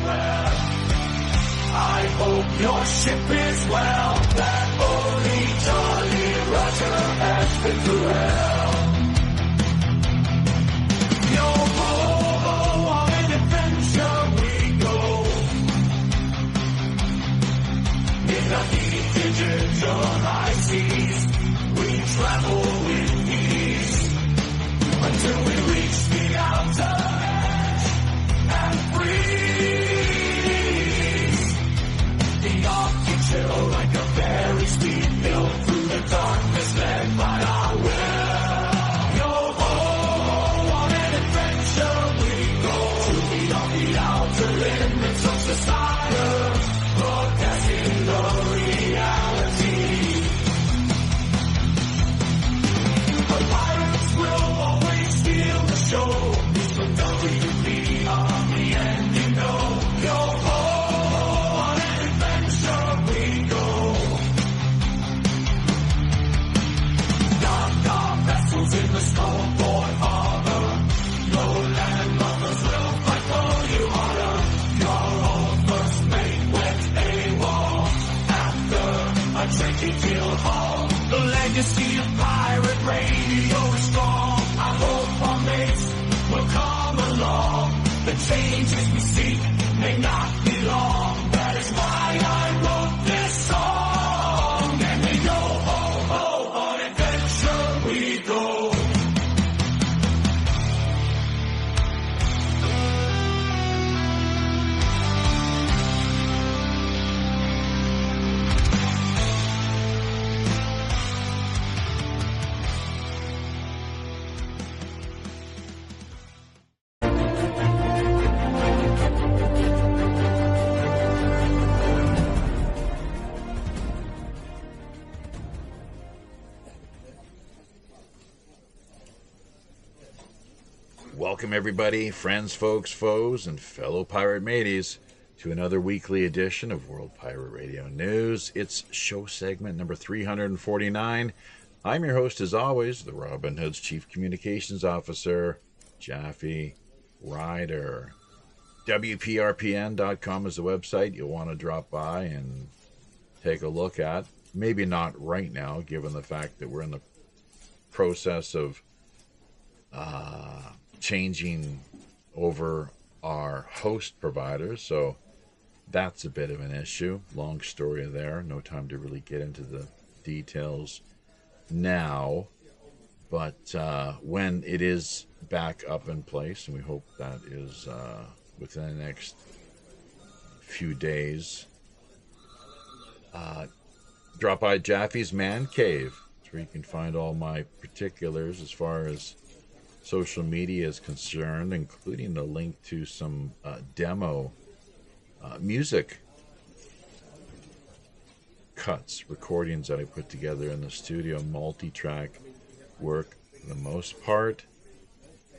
everywhere. I hope your ship is well, that only Jolly Roger has been through hell. Yo ho ho, on an adventure we go. In the deep digital high seas, we travel with ease, until we reach the outer edge and freeze. The Arctic chill like a very speed mill, through the darkness led by our will. Yo ho, on an adventure we go, to beyond the outer limits of society, broadcasting the reality. The pirates will always steal the show, from WPRPN, you know. Yo ho, on an adventure we go. Dark vessels in the Scoreboard Harbor, lowland lovers will fight for you harder. Your old first mate went AWOL after a drinking field haul. The legacy of pirate radio is strong. I hope our mates will come along. The changes we seek may not be long. That is why I wrote this song. And we go ho ho, on adventure we go. Welcome everybody, friends, folks, foes, and fellow pirate mateys, to another weekly edition of World Pirate Radio News. It's show segment number 349. I'm your host, as always, the Robin Hood's Chief Communications Officer, Jaffe Ryder. WPRPN.com is the website you'll want to drop by and take a look at. Maybe not right now, given the fact that we're in the process of changing over our host providers, so that's a bit of an issue. Long story there. No time to really get into the details now, but when it is back up in place, and we hope that is within the next few days, drop by Jaffe's Man Cave. That's where you can find all my particulars as far as social media is concerned, including a link to some demo music cuts, recordings that I put together in the studio, multi-track work for the most part,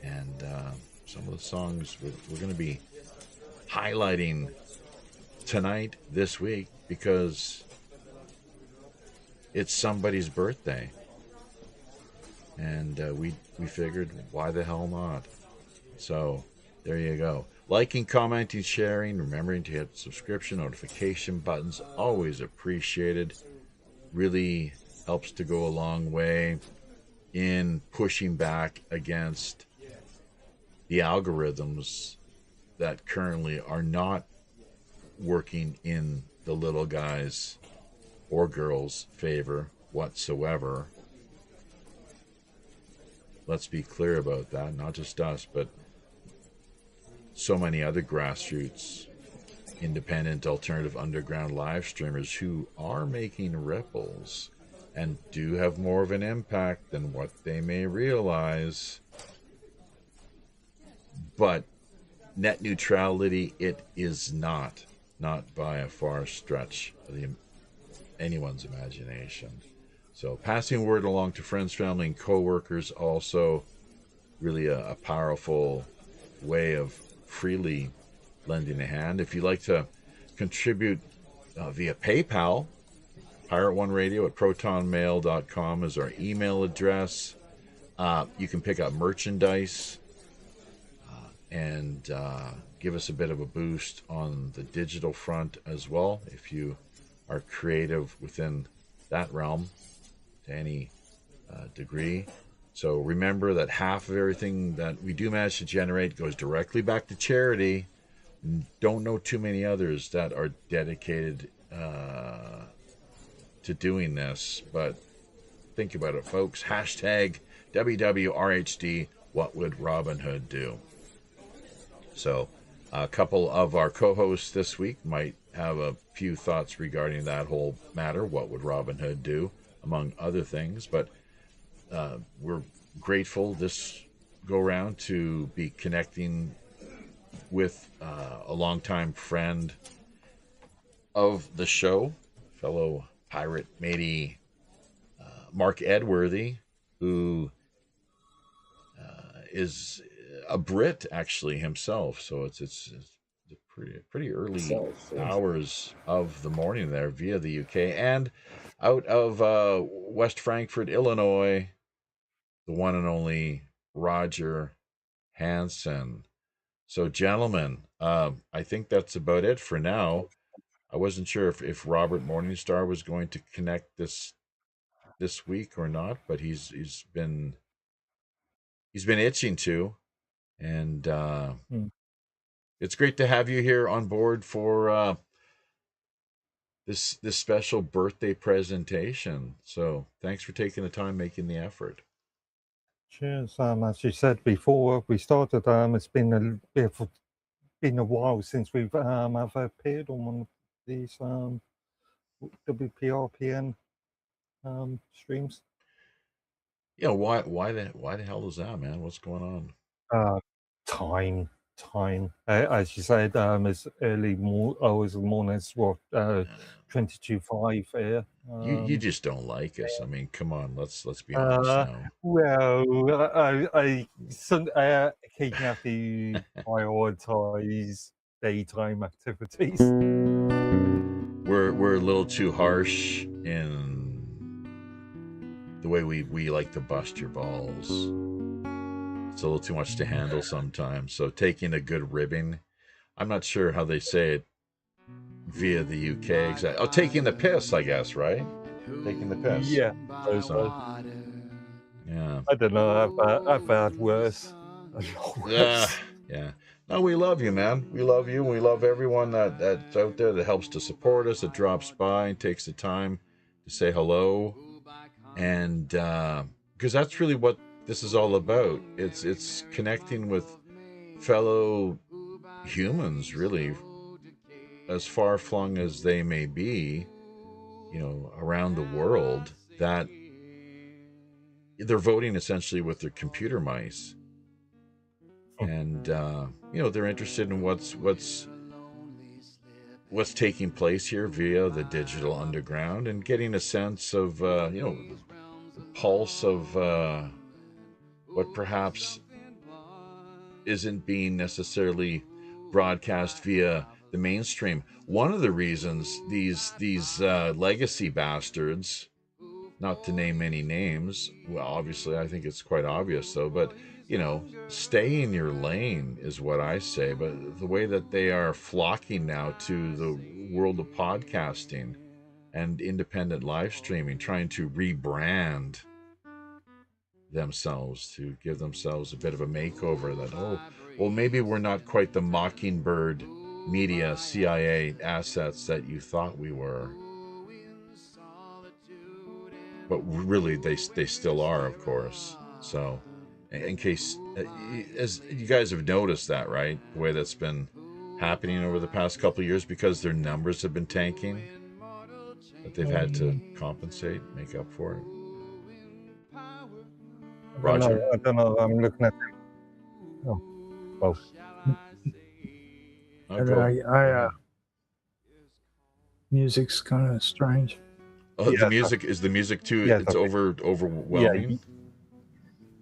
and some of the songs we're going to be highlighting tonight, this week, because it's somebody's birthday. And we figured, why the hell not? So, there you go. Liking, commenting, sharing, remembering to hit subscription, notification buttons, always appreciated. Really helps to go a long way in pushing back against the algorithms that currently are not working in the little guys' or girls' favor whatsoever. Let's be clear about that. Not just us, but so many other grassroots, independent, alternative, underground live streamers who are making ripples and do have more of an impact than what they may realize. But net neutrality, it is not by a far stretch of anyone's imagination. So passing word along to friends, family, and co-workers, also really a powerful way of freely lending a hand. If you'd like to contribute via PayPal, Pirate1Radio at protonmail.com is our email address. You can pick up merchandise and give us a bit of a boost on the digital front as well, if you are creative within that realm to any degree. So remember that half of everything that we do manage to generate goes directly back to charity. Don't know too many others that are dedicated to doing this, but think about it, folks. Hashtag WWRHD, what would Robin Hood do? So a couple of our co-hosts this week might have a few thoughts regarding that whole matter. What would Robin Hood do, among other things? But we're grateful this go round to be connecting with a longtime friend of the show, fellow pirate matey Mark Edworthy, who is a Brit actually himself. So it's pretty early hours of the morning there via the UK, and out of West Frankfort, Illinois, the one and only Roger Hansen. So, gentlemen, I think that's about it for now. I wasn't sure if Robert Morningstar was going to connect this week or not, but he's been itching to, and it's great to have you here on board for this special birthday presentation. So, thanks for taking the time, making the effort. Cheers. As you said before we started, it's been a while since we've ever appeared on one of these WPRPN streams. Yeah, why the hell is that, man? What's going on? Time. As you said, it's early hours of the morning. It's what 22:05 here. You just don't like us. I mean, come on, let's be honest now. Well, I occasionally have to prioritize daytime activities. We're a little too harsh in the way we like to bust your balls. It's a little too much to handle sometimes. So taking a good ribbing, I'm not sure how they say it via the UK exactly. Oh, taking the piss, I guess, right? Taking the piss. Yeah. So, yeah. I don't know. I've had worse. Yeah. No, we love you, man. We love you. We love everyone that's out there that helps to support us, that drops by and takes the time to say hello. And because that's really what this is all about. It's connecting with fellow humans, really, as far flung as they may be, around the world, that they're voting essentially with their computer mice. And they're interested in what's taking place here via the digital underground, and getting a sense of the pulse of what perhaps isn't being necessarily broadcast via the mainstream. One of the reasons these legacy bastards, not to name any names, well, obviously I think it's quite obvious though, but stay in your lane is what I say. But the way that they are flocking now to the world of podcasting and independent live streaming, trying to rebrand themselves, to give themselves a bit of a makeover, that maybe we're not quite the Mockingbird media CIA assets that you thought we were, but really they still are, of course. So in case, as you guys have noticed that, right, the way that's been happening over the past couple of years, because their numbers have been tanking, that they've had to compensate, make up for it. Roger? I don't know. I'm looking at it. Oh, well. Music's kind of strange. Oh, yeah, the music too. Yeah, it's overwhelming. Yeah,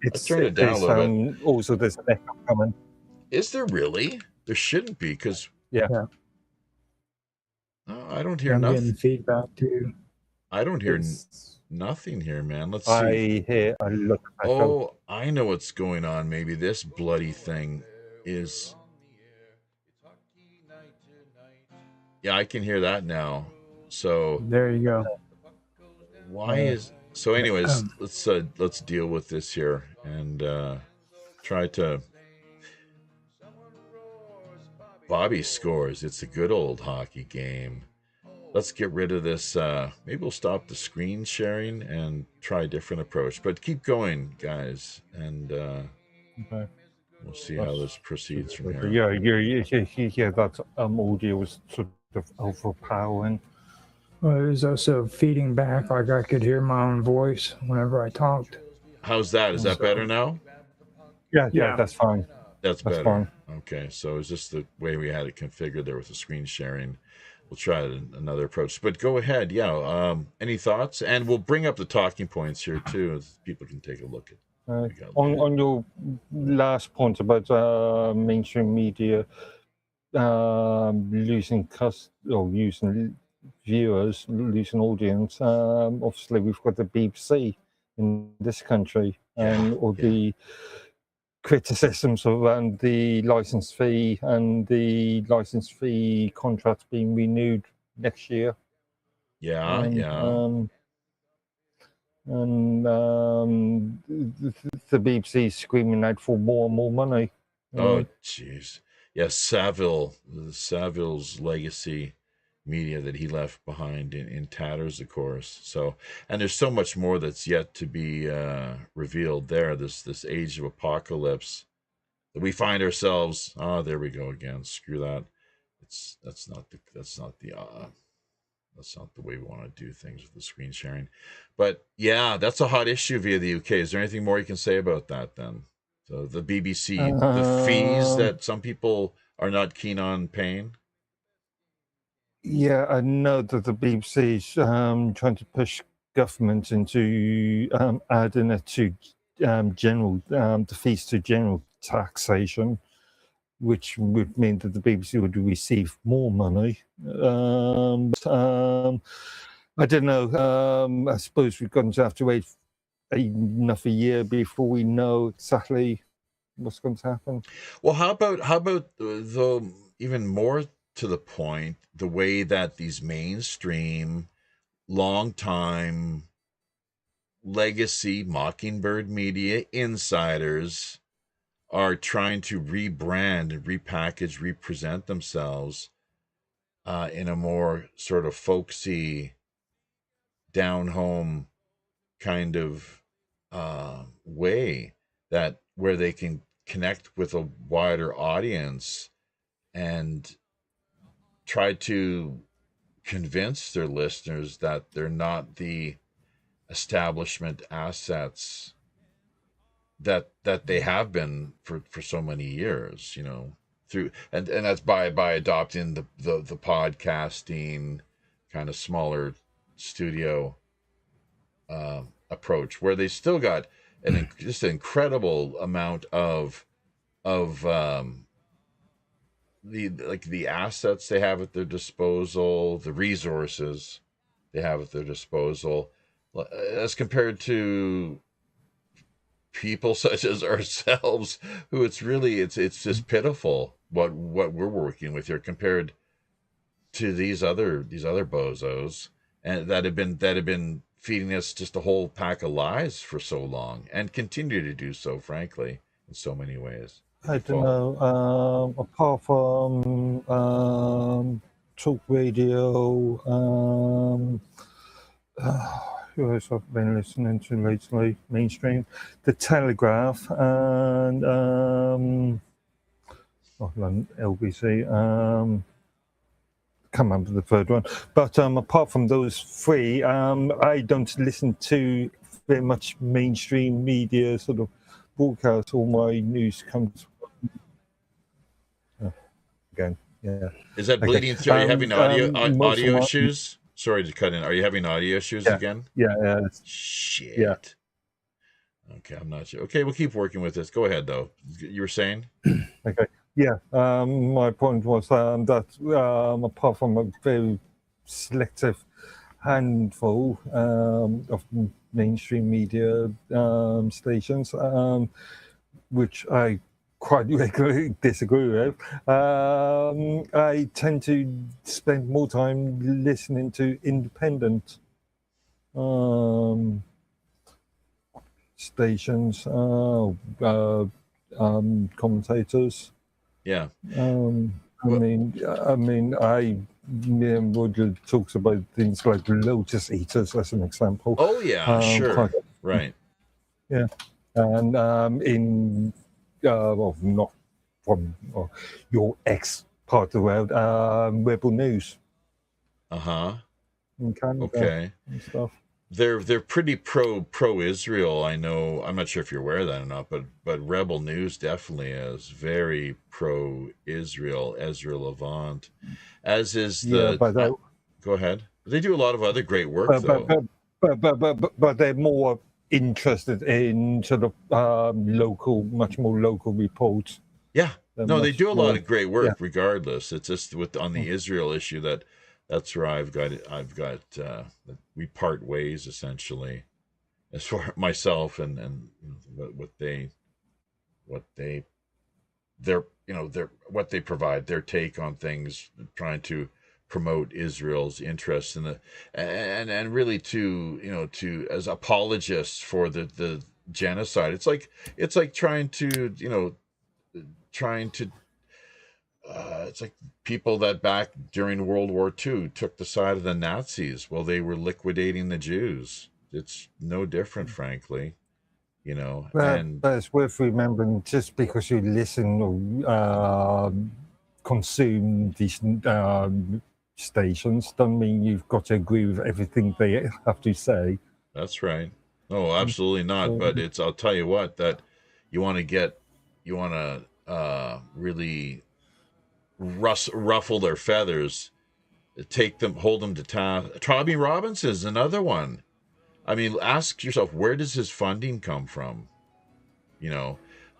let's turn it down a little bit. Also, there's an echo coming. Is there really? There shouldn't be, because yeah. No, I don't hear I'm nothing. getting feedback too. I don't hear nothing here, man. Let's see. I look. Oh, I know what's going on. Maybe this bloody thing. is. Yeah, I can hear that now. So There you go. why is so? Anyways, Um, let's deal with this here and try to. Bobby scores. It's a good old hockey game. Let's get rid of this. Maybe we'll stop the screen sharing and try a different approach. But keep going, guys, and Okay. we'll see how this proceeds from here. Yeah, that audio was sort of overpowering. well, it was also feeding back, like I could hear my own voice whenever I talked. How's that? Is that better now? Yeah, that's fine. That's That's better. fine. Okay, so is this the way we had it configured there with the screen sharing? We'll try another approach. But go ahead. Yeah. Any thoughts? And we'll bring up the talking points here too, as people can take a look at. On your last point about mainstream media losing using viewers, losing audience, obviously we've got the BBC in this country, and all the criticisms around the license fee and the license fee contract being renewed next year. And the BBC is screaming out for more and more money. Oh, jeez. Yes, Saville's legacy media that he left behind in tatters, of course. So, and there's so much more that's yet to be revealed there. This age of apocalypse that we find ourselves. Oh, there we go again. Screw that. That's not the way we want to do things with the screen sharing. But yeah, that's a hot issue via the UK. Is there anything more you can say about that then? So the BBC, the fees that some people are not keen on paying? Yeah, I know that the BBC is trying to push government into adding it to the fees to general taxation, which would mean that the BBC would receive more money. I don't know. I suppose we're going to have to wait enough a year before we know exactly what's going to happen. Well, how about the even more to the point, the way that these mainstream, long-time legacy Mockingbird media insiders are trying to rebrand and repackage, represent themselves in a more sort of folksy, down-home kind of way, that where they can connect with a wider audience and try to convince their listeners that they're not the establishment assets that they have been for so many years, through and that's by adopting the podcasting kind of smaller studio approach, where they still got just an incredible amount of the assets they have at their disposal, the resources they have at their disposal, as compared to people such as ourselves, who it's just pitiful what we're working with here compared to these other bozos, and that have been feeding us just a whole pack of lies for so long and continue to do so, frankly, in so many ways. I don't know. Apart from talk radio, who else I've been listening to lately? Mainstream, The Telegraph, and LBC. Can't remember the third one. But apart from those three, I don't listen to very much mainstream media sort of broadcast. All my news comes again. Yeah. Is that bleeding through? Are you having audio issues? Sorry to cut in. Are you having audio issues again? Yeah. Shit. Yeah. Okay, I'm not sure. Okay, we'll keep working with this. Go ahead, though. You were saying? Okay. Yeah. My point was that apart from a very selective handful of mainstream media stations, which I quite regularly disagree with. I tend to spend more time listening to independent stations, commentators. Yeah. Roger talks about things like lotus eaters as an example. Oh yeah, sure. Right. Yeah, and not from your ex part of the world, Rebel News. In Canada. Okay. And stuff. They're pretty pro Israel. I know. I'm not sure if you're aware of that or not, but Rebel News definitely is very pro Israel, Ezra Levant, as is the. Yeah, go ahead. They do a lot of other great work, though. But they're more interested in sort of much more local reports. Yeah, no, they do a lot of great work. Yeah. Regardless, it's just on the Israel issue that's where I've got we part ways essentially, as far myself and what they provide, their take on things, trying to promote Israel's interests in the and really to as apologists for the genocide. It's like trying to it's like people that back during World War II took the side of the Nazis while they were liquidating the Jews. It's no different, frankly, But it's worth remembering, just because you listen or consume these stations, don't mean you've got to agree with everything they have to say. That's right. No, absolutely not. But I'll tell you what, that you want to really ruffle their feathers, hold them to task. Tommy Robinson is another one. I mean, ask yourself, where does his funding come from?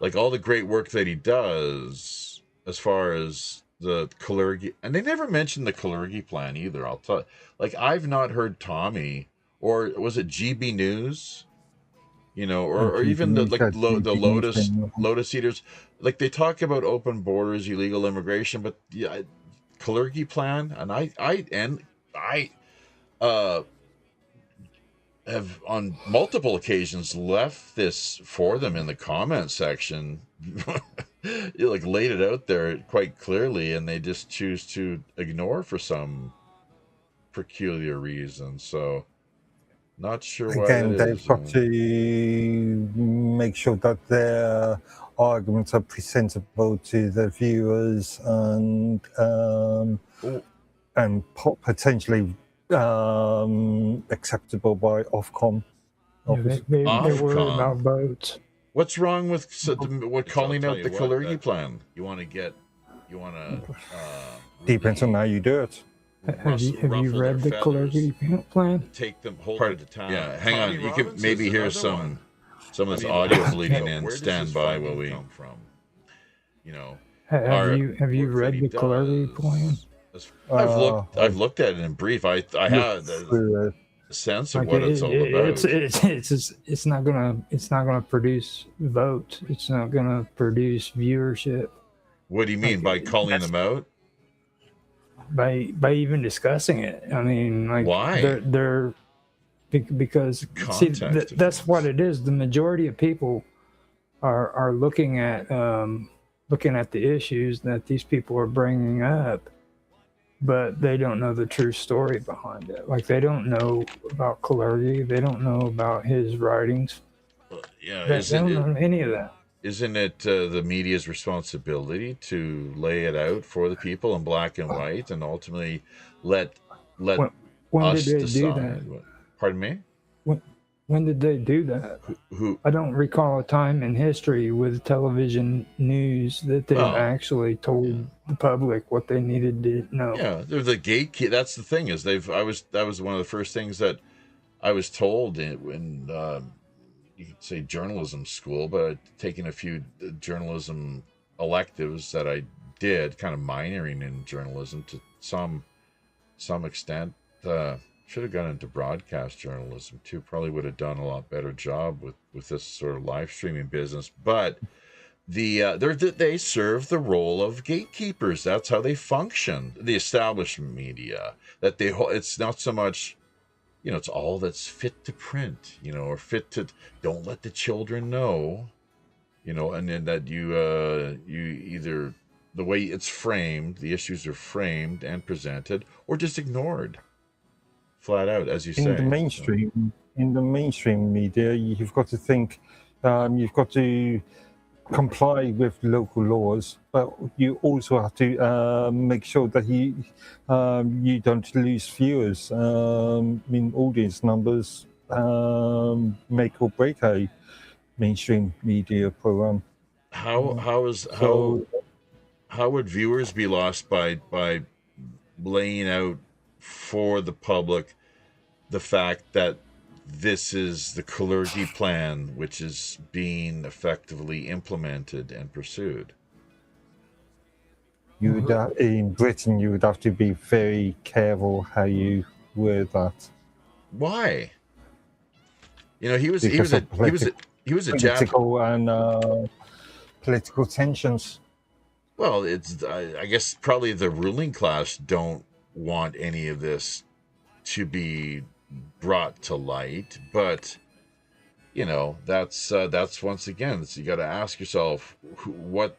Like all the great work that he does as far as the Kalergi, and they never mentioned the Kalergi plan either. I'll tell you, like, I've not heard Tommy, or was it GB News? Or even the Lotus Eaters, like they talk about open borders, illegal immigration, but yeah, Kalergi plan, and I have on multiple occasions left this for them in the comment section. You like laid it out there quite clearly, and they just choose to ignore for some peculiar reason. So. Not sure why. Again, they've got to make sure that their arguments are presentable to the viewers and potentially acceptable by Ofcom. Yeah, they worry about votes. What's wrong with calling out the Kalergi plan? You want to depends on how you do it. Have you read the Kalergi plan? Take them, hold them to town. Yeah, hang on. You can maybe hear some of this audio bleeding in. Stand by while we. Have you read the Kalergi plan? I've looked at it in brief. I had a sense of what it's all about. It's not gonna produce votes. It's not gonna produce viewership. What do you mean by calling them out? By even discussing it. I mean, like, why? Because see, that's what it is. The majority of people are looking at the issues that these people are bringing up, but they don't know the true story behind it. Like, they don't know about Kalergi. They don't know about his writings. Yeah, they don't know any of that. Isn't it the media's responsibility to lay it out for the people in black and white, and ultimately let when us did they decide? Do that? Pardon me? When did they do that? Who? I don't recall a time in history with television news that they actually told the public what they needed to know. Yeah, they're the gatekeeper. That's the thing, is that was one of the first things that I was told when you could say journalism school, but I'd taken a few journalism electives that I did, kind of minoring in journalism to some extent. Should have gone into broadcast journalism too. Probably would have done a lot better job with this sort of live streaming business. But they serve the role of gatekeepers. That's how they function. The establishment media, that it's not so much, it's all that's fit to print, or fit to, don't let the children know, and then that you either, the way it's framed, the issues are framed and presented, or just ignored flat out, as you say. In the mainstream media, you've got to think, you've got to comply with local laws, but you also have to make sure that you don't lose viewers. Audience numbers make or break a mainstream media program. How would viewers be lost by laying out for the public the fact that this is the Kalergi plan, which is being effectively implemented and pursued? In Britain, you would have to be very careful how you word that. Why? He was political and political tensions. Well, I guess probably the ruling class don't want any of this to be brought to light, but that's once again, so you got to ask yourself what.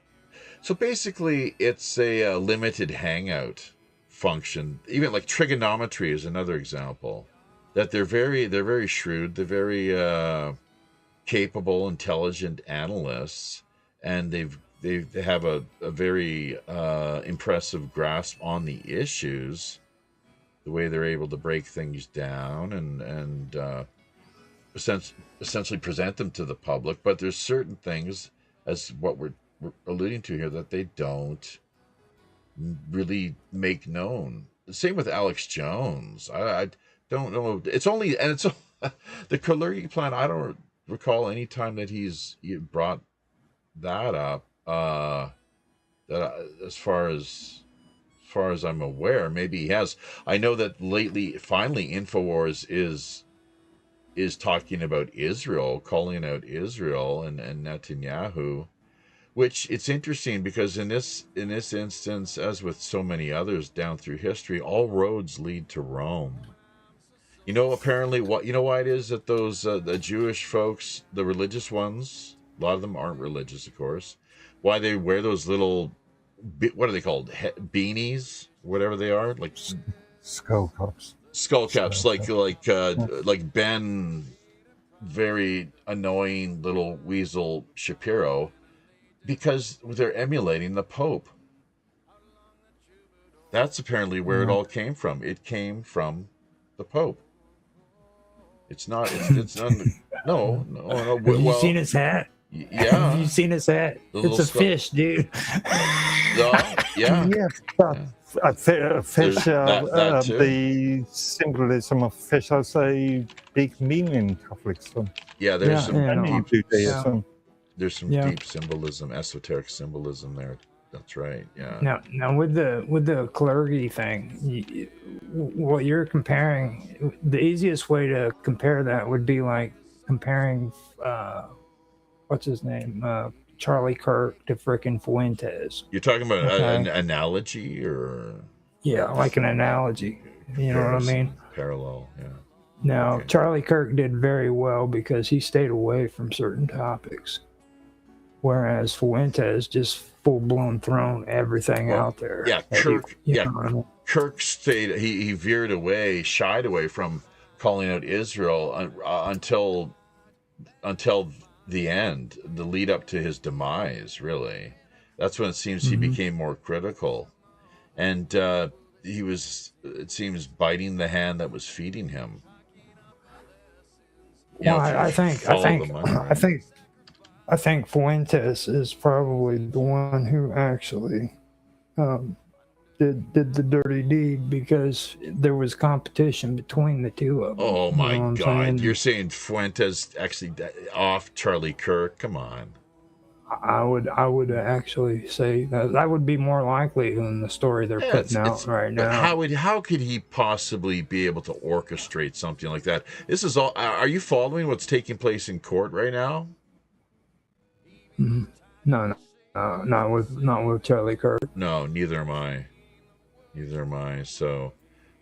So basically, it's a limited hangout function. Even like trigonometry is another example. That they're very shrewd, they're very capable, intelligent analysts, and they have a very impressive grasp on the issues. The way they're able to break things down and essentially present them to the public, but there's certain things, as what we're alluding to here, that they don't really make known. The same with Alex Jones. I don't know. It's the Kalergi plan. I don't recall any time that he brought that up. That as far as I'm aware, maybe he has. I know that finally, Infowars is talking about Israel, calling out Israel and Netanyahu, which it's interesting because in this instance, as with so many others down through history, all roads lead to Rome. Apparently, why it is that those the Jewish folks, the religious ones, a lot of them aren't religious, of course, why they wear those little, what are they called? Beanies, whatever they are, like skull caps. Like Ben, very annoying little weasel Shapiro, because they're emulating the Pope. That's apparently where it all came from. It came from the Pope. It's not. It's not. No. Have you seen his hat? Yeah. Have you seen his hat? It's a fish, dude. Yeah. A fish. The symbolism of fish has a big meaning in Catholicism. Yeah, there's some Yeah. deep symbolism, esoteric symbolism there. That's right. Yeah. Now with the clergy thing, what you're comparing, the easiest way to compare that would be like comparing, what's his name, Charlie Kirk to frickin' Fuentes. You're talking about an analogy, or? Yeah, like an analogy. You know what I mean? Parallel. Yeah. Now, Charlie Kirk did very well because he stayed away from certain topics, whereas Fuentes just full-blown thrown everything out there. Yeah, Kirk stayed. He veered away, shied away from calling out Israel until the end, the lead up to his demise. Really, that's when it seems he became more critical, and he was, it seems, biting the hand that was feeding him. I think Fuentes is probably the one who actually did the dirty deed, because there was competition between the two of them. Oh my God! You're saying Fuentes actually off Charlie Kirk? Come on. I would actually say that would be more likely than the story they're putting out right now. How could he possibly be able to orchestrate something like that? This is all. Are you following what's taking place in court right now? Mm-hmm. No, not with Charlie Kirk. No, neither am I. Neither am I. So,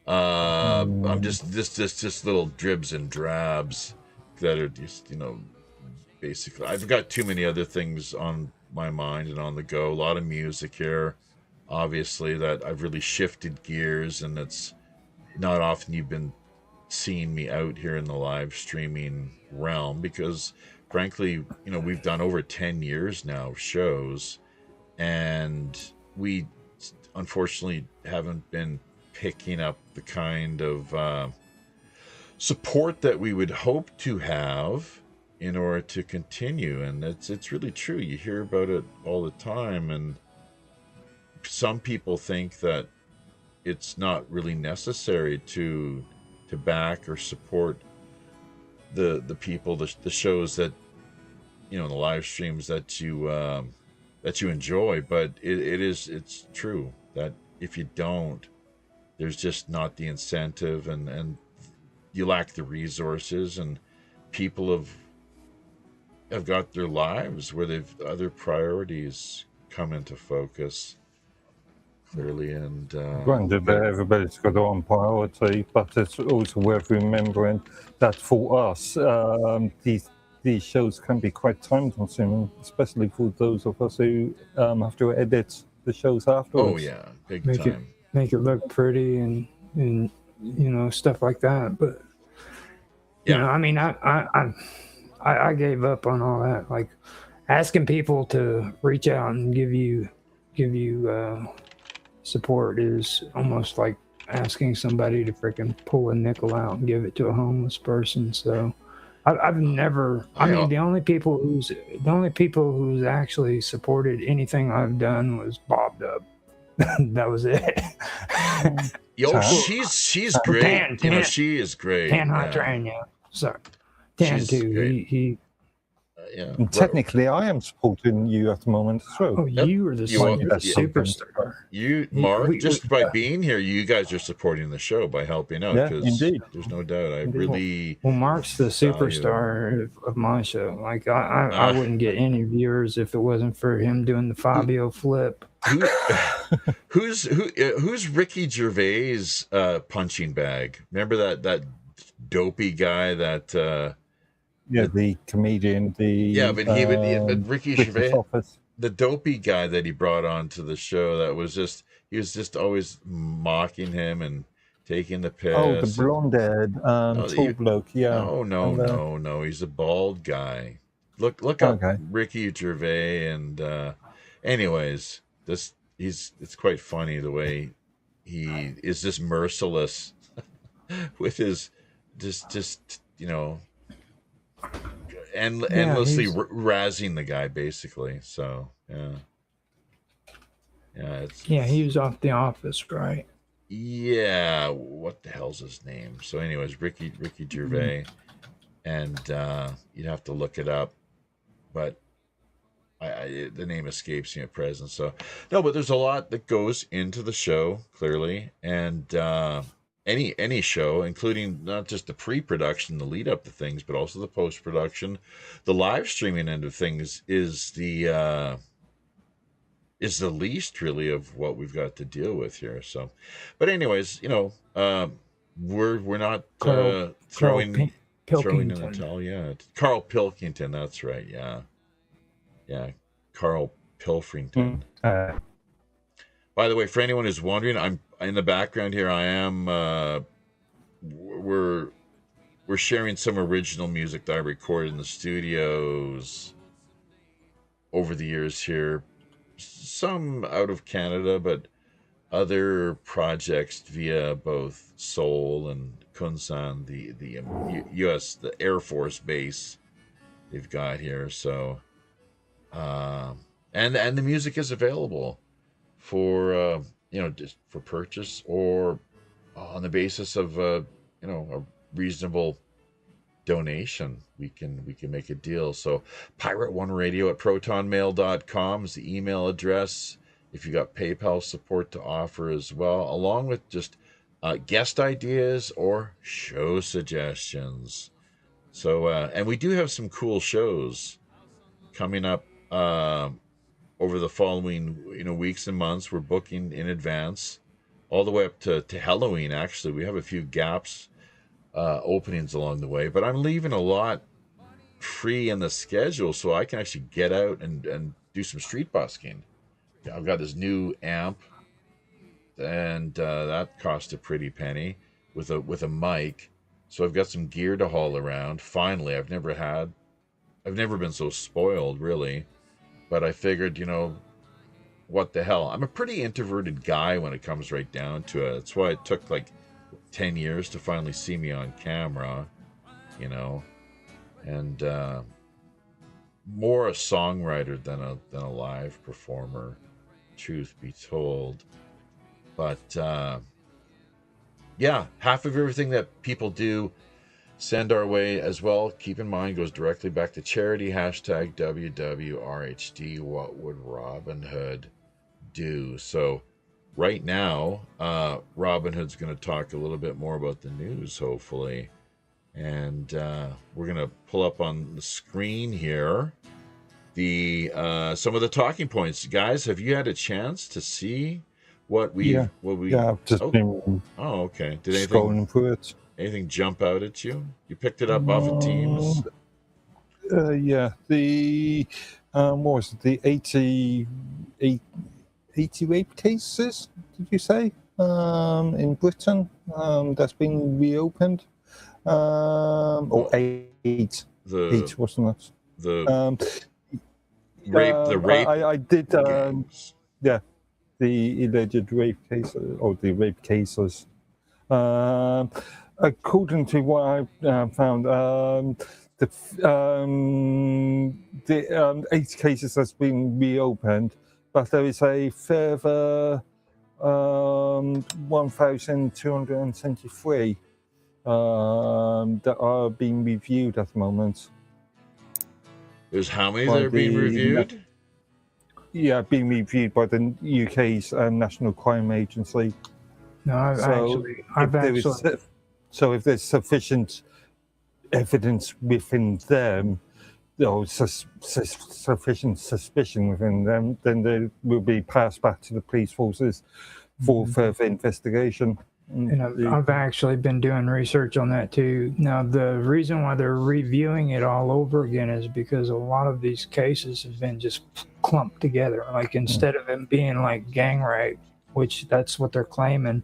I'm just little dribs and drabs that are just, basically. I've got too many other things on my mind and on the go. A lot of music here, obviously, that I've really shifted gears, and it's not often you've been seeing me out here in the live streaming realm because, frankly, we've done over 10 years now of shows, and we unfortunately haven't been picking up the kind of support that we would hope to have in order to continue. And it's really true. You hear about it all the time, and some people think that it's not really necessary to back or support the people, the shows that the live streams that you enjoy. But it's true that if you don't, there's just not the incentive, and you lack the resources, and people have got their lives where they've other priorities come into focus clearly. And Granted, everybody's got their own priority, but it's also worth remembering that for us, these shows can be quite time-consuming, especially for those of us who have to edit the shows afterwards. oh yeah, big Make time. Make it look pretty and stuff like that. But Yeah. I mean, I gave up on all that. Like asking people to reach out and give you support is almost like asking somebody to freaking pull a nickel out and give it to a homeless person. So I've never. I mean, the only people who's actually supported anything I've done was Bob Dub. That was it. Yo, she's great. She is great. Tan Hot Train, yeah. Sorry. Tan too. He yeah. And technically, I am supporting you at the moment as well. Oh, you are the superstar. You, Mark, just by being here, you guys are supporting the show by helping out. Yeah, Because indeed. there's no doubt. I really. Well, Mark's the superstar of my show. Like I wouldn't get any viewers if it wasn't for him doing the Fabio flip. Who's Ricky Gervais' punching bag? Remember that dopey guy that. Yeah, the comedian, but Ricky Gervais, office. the dopey guy that he brought onto the show, he was just always mocking him and taking the piss. Oh, the blonde-haired tall bloke, yeah. No, he's a bald guy. Look up Ricky Gervais, and anyways, it's quite funny the way he is just merciless with his just endlessly razzing the guy, basically. So he was off The Office, right? Yeah, what the hell's his name? So anyways, Ricky Gervais, and you'd have to look it up, but the name escapes me at present. So no, but there's a lot that goes into the show, clearly, and any show, including not just the pre-production, the lead up to things, but also the post-production, the live streaming end of things is the least really of what we've got to deal with here. So, but anyways, we're not throwing in the towel yet. Carl Pilkington, that's right. Yeah, Carl Pilfrington. By the way, for anyone who's wondering, I'm in the background here. I am. We're sharing some original music that I recorded in the studios over the years here. Some out of Canada, but other projects via both Seoul and Kunsan, the U.S. the Air Force base they've got here. So, and the music is available for just for purchase or on the basis of a reasonable donation. We can make a deal. So Pirate One Radio at protonmail.com is the email address. If you got PayPal support to offer as well, along with just guest ideas or show suggestions. So and we do have some cool shows coming up over the following weeks and months. We're booking in advance, all the way up to Halloween. Actually, we have a few gaps, openings along the way, but I'm leaving a lot free in the schedule so I can actually get out and do some street busking. Yeah, I've got this new amp, and that cost a pretty penny with a mic. So I've got some gear to haul around. Finally, I've never been so spoiled, really. But I figured, what the hell? I'm a pretty introverted guy when it comes right down to it. That's why it took like 10 years to finally see me on camera, and more a songwriter than a live performer, truth be told. But yeah, half of everything that people do send our way as well, keep in mind, goes directly back to charity. Hashtag WWRHD. What would Robin Hood do? So right now, Robin Hood's going to talk a little bit more about the news, hopefully. And we're going to pull up on the screen here the some of the talking points. Guys, have you had a chance to see what we I've just been okay. Did scrolling through it. anything jump out at you? You picked it up off of Teams? Yeah, the what was it? The 80 rape cases, did you say? In Britain, that's been reopened. Or eight, wasn't it? The rape. I did. gangs. Yeah, the alleged rape cases or the rape cases. According to what I found, the 8 cases has been reopened, but there is a further 1,273 that are being reviewed at the moment. There's how many that are being reviewed? Yeah, being reviewed by the UK's National Crime Agency. No, I've actually. So if there's sufficient evidence within them, or sufficient suspicion within them, then they will be passed back to the police forces for further investigation. And I've actually been doing research on that too. Now, the reason why they're reviewing it all over again is because a lot of these cases have been just clumped together. Like, instead of them being like gang rape, which that's what they're claiming,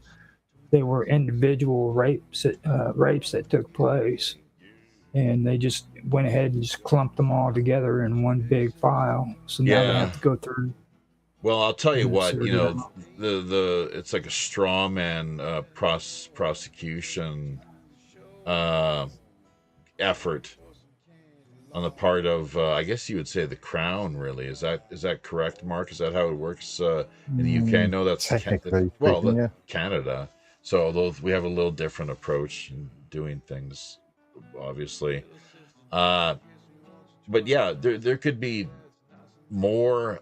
they were individual rapes that took place. And they just went ahead and just clumped them all together in one big file. So now they have to go through. Well, I'll tell you what, the it's like a straw man prosecution effort on the part of, I guess you would say, the Crown. Really, is that correct, Mark? Is that how it works in the UK? I know that's Canada. So although we have a little different approach in doing things, obviously, but yeah, there could be more.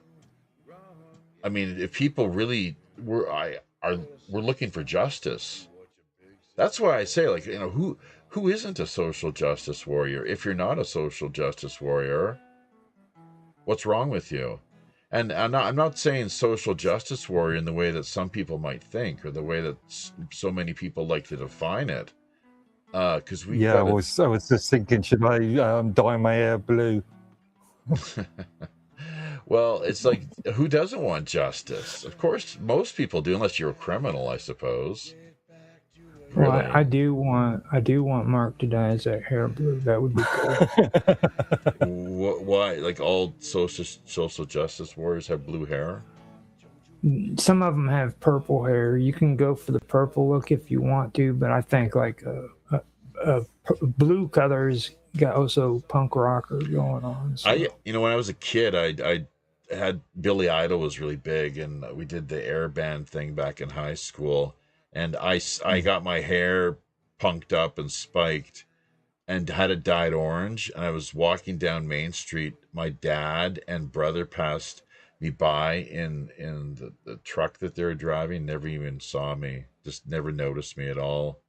I mean, if people really we're looking for justice, that's why I say, like, who isn't a social justice warrior? If you're not a social justice warrior, what's wrong with you? And I'm not saying social justice warrior in the way that some people might think, or the way that so many people like to define it. Because I was just thinking, should I dye my hair blue? Well, it's like, who doesn't want justice? Of course, most people do, unless you're a criminal, I suppose. Really? Well, I do want Mark to dye his hair blue. That would be cool. Why? Like, all social justice warriors have blue hair? Some of them have purple hair. You can go for the purple look if you want to, but I think like a blue colors got also punk rocker going on. So. When I was a kid, I had Billy Idol was really big, and we did the air band thing back in high school, and I got my hair punked up and spiked and had it dyed orange, and I was walking down Main Street. My dad and brother passed me by in the truck that they were driving, never even saw me, just never noticed me at all.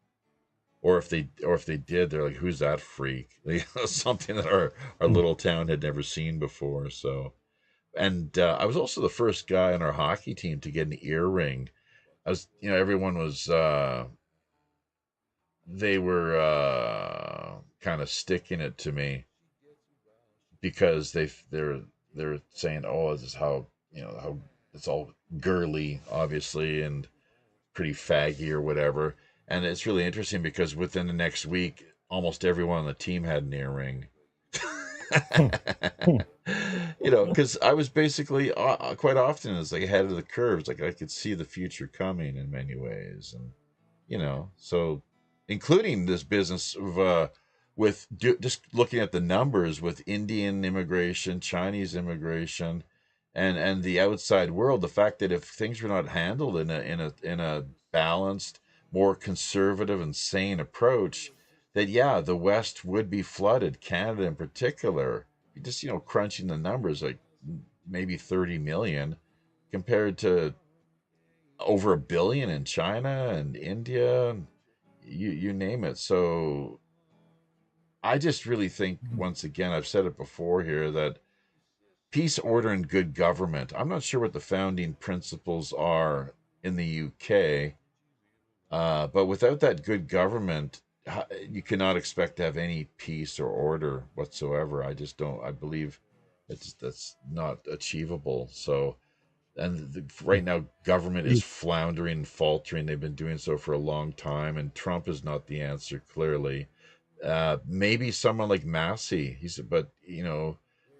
Or if they did, they're like, "Who's that freak?" Something that our little town had never seen before. So I was also the first guy on our hockey team to get an earring. I was, everyone was, they were kind of sticking it to me because they're saying, oh, this is how how it's all girly, obviously, and pretty faggy or whatever. And it's really interesting because within the next week, almost everyone on the team had an earring. Because I was basically quite often as like ahead of the curves, like I could see the future coming in many ways, and so including this business of just looking at the numbers with Indian immigration, Chinese immigration, and the outside world. The fact that if things were not handled in a balanced, more conservative and sane approach, that the West would be flooded, Canada in particular. Just crunching the numbers, like maybe 30 million compared to over 1 billion in China and India, you name it. So I just really think, once again, I've said it before here, that peace, order, and good government. I'm not sure what the founding principles are in the UK, but without that good government, you cannot expect to have any peace or order whatsoever. I just don't. I believe that's not achievable. So, and right now, government is floundering and faltering. They've been doing so for a long time, and Trump is not the answer, clearly. Maybe someone like Massey. But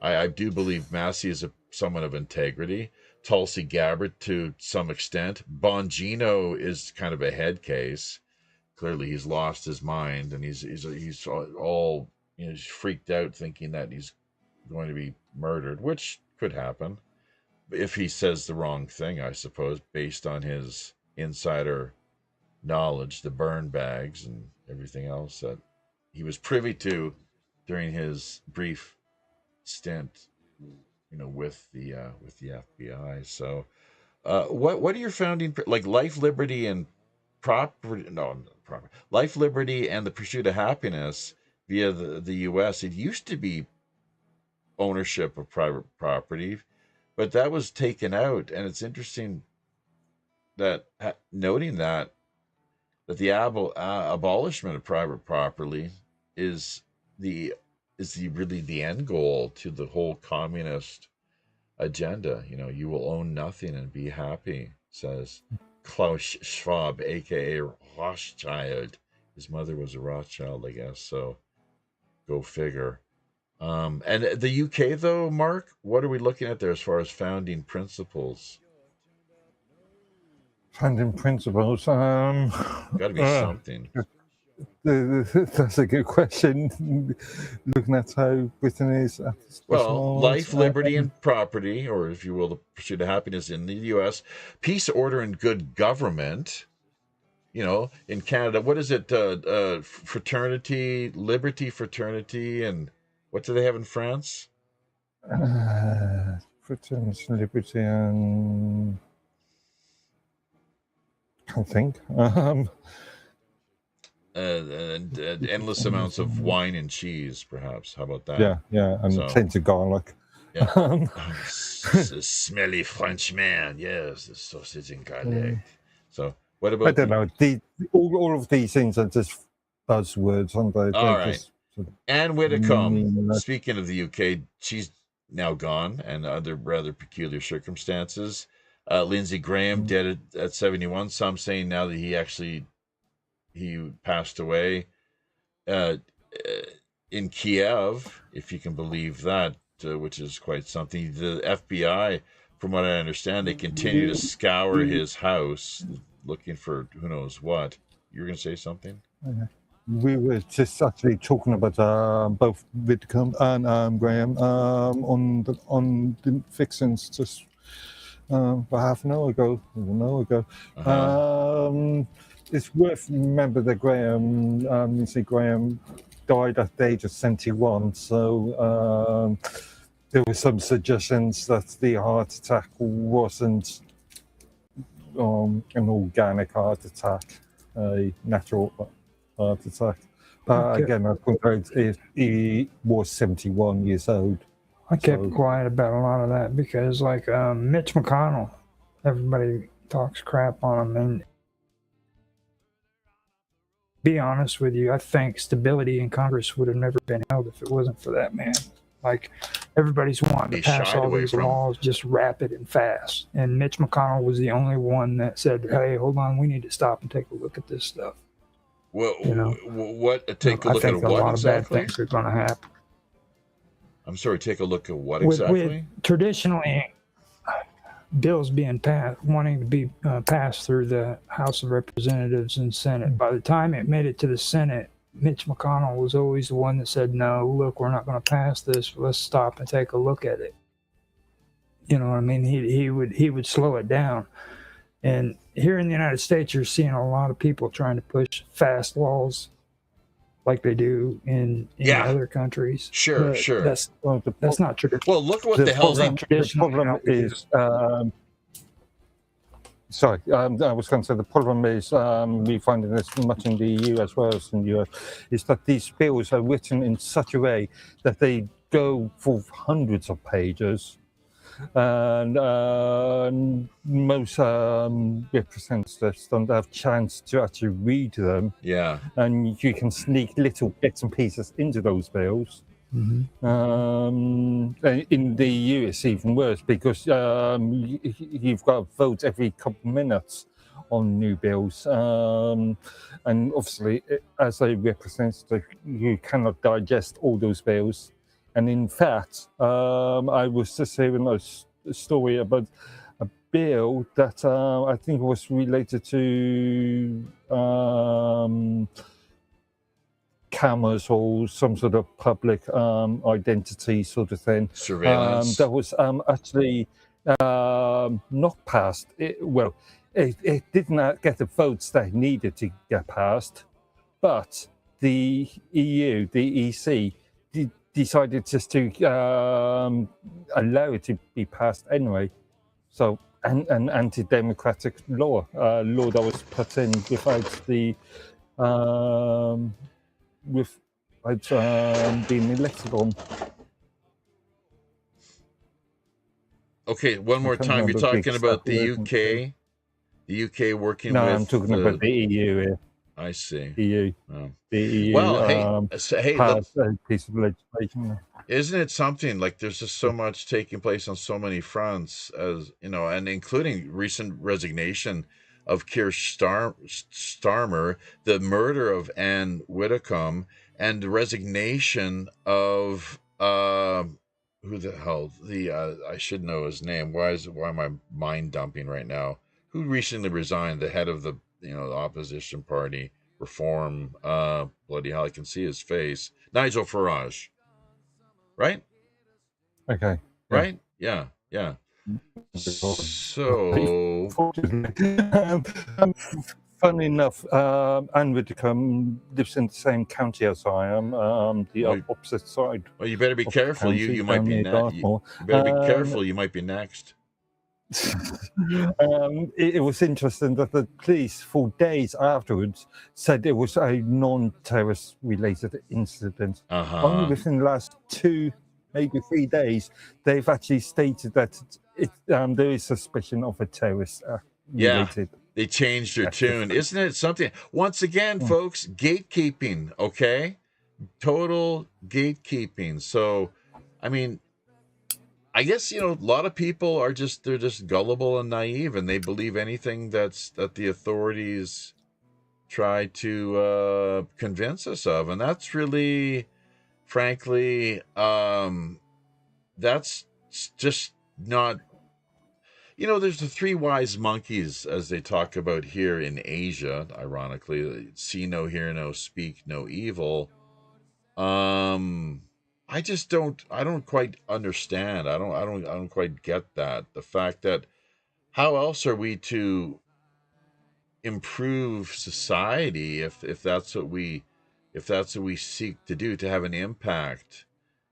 I do believe Massey is someone of integrity. Tulsi Gabbard to some extent. Bongino is kind of a head case. Clearly, he's lost his mind, and he's all he's freaked out, thinking that he's going to be murdered, which could happen if he says the wrong thing, I suppose, based on his insider knowledge, the burn bags and everything else that he was privy to during his brief stint, with the FBI. So, what are your founding like life, liberty, and property? No, not property. Life, liberty, and the pursuit of happiness via the U.S. It used to be ownership of private property, but that was taken out, and it's interesting that noting that the abolishment of private property is really the end goal to the whole communist agenda. You will own nothing and be happy, says Klaus Schwab, aka Rothschild. His mother was a Rothschild, I guess. So go figure. And the UK, though, Mark, what are we looking at there as far as founding principles? Founding principles. Got to be something. That's a good question. Looking at how Britain is at this well, life, liberty, and property, or if you will, the pursuit of happiness in the U.S., peace, order, and good government. In Canada, what is it? Fraternity, liberty, fraternity, and what do they have in France? Fraternity, liberty, and can't think. And endless amounts of wine and cheese, perhaps. How about that? Yeah, and plenty of garlic. Yeah. Smelly French man. Yes, the sausage and garlic. So, what about? I don't know. All of these things are just buzzwords, aren't they? All right. Anne Widdecombe. Speaking of the UK, she's now gone, and under rather peculiar circumstances. Lindsey Graham dead at 71. Some saying now that he passed away in Kiev, if you can believe that, which is quite something. The FBI, from what I understand, they continue to scour his house looking for who knows what. You were going to say something? We were just actually talking about both Widdecombe and Graham on the fixings just about half an hour ago. It's worth remember that Lindsey Graham died at the age of 71. So there were some suggestions that the heart attack wasn't an organic heart attack, a natural heart attack. But again, I point out he was 71 years old. I kept So- quiet about a lot of that because, like, Mitch McConnell, everybody talks crap on him. And be honest with you, I think stability in Congress would have never been held if it wasn't for that man. Like, everybody's wanting He to pass shied all away these from- laws just rapid and fast. And Mitch McConnell was the only one that said, hey, hold on, we need to stop and take a look at this stuff. Well, You know, what? Take a I look at think a what lot exactly? of bad things are going to happen. I'm sorry. Take a look at what With exactly? traditionally, bills being passed, wanting to be passed through the House of Representatives and Senate. By the time it made it to the Senate, Mitch McConnell was always the one that said, no, look, we're not going to pass this. Let's stop and take a look at it. You know what I mean? He would slow it down. And here in the United States, you're seeing a lot of people trying to push fast laws like they do in Yeah. other countries. Sure, But sure. That's not traditional. Well, look what the hell's problem, the problem is, sorry, I was going to say the problem is, we find this much in the EU as well as in the US, is that these bills are written in such a way that they go for hundreds of pages. And most representatives don't have a chance to actually read them. Yeah. And you can sneak little bits and pieces into those bills. In the EU, it's even worse because you've got to vote every couple of minutes on new bills. And obviously, as a representative, you cannot digest all those bills. And in fact, I was just hearing a story about a bill that I think was related to cameras or some sort of public identity sort of thing. Surveillance. That was actually not passed. It didn't get the votes that it needed to get passed, but the EU, the EC, decided just to allow it to be passed anyway. So an anti-democratic law that was put in without the being elected on. Okay, one more time. You're talking about the UK. The UK working with. No, I'm talking about the EU here. I see. EU. Oh. The EU. Well, passed a piece of legislation. Isn't it something like there's just so much taking place on so many fronts, as you know, and including recent resignation of Keir Starmer, the murder of Anne Widdecombe, and the resignation of who the hell I should know his name. Why am I mind dumping right now? Who recently resigned, the head of the the opposition party, Reform, bloody hell, I can see his face. Nigel Farage. Right? Okay. Right? Yeah. So funny enough, Anne Widdecombe lives in the same county as I am, the opposite side. Well, you better be careful. You might be next. You better be careful. You might be next. It was interesting that the police, for days afterwards, said it was a non-terrorist related incident. Only within the last 2, maybe 3 days, they've actually stated that there is suspicion of a terrorist related. They changed their tune. Isn't it something? Once again, folks, gatekeeping, okay? Total gatekeeping. So, I mean, I guess, a lot of people are they're just gullible and naive, and they believe anything that the authorities try to convince us of. And that's really, frankly, that's just not, there's the 3 wise monkeys, as they talk about here in Asia, ironically, see no, hear no, speak no evil. I don't quite understand. I don't quite get that. The fact that how else are we to improve society if that's what we seek to do, to have an impact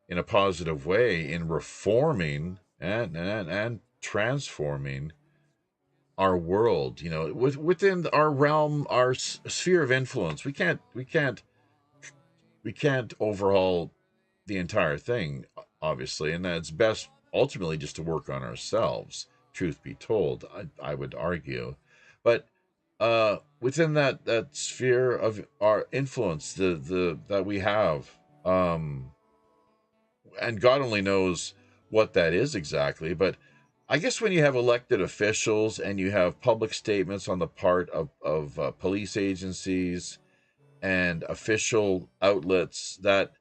in a positive way in reforming and transforming our world, within our realm, our sphere of influence. We can't overhaul the entire thing, obviously, and it's best ultimately just to work on ourselves. Truth be told, I would argue, but within that sphere of our influence, the that we have, and God only knows what that is exactly, but I guess when you have elected officials and you have public statements on the part of police agencies and official outlets that,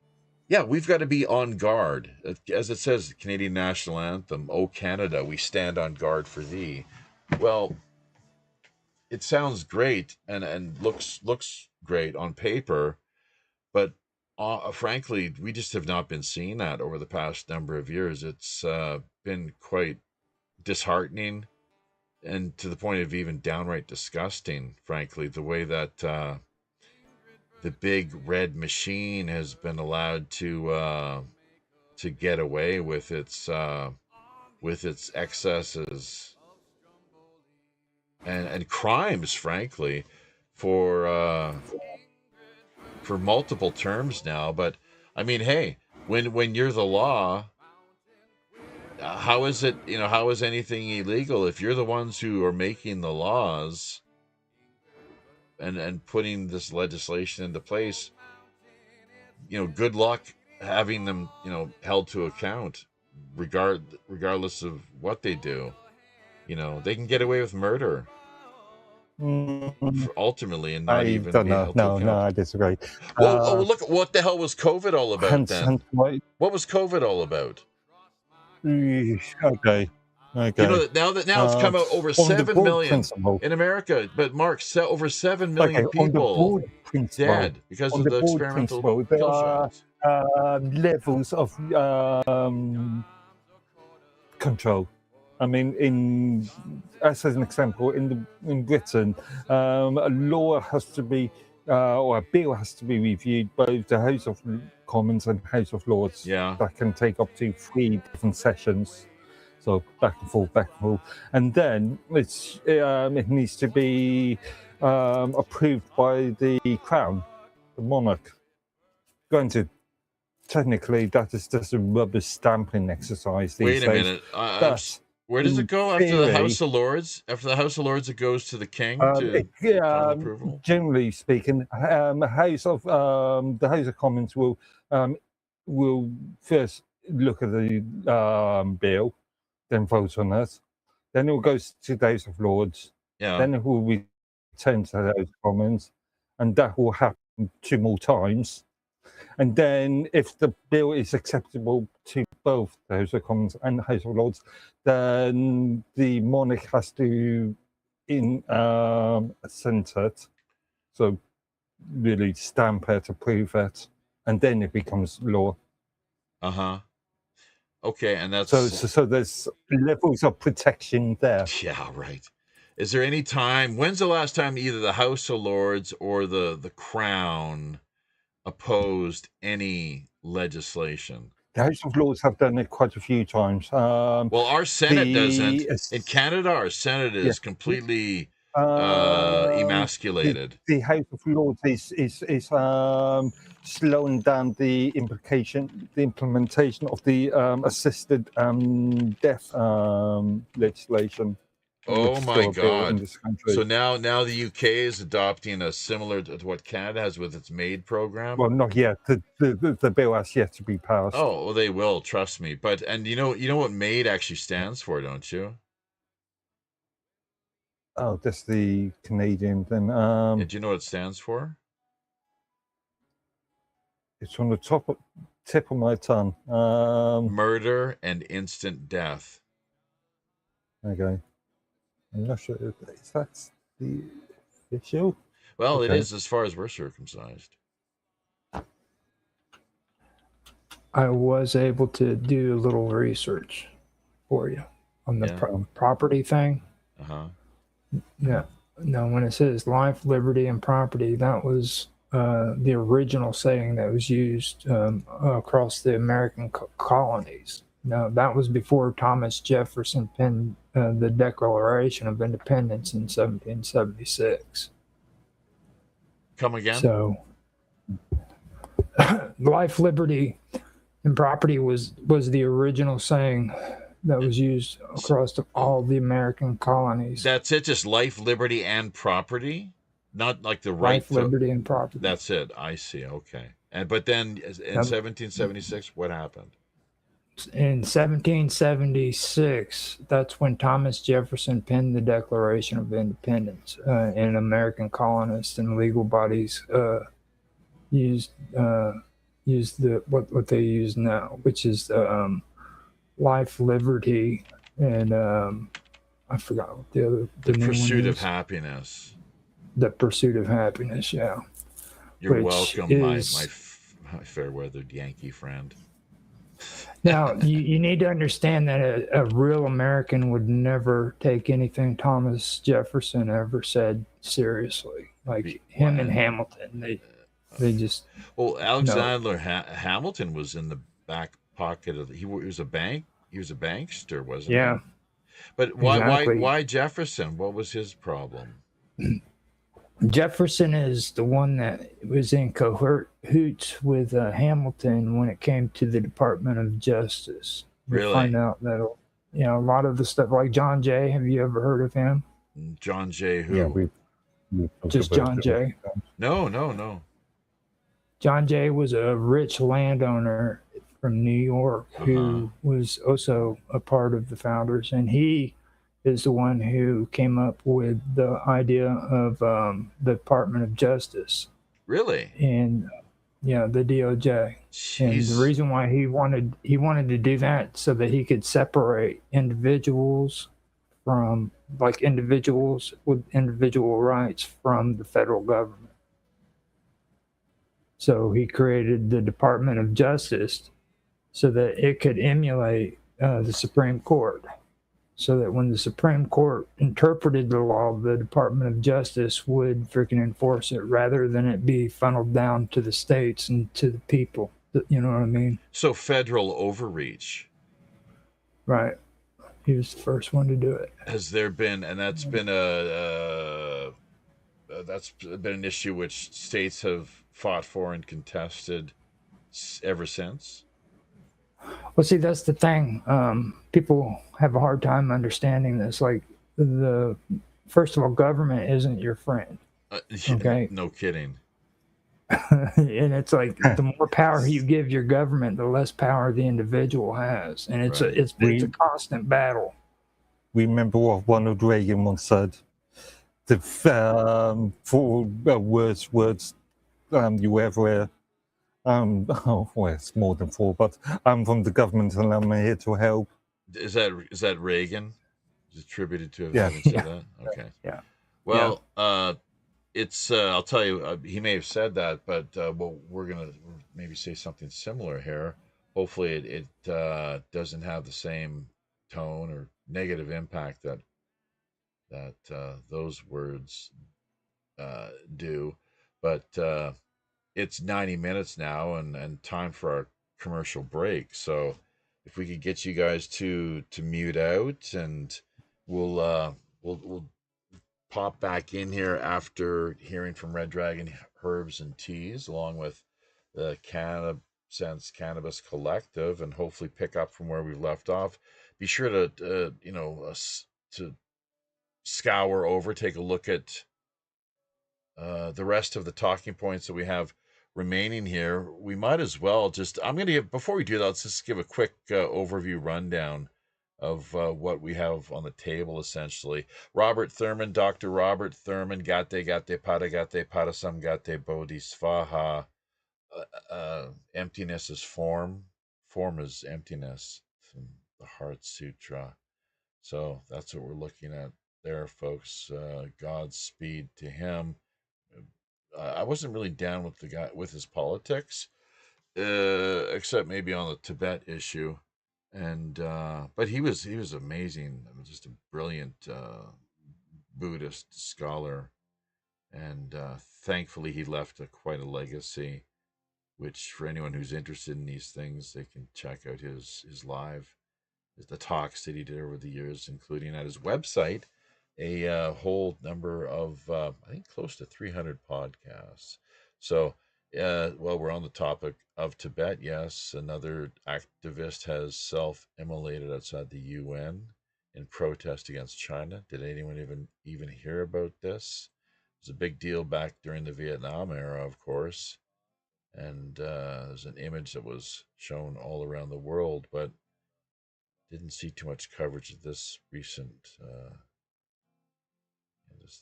yeah, we've got to be on guard. As it says, the Canadian national anthem, "O Canada, we stand on guard for thee." Well, it sounds great and looks great on paper, but frankly, we just have not been seeing that over the past number of years. It's been quite disheartening, and to the point of even downright disgusting, frankly, the way that the big red machine has been allowed to get away with its excesses and crimes, frankly, for multiple terms now. But I mean, hey, when you're the law, how is it? How is anything illegal if you're the ones who are making the laws and putting this legislation into place? Good luck having them, held to account, regardless of what they do. They can get away with murder ultimately and not I even don't be know. held to No, account. I disagree. Well, look, what the hell was COVID all about then? What? What was COVID all about? Okay. You know that now it's come out over on the 7 broad million principle. in America, but Mark, over 7 Okay, million on the people broad principle. dead because On of the the broad experimental principle, there kill are shots. levels of control. I mean, as an example, in Britain, a law has to be, or a bill has to be reviewed by the House of Commons and House of Lords. Yeah. That can take up to 3 different sessions. So back and forth, and then it needs to be approved by the Crown, the monarch. Granted, technically, that is just a rubber stamping exercise these Wait a days. minute. But Where does it in go after the House theory, of Lords? After the House of Lords, it goes to the King to final approval. generally speaking, the House of Commons will first look at the bill, then vote on it. Then it will go to the House of Lords. Yeah. Then it will return to the House of Commons, and that will happen 2 more times. And then, if the bill is acceptable to both the House of Commons and the House of Lords, then the monarch has to assent it. So, really stamp it, approve it, and then it becomes law. Okay, and that's so there's levels of protection there. Yeah, right. Is there any time? When's the last time either the House of Lords or the Crown opposed any legislation? The House of Lords have done it quite a few times. Well, our Senate doesn't. In Canada, our Senate is completely emasculated. The House of Lords is slowing down the implementation of the assisted death legislation. Oh my God! In this country. So now the UK is adopting a similar to what Canada has with its MAID program. Well, not yet. The bill has yet to be passed. Oh, well, they will. Trust me. But you know what MAID actually stands for, don't you? Oh, that's the Canadian thing. Do you know what it stands for? It's on the tip of my tongue. Murder and instant death. Okay. I'm not sure if that's the issue. Well, it is as far as we're circumcised. I was able to do a little research for you on the property thing. Yeah. No, when it says life, liberty, and property, that was the original saying that was used across the American colonies. No, that was before Thomas Jefferson penned the Declaration of Independence in 1776. Come again? So, life, liberty, And property was the original saying that was used across all the American colonies. That's it, just life, liberty, and property? Not like the right Life, liberty, and property. That's it. I see. Okay. But then in 1776, what happened? In 1776, that's when Thomas Jefferson penned the Declaration of Independence, and American colonists and legal bodies used what they use now, which is life, liberty, and I forgot what the pursuit of happiness. The pursuit of happiness, yeah. You're welcome, my fair-weathered Yankee friend. Now, you need to understand that a real American would never take anything Thomas Jefferson ever said seriously. Like him and Hamilton, they just... Well, Alexander Hamilton was in the back pocket of... He was a bankster, wasn't he? Yeah. But why Jefferson? What was his problem? Jefferson is the one that was in cahoots with Hamilton when it came to the Department of Justice. Really? You find out that a lot of the stuff, like John Jay. Have you ever heard of him? John Jay who? Yeah, we just John Jay. No. John Jay was a rich landowner from New York who was also a part of the founders, and he is the one who came up with the idea of the Department of Justice. Really? And the DOJ. Jeez. And the reason why he wanted to do that so that he could separate individuals from, like, individuals with individual rights from the federal government. So he created the Department of Justice so that it could emulate the Supreme Court. So that when the Supreme Court interpreted the law, the Department of Justice would freaking enforce it rather than it be funneled down to the states and to the people. You know what I mean? So federal overreach. Right. He was the first one to do it. Has there been, and that's been an issue which states have fought for and contested ever since? Well, see, that's the thing. People have a hard time understanding this. Like, first of all, government isn't your friend. Okay. No kidding. And it's like the more power you give your government, the less power the individual has, and it's a constant battle. Remember what Ronald Reagan once said: "The 4 worst words you ever hear." It's more than 4, but I'm from the government and I'm here to help. Is that Reagan? Is it attributed to him? Yeah. That? Okay. Yeah. Well, it's I'll tell you, he may have said that, but we're gonna maybe say something similar here. Hopefully, it doesn't have the same tone or negative impact that those words do, but. It's 90 minutes now and time for our commercial break. So if we could get you guys to mute out, and we'll pop back in here after hearing from Red Dragon Herbs and Teas, along with the Sense Cannabis Collective, and hopefully pick up from where we left off. Be sure to scour over, take a look at the rest of the talking points that we have remaining here. We might as well I'm going to give, before we do that, let's just give a quick overview rundown of what we have on the table, essentially. Robert Thurman, Dr. Robert Thurman, Gate Parasam Gate Bodhisvaha. Emptiness is form. Form is emptiness from the Heart Sutra. So that's what we're looking at there, folks. Godspeed to him. I wasn't really down with the guy with his politics, except maybe on the Tibet issue, and but he was amazing. I mean, just a brilliant Buddhist scholar, and thankfully he left quite a legacy. Which, for anyone who's interested in these things, they can check out his the talks that he did over the years, including at his website. A whole number of, I think, close to 300 podcasts. So Well, we're on the topic of Tibet. Yes, another activist has self-immolated outside the UN in protest against China. Did anyone even hear about this? It was a big deal back during the Vietnam era, of course, and there's an image that was shown all around the world, but didn't see too much coverage of this recent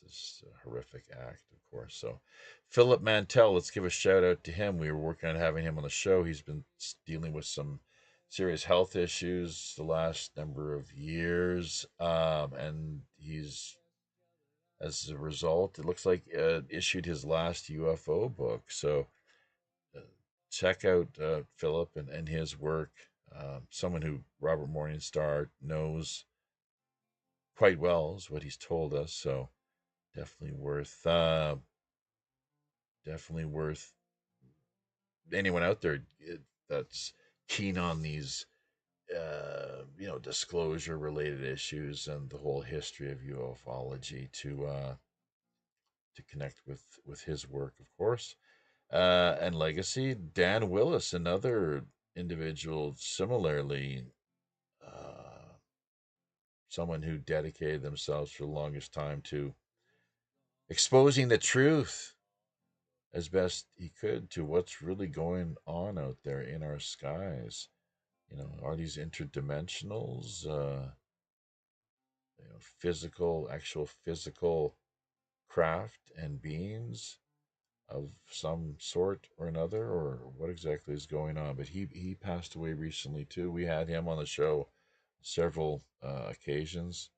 this horrific act, of course. So, Philip Mantell, let's give a shout out to him. We were working on having him on the show. He's been dealing with some serious health issues the last number of years, and he's, as a result, it looks like issued his last UFO book. So, uh, check out Philip and his work. Someone who Robert Morningstar knows quite well is what he's told us. So definitely worth anyone out there that's keen on these disclosure related issues and the whole history of ufology to connect with his work, of course, and legacy. Dan Willis, another individual similarly, someone who dedicated themselves for the longest time to exposing the truth as best he could to what's really going on out there in our skies. Are these interdimensionals, actual physical craft and beings of some sort or another, or what exactly is going on? But he passed away recently too. We had him on the show several occasions.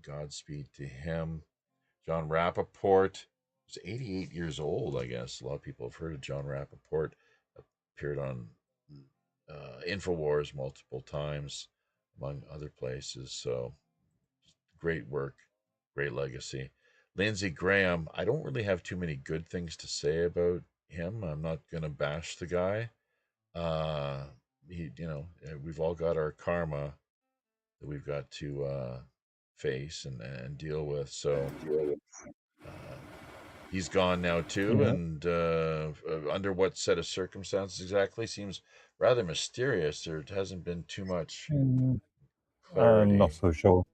Godspeed to him. John Rappaport was 88 years old, I guess. A lot of people have heard of John Rappaport. Appeared on InfoWars multiple times, among other places. So, great work, great legacy. Lindsey Graham, I don't really have too many good things to say about him. I'm not going to bash the guy. We've all got our karma that we've got to face and deal with. So, he's gone now too, Yeah. and under what set of circumstances exactly seems rather mysterious. There hasn't been too much I'm clarity. not so sure.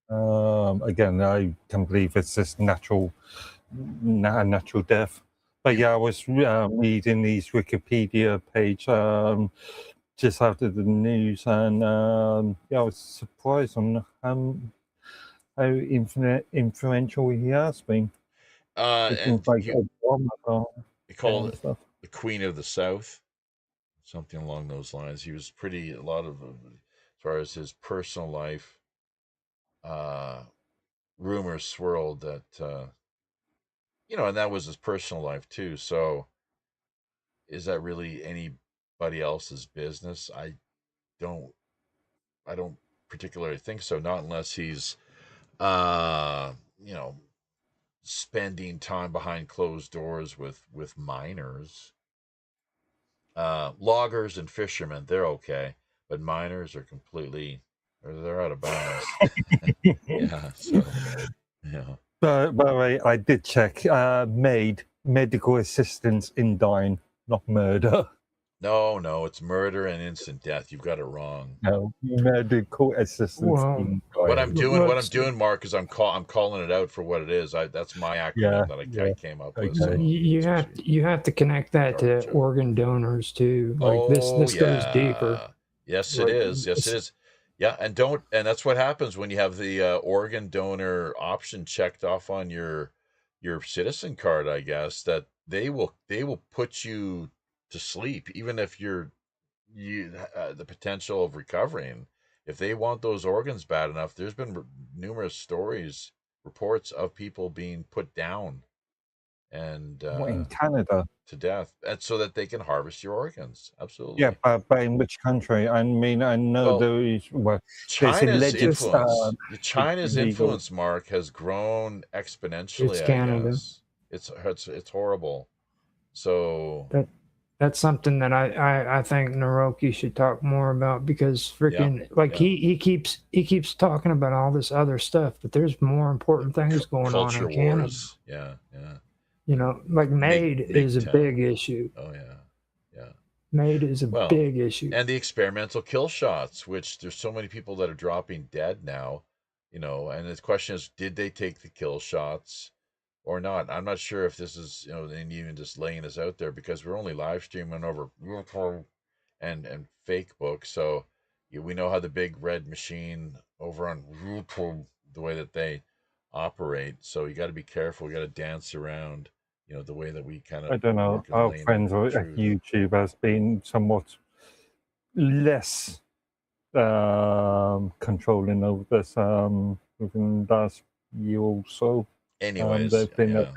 Again, I can believe it's just natural death. But yeah, I was reading these Wikipedia page just after the news, and yeah, I was surprised on how influential he has been. It And seems like Obama he called and it stuff. the Queen of the South, something along those lines. He was a lot of, as far as his personal life, uh, rumors swirled that, and that was his personal life too. So is that really anybody else's business? Don't, I don't particularly think so. Not unless he's, uh, you know, spending time behind closed doors with minors. Loggers and fishermen, they're okay, but minors are they're out of bounds. Yeah, so yeah. But by the way, I did check. Medical assistance in dying, not murder. No, it's murder and instant death. You've got it wrong. No, medical assistance Well, in What dying. let's I'm doing, Mark, is I'm calling it out for what it is. That's my Yeah, acronym that I yeah. came up with. Okay. So you have to connect that to Garbage. organ donors too. Like this goes deeper. Yes, it Like, is. Yes, it is. Yeah, and that's what happens when you have the organ donor option checked off on your citizen card. I guess that they will put you to sleep, even if you the potential of recovering. If they want those organs bad enough, there's been numerous reports of people being put down and What, in Canada? to death, and so that they can harvest your organs. Yeah, Absolutely. but in which country? I mean, I know Well, there is, well, there's China's alleged China's illegal. influence, Mark, has grown exponentially. it's I Canada. guess it's horrible. So That's something that I think Naroki should talk more about, because freaking like yeah. he keeps talking about all this other stuff, but there's more important things going on culture in Canada. wars. Yeah. You know, like MAID is a MGTOW. big issue. Oh yeah, yeah. MAID is a Well, big issue. and the experimental kill shots, which there's so many people that are dropping dead now, and the question is, did they take the kill shots or not? I'm not sure if this is, and even just laying this out there because we're only live streaming over YouTube and Facebook, so we know how the big red machine over on YouTube, the way that they operate. So you got to be careful. You got to dance around, the way that we kind I of don't know. work and Our laying friends out the at truth. YouTube has been somewhat less controlling over this within the last year or so. Anyways, They've been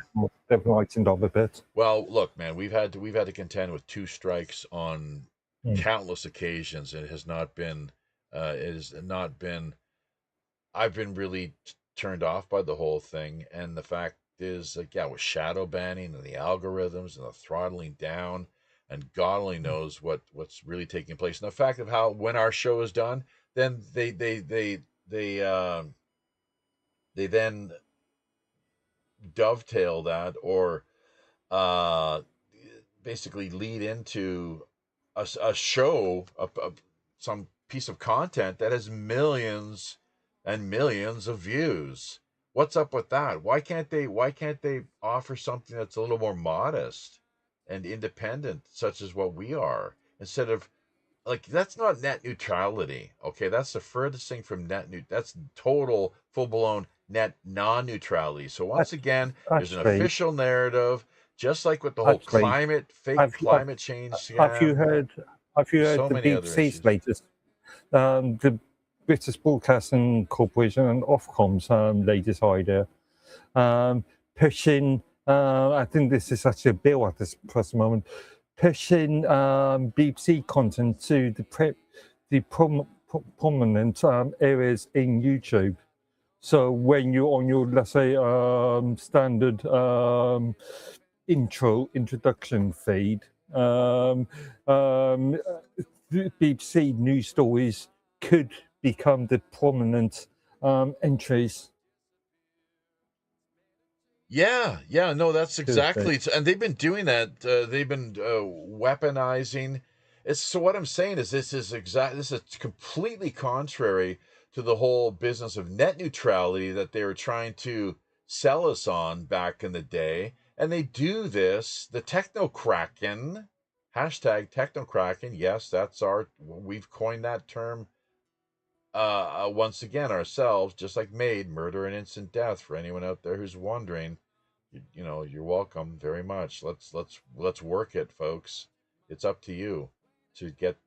they've lightened up a bit. Well, look, man, we've had to contend with two strikes on Mm. countless occasions. It has not been. I've been really turned off by the whole thing, and the fact is, like, yeah, with shadow banning and the algorithms and the throttling down, and God only knows what's really taking place. And the fact of how when our show is done, then they then dovetail that or uh basically lead into a show, some piece of content that has millions and millions of views. What's up with that? Why can't they offer something that's a little more modest and independent, such as what we are, instead of, like, that's not net neutrality. Okay, that's the furthest thing from that's total full blown net non-neutrality. So once again, there's an Actually, official narrative, just like with the whole fake have, climate change have you scam. heard? Have you There's heard so the many other BBC's issues. latest? The British Broadcasting Corporation and Ofcom's latest idea, pushing. I think this is actually a bill at this present moment, pushing BBC content to the prominent areas in YouTube. So when you're on your, let's say, standard introduction feed, the BBC news stories could become the prominent entries. Yeah, no, that's Could be. exactly. And they've been doing that. They've been weaponizing. So what I'm saying is this is completely contrary to the whole business of net neutrality that they were trying to sell us on back in the day. And they do this. The technocracken, hashtag technocracken. Yes, we've coined that term once again ourselves, just like made murder and instant death. For anyone out there who's wondering, you're welcome very much. Let's work it, folks. It's up to you to get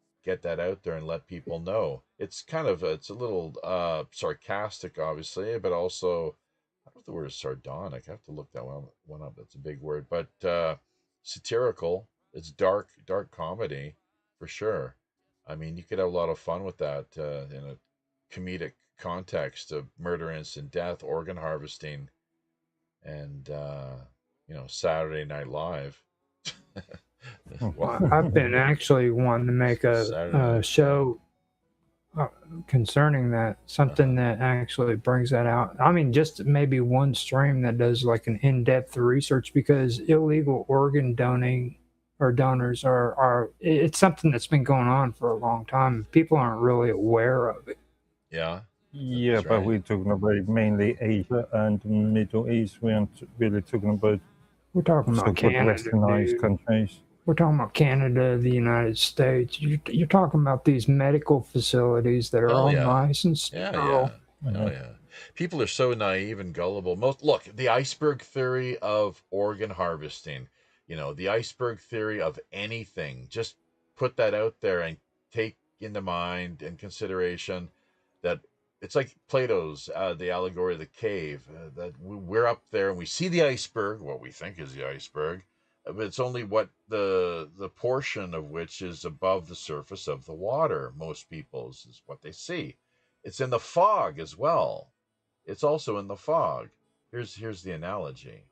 that out there and let people know. It's it's a little sarcastic, obviously, but also, I don't know if the word is sardonic. I have to look that one up. That's a big word, but satirical. It's dark comedy for sure. I mean, you could have a lot of fun with that in a comedic context of murder, instant death, organ harvesting, and Saturday Night Live. Well, I've been actually wanting to make a show concerning that, something that actually brings that out. I mean, just maybe one stream that does like an in-depth research, because illegal organ donating or donors it's something that's been going on for a long time. People aren't really aware of it. Yeah. Yeah, but we're talking about mainly Asia and Middle East. We aren't really talking about We're talking about so-called Canada, westernized dude. countries. We're talking about Canada, the United States. You're talking about these medical facilities that are all nice and sterile. Yeah. People are so naive and gullible. Look, the iceberg theory of organ harvesting, the iceberg theory of anything. Just put that out there and take into mind and consideration that it's like Plato's the allegory of the cave. That we're up there and we see the iceberg, what we think is the iceberg, but it's only what the portion of which is above the surface of the water. Most people's is what they see. It's in the fog as well. It's also in the fog. Here's the analogy.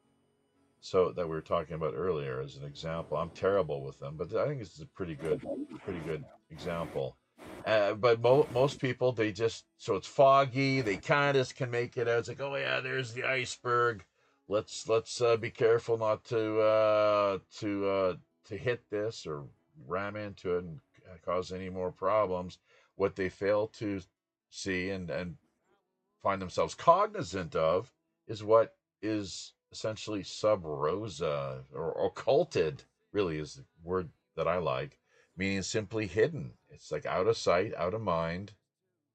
So that we were talking about earlier as an example. I'm terrible with them, but I think this is a pretty good example. But most people, so it's foggy. They kind of can make it out. It's like, oh yeah, there's the iceberg. let's be careful not to hit this or ram into it and cause any more problems. What they fail to see and find themselves cognizant of is what is essentially sub rosa or occulted, really is the word that I like, meaning simply hidden. It's like out of sight, out of mind,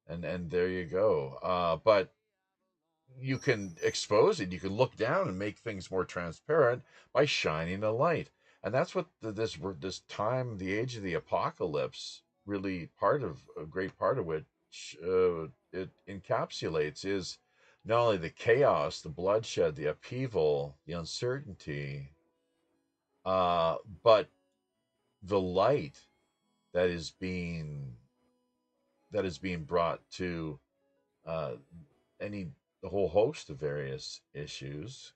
and there you go. But you can expose it. You can look down and make things more transparent by shining a light, and that's what this time, the age of the apocalypse, really part of a great part of which it encapsulates is not only the chaos, the bloodshed, the upheaval, the uncertainty, but the light that is being brought to uh, any the whole host of various issues,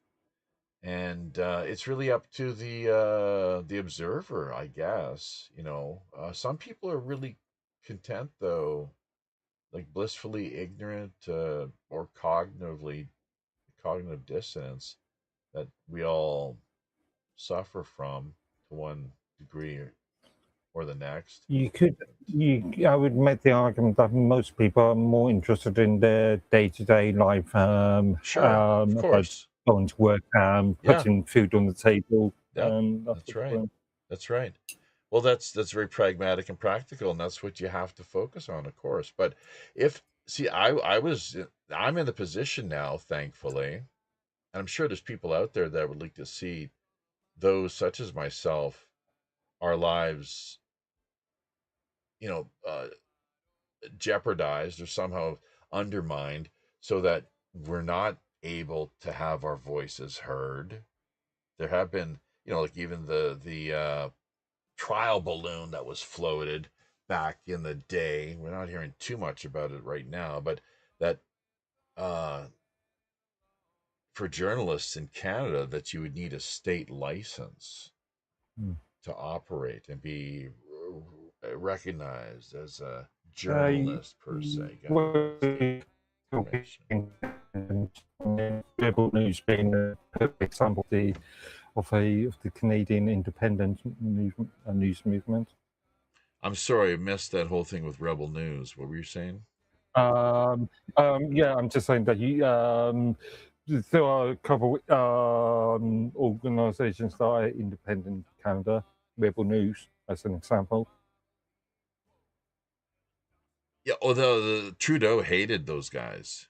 and it's really up to the observer, I guess. Some people are really content, though, like blissfully ignorant, or cognitive dissonance that we all suffer from to one degree or the next. You could, I would make the argument that most people are more interested in their day-to-day life, Sure, of about course. going to work, Yeah, putting food on the table, yeah, that that's sort of right. thing. That's right. Well, that's very pragmatic and practical, and that's what you have to focus on, of course. But if see, I'm in the position now, thankfully, and I'm sure there's people out there that would like to see those such as myself, our lives, you know, jeopardized or somehow undermined, so that we're not able to have our voices heard. There have been, like even the trial balloon that was floated back in the day. We're not hearing too much about it right now, but that uh, for journalists in Canada, that you would need a state license Mm. to operate and be recognized as a Uh, journalist per se, getting state well, information. Rebel News being a perfect example of the Canadian independent news movement. I'm sorry, I missed that whole thing with Rebel News. What were you saying? Yeah, I'm just saying that there are a couple organisations that are independent in Canada, Rebel News as an example. Yeah, although the Trudeau hated those guys,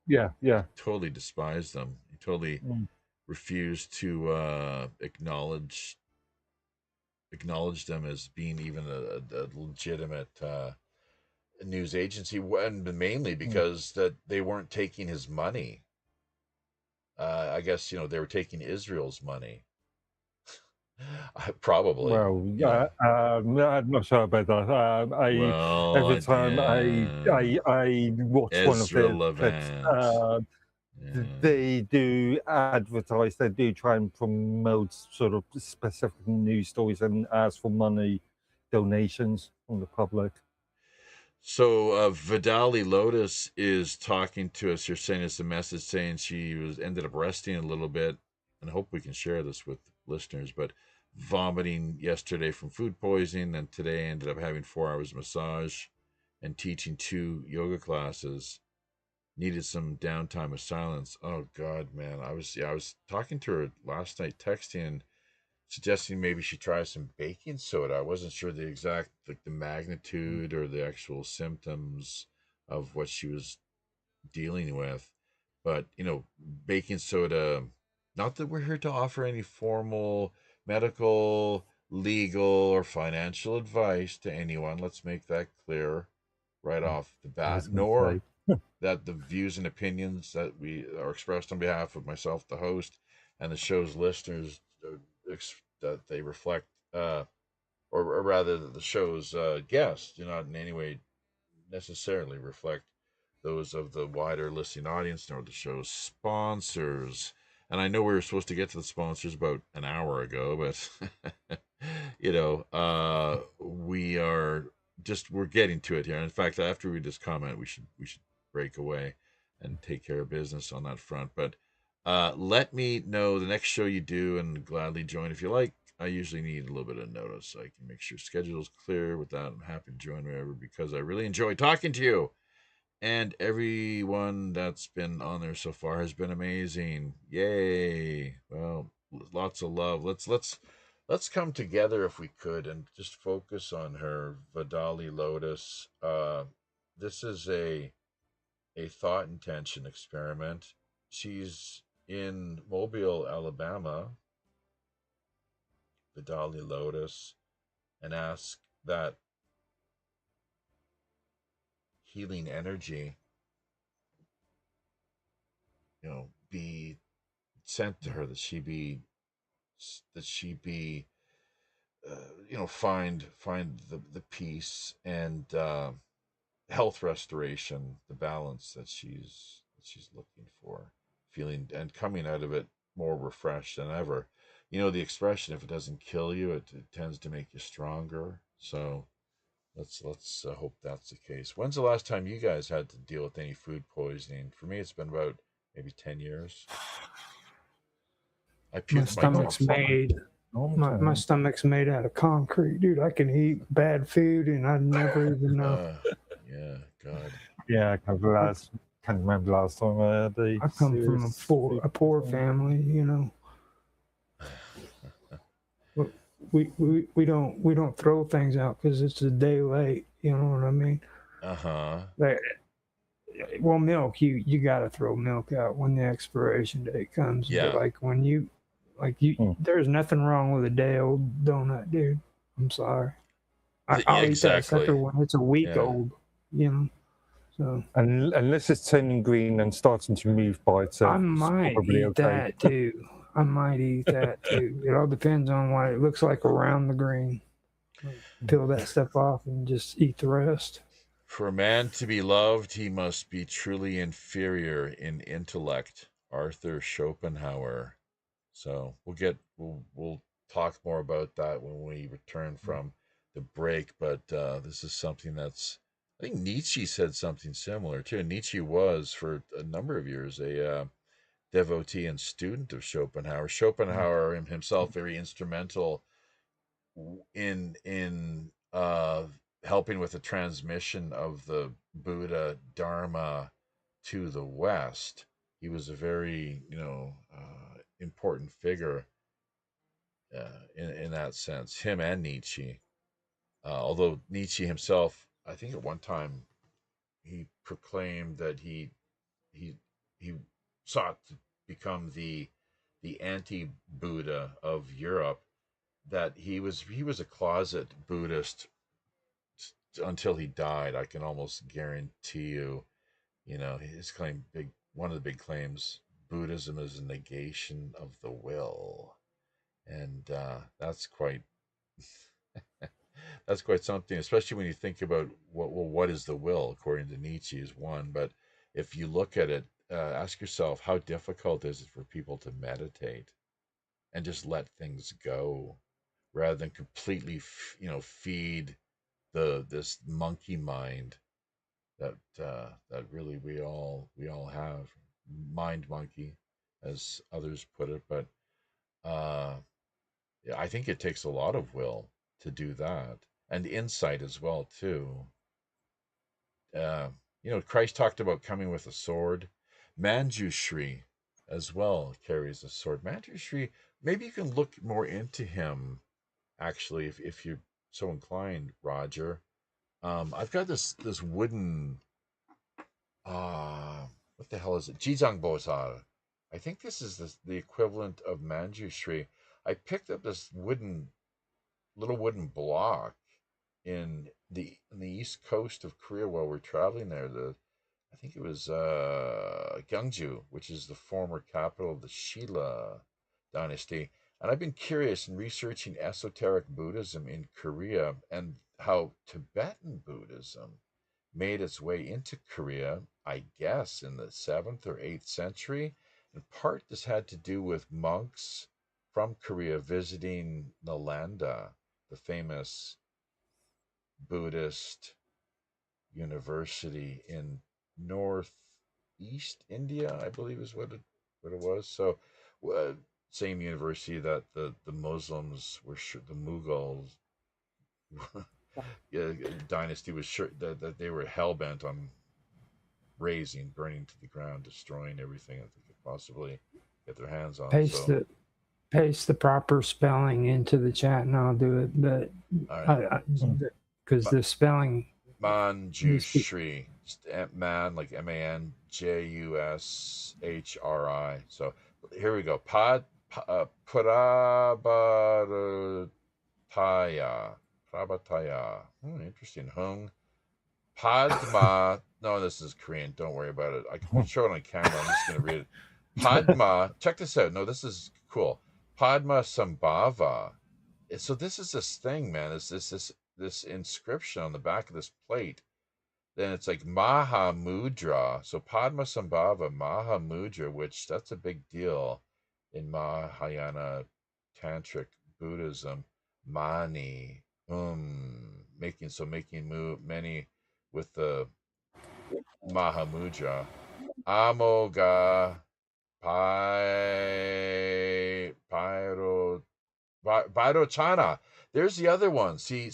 Yeah, yeah. totally despised them. He totally Mm. refused to acknowledge them as being even a legitimate news agency, and mainly because that they weren't taking his money. I guess they were taking Israel's money. Probably, Well, I'm not sure about that. Well, Every time I watch one of their Ezra clips, Levant. they do advertise. They do try and promote sort of specific news stories and ask for money donations from the public. So Vidali Lotus is talking to us. You're saying it's a message saying she ended up resting a little bit, and I hope we can share this with listeners. But vomiting yesterday from food poisoning, and today ended up having 4 hours of massage and teaching 2 yoga classes. Needed some downtime of silence. Oh God, man! I was talking to her last night, texting, suggesting maybe she try some baking soda. I wasn't sure the exact, like, the magnitude or the actual symptoms of what she was dealing with, but baking soda. Not that we're here to offer any formal medical, legal, or financial advice to anyone. Let's make that clear right off the I was bat. going to Nor say. that the views and opinions that we are expressed on behalf of myself, the host, and the show's listeners, that they reflect, or rather, that the show's guests do not in any way necessarily reflect those of the wider listening audience nor the show's sponsors. And I know we were supposed to get to the sponsors about an hour ago, but we're getting to it here. In fact, after we just comment, we should break away and take care of business on that front. But Let me know the next show you do and gladly join if you like. I usually need a little bit of notice so I can make sure schedule is clear. With that, I'm happy to join wherever because I really enjoy talking to you. And everyone that's been on there so far has been amazing. Yay! Well, lots of love. Let's come together if we could and just focus on her Vidali Lotus. This is a thought intention experiment. She's in Mobile, Alabama, Vidali Lotus, and ask that healing energy, be sent to her, that she be find the peace and health restoration, the balance that she's looking for, feeling and coming out of it more refreshed than ever. The expression, if it doesn't kill you, it tends to make you stronger. So let's hope that's the case. When's the last time you guys had to deal with any food poisoning? For me, it's been about maybe 10 years. I My puked my stomach's made. My stomach's made out of concrete, dude. I can eat bad food and I never even know. Yeah, God. Yeah, I can't remember last time I had a I come from a poor family, We don't throw things out because it's a day late. You know what I mean? Like, well, milk you got to throw milk out when the expiration date comes. Yeah. But there's nothing wrong with a day old donut, dude. I'm sorry. I'll eat that sucker when it's a week old. So unless it's turning green and starting to move by itself, I might eat that too. It all depends on what it looks like around the green. Peel that stuff off and just eat the rest. For a man to be loved, he must be truly inferior in intellect. Arthur Schopenhauer. So we'll talk more about that when we return from the break. But this is something that's, I think Nietzsche said something similar too. Nietzsche was for a number of years a devotee and student of Schopenhauer. Schopenhauer himself very instrumental in helping with the transmission of the Buddha Dharma to the West. He was a very important figure in that sense. Him and Nietzsche, although Nietzsche himself, I think at one time he proclaimed that he he sought to become the anti-Buddha of Europe. That he was a closet Buddhist until he died. I can almost guarantee you. His claim, one of the big claims, Buddhism is a negation of the will, and that's quite that's quite something, especially when you think about what is the will according to Nietzsche is one, but if you look at it, ask yourself how difficult is it for people to meditate and just let things go rather than completely feed this monkey mind that really we all have, mind monkey as others put it. But yeah, I think it takes a lot of will to do that, and insight as well too. uh, Christ talked about coming with a sword. Manjushri as well carries a sword. Manjushri, maybe you can look more into him actually if you're so inclined, Roger. I've got this wooden what the hell is it? Jizang Bozar. I think this is the equivalent of Manjushri. I picked up this little wooden block in the east coast of Korea while we're traveling there. I think it was Gyeongju, which is the former capital of the Shilla dynasty. And I've been curious in researching esoteric Buddhism in Korea and how Tibetan Buddhism made its way into Korea, I guess, in the 7th or 8th century. In part, this had to do with monks from Korea visiting Nalanda, the famous Buddhist university in northeast India, I believe is what what it was. So, same university that the Muslims were the Mughals dynasty was sure that they were hell bent on razing, burning to the ground, destroying everything that they could possibly get their hands on. Paste So, the paste the proper spelling into the chat, and I'll do it. But all right, because the spelling Manjushri, man like Manjushri. So here we go. Prabataya. Interesting. Hung Padma. No, this is Korean. Don't worry about it. I can show it on camera. I'm just going to read it. Padma. Check this out. No, this is cool. Padma Sambhava. So this is this thing, man. This inscription on the back of this plate. Then it's like Maha Mudra. So Padma Sambhava, Maha Mudra, which that's a big deal in Mahayana Tantric Buddhism. Mani. Making many with the Maha Mudra. Amoga Vairochana. There's the other one. See,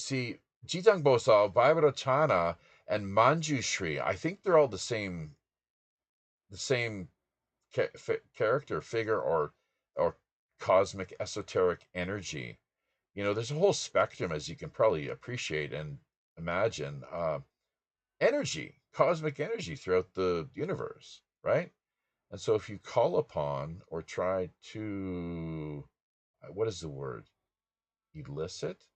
Jitang Bosal, Vairochana, and Manjushri. I think they're all the same character, figure, or cosmic esoteric energy. There's a whole spectrum, as you can probably appreciate and imagine, energy, cosmic energy throughout the universe, right? And so if you call upon or try to, what is the word? Elicit?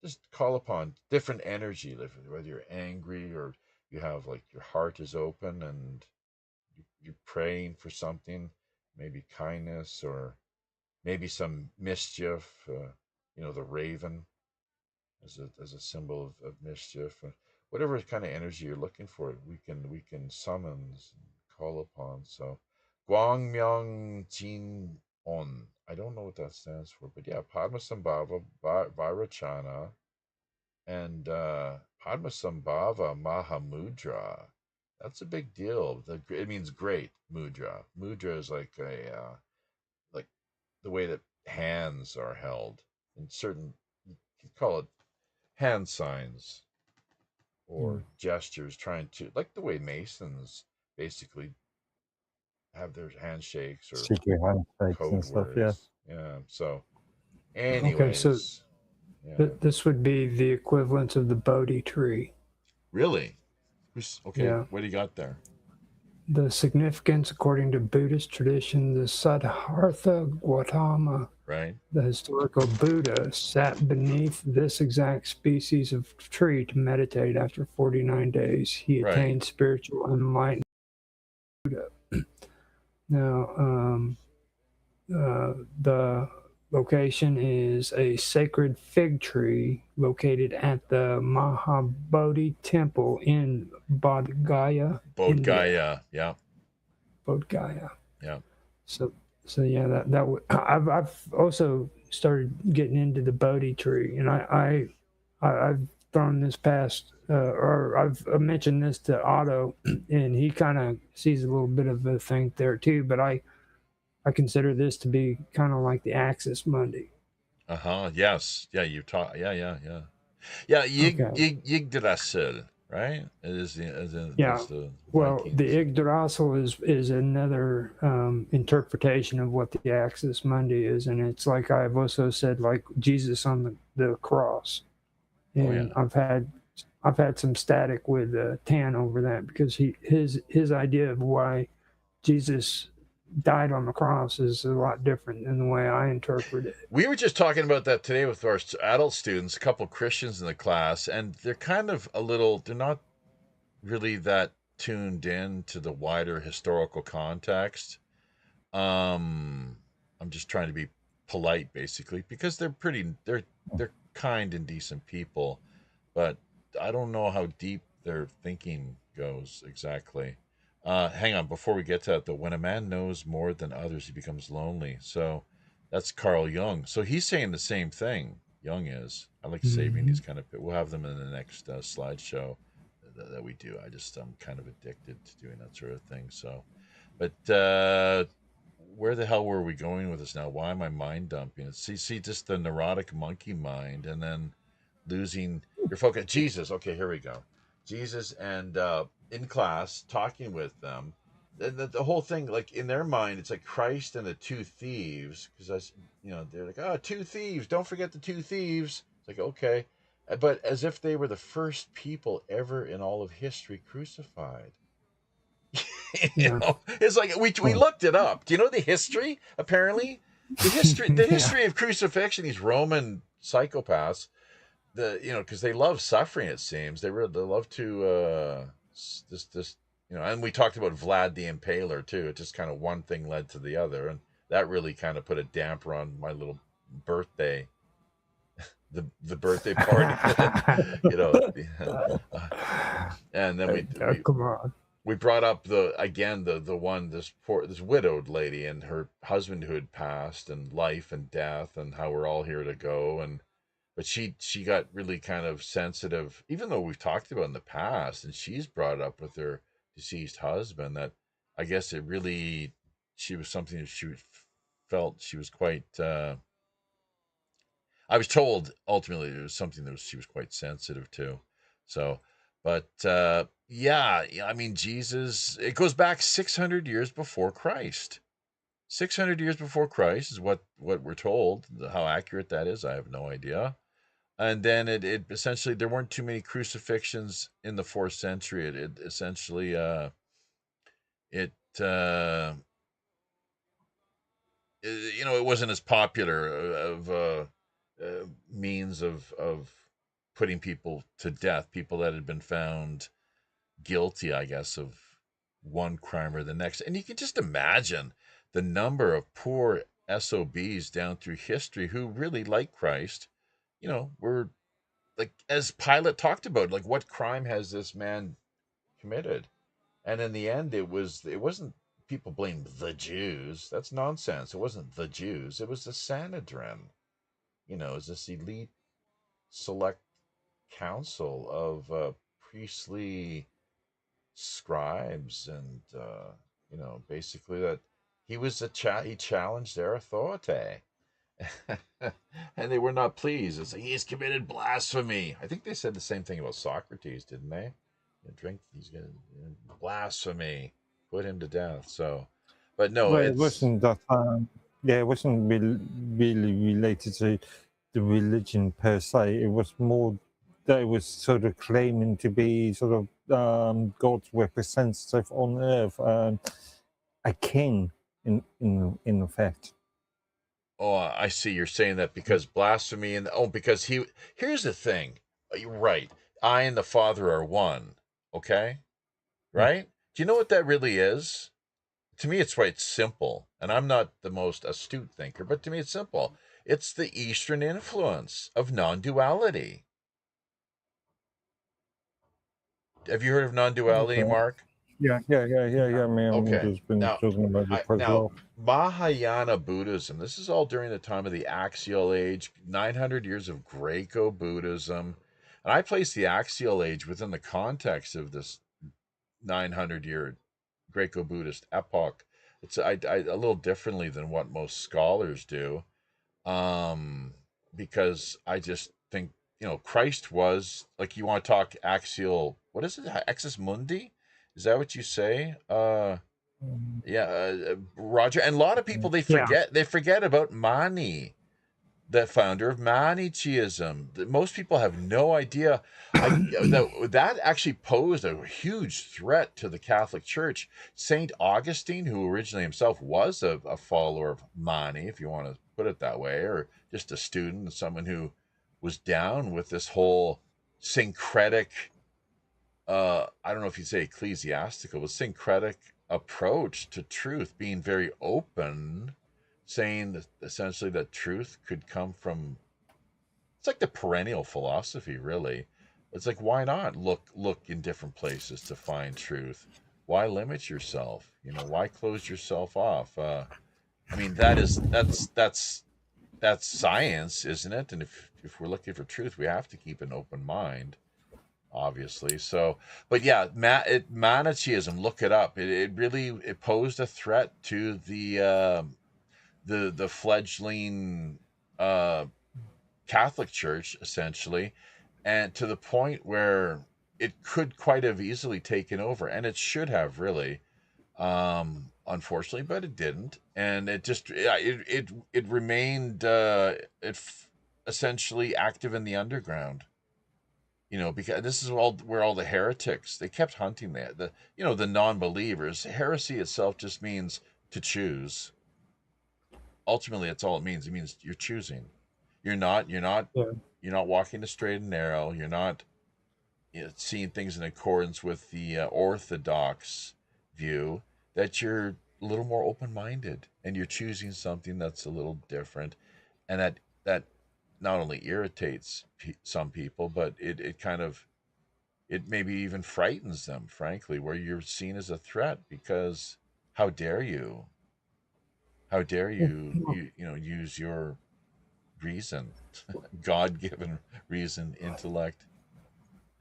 Just call upon different energy, whether you're angry or you have like your heart is open and you're praying for something, maybe kindness or maybe some mischief, the raven as a symbol of mischief. Whatever kind of energy you're looking for, we can summons and call upon. So Guangmyang Jin On. I don't know what that stands for, but yeah, Padmasambhava Vairocana and Padmasambhava Mahamudra. That's a big deal. It means great mudra. Mudra is like like the way that hands are held in certain, you could call it hand signs or gestures, trying to, like the way Masons basically have their handshakes or secret handshakes code and stuff. words. Yeah. So, Okay, so anyways, yeah. this would be the equivalent of the Bodhi tree. Really? Okay. Yeah. What do you got there? The significance, according to Buddhist tradition, the Siddhartha Gautama, Right. the historical Buddha, sat beneath this exact species of tree to meditate. After 49 days, he Right. attained spiritual enlightenment. Buddha. Now, the location is a sacred fig tree located at the Mahabodhi Temple in Bodh Gaya. Bodh India. Gaya. Yeah. Bodh Gaya. Yeah. So yeah, that would. I've also started getting into the Bodhi tree, and I've thrown this past, or I've mentioned this to Otto, and he kind of sees a little bit of a thing there too. But I consider this to be kind of like the Axis Mundi. Yes. Yeah. You talk. Yeah. Yggdrasil. Right. It is the. Yeah. The Well, Vikings. the Yggdrasil is another interpretation of what the Axis Mundi is, and it's like I've also said, like Jesus on the cross, and I've had some static with Tan over that because his idea of why Jesus died on the cross is a lot different than the way I interpret it. We were just talking about that today with our adult students, a couple Christians in the class, and they're kind of they're not really that tuned in to the wider historical context. I'm just trying to be polite, basically, because they're kind and decent people, but I don't know how deep their thinking goes exactly. Hang on, before we get to that though, when a man knows more than others, he becomes lonely. So that's Carl Jung. So he's saying the same thing. Jung is. I like saving these kind of. We'll have them in the next slideshow that we do. I'm kind of addicted to doing that sort of thing. So, but where the hell were we going with this now? Why am I mind dumping? See, just the neurotic monkey mind, and then losing your focus. Jesus. Okay, here we go. Jesus and in class talking with them. The whole thing, like in their mind, it's like Christ and the two thieves, because they're like, oh, two thieves. Don't forget the two thieves. It's like, okay, but as if they were the first people ever in all of history crucified. Yeah. It's like we looked it up. Do you know the history? Apparently, the history of crucifixion. These Roman psychopaths, because they love suffering. It seems they love to this. And we talked about Vlad the Impaler too. It just kind of one thing led to the other, and that really kind of put a damper on my little birthday. The birthday party, and then come on. we brought up this widowed lady and her husband who had passed, and life and death, and how we're all here to go. But she got really kind of sensitive, even though we've talked about in the past, and she's brought up with her deceased husband that I guess she was something that she felt she was quite. I was told ultimately it was something that she was quite sensitive to. So, but yeah, I mean, Jesus, it goes back 600 years before Christ. 600 years before Christ is what we're told. How accurate that is, I have no idea. And then it essentially, there weren't too many crucifixions in the 4th century. It essentially, it wasn't as popular of means of putting people to death, people that had been found guilty, I guess, of one crime or the next. And you can just imagine the number of poor SOBs down through history who really, like Christ, were like, as Pilate talked about, like, what crime has this man committed? And in the end, it wasn't, people blamed the Jews. That's nonsense. It wasn't the Jews. It was the Sanhedrin. Is this elite select council of priestly scribes, and basically that he challenged their authority, and they were not pleased. It's like, he's committed blasphemy. I think they said the same thing about Socrates, didn't they? He's gonna blasphemy, put him to death. So, but no, Well, it wasn't that. It wasn't really related to the religion per se. It was more they was sort of claiming to be sort of God's representative on earth, a king in effect. Oh, I see. You're saying that because blasphemy because here's the thing. You're right. I and the Father are one. Okay? Right? Do you know what that really is? To me, it's quite simple. And I'm not the most astute thinker, but to me, it's simple. It's the Eastern influence of non-duality. Have you heard of non-duality, Okay. Mark? Yeah. Man, Okay. has been talking about it quite well. Mahayana Buddhism, this is all during the time of the Axial Age, 900 years of Greco-Buddhism. And I place the Axial Age within the context of this 900-year Greco-Buddhist epoch. It's a little differently than what most scholars do, because I just think, Christ was, like, you want to talk axial, what is it, axis mundi? Is that what you say? Yeah, Roger. And a lot of people, they forget about Mani, the founder of Manichaeism. Most people have no idea that actually posed a huge threat to the Catholic Church. Saint Augustine, who originally himself was a follower of Mani, if you want to put it that way, or just a student, someone who was down with this whole syncretic, I don't know if you'd say ecclesiastical, but syncretic approach to truth, being very open, saying that essentially that truth could come from, it's like the perennial philosophy, really. It's like, why not look in different places to find truth? Why limit yourself? Why close yourself off? I mean, that's science, isn't it? And if we're looking for truth, we have to keep an open mind. obviously. So, but yeah, Manichaeism, look it up. It really it posed a threat to the fledgling uh, Catholic Church, essentially, and to the point where it could quite have easily taken over, and it should have really, unfortunately, but it didn't, and it just yeah, it remained essentially active in the underground. Because this is all where all the heretics they kept hunting the non-believers. Heresy itself just means to choose. Ultimately, that's all it means. It means you're choosing. You're not. You're not. Yeah. You're not walking the straight and narrow. You're not seeing things in accordance with the orthodox view. That you're a little more open-minded and you're choosing something that's a little different, and that not only irritates some people, but it kind of it maybe even frightens them, frankly, where you're seen as a threat because how dare you? How dare you use your reason, God-given reason, intellect,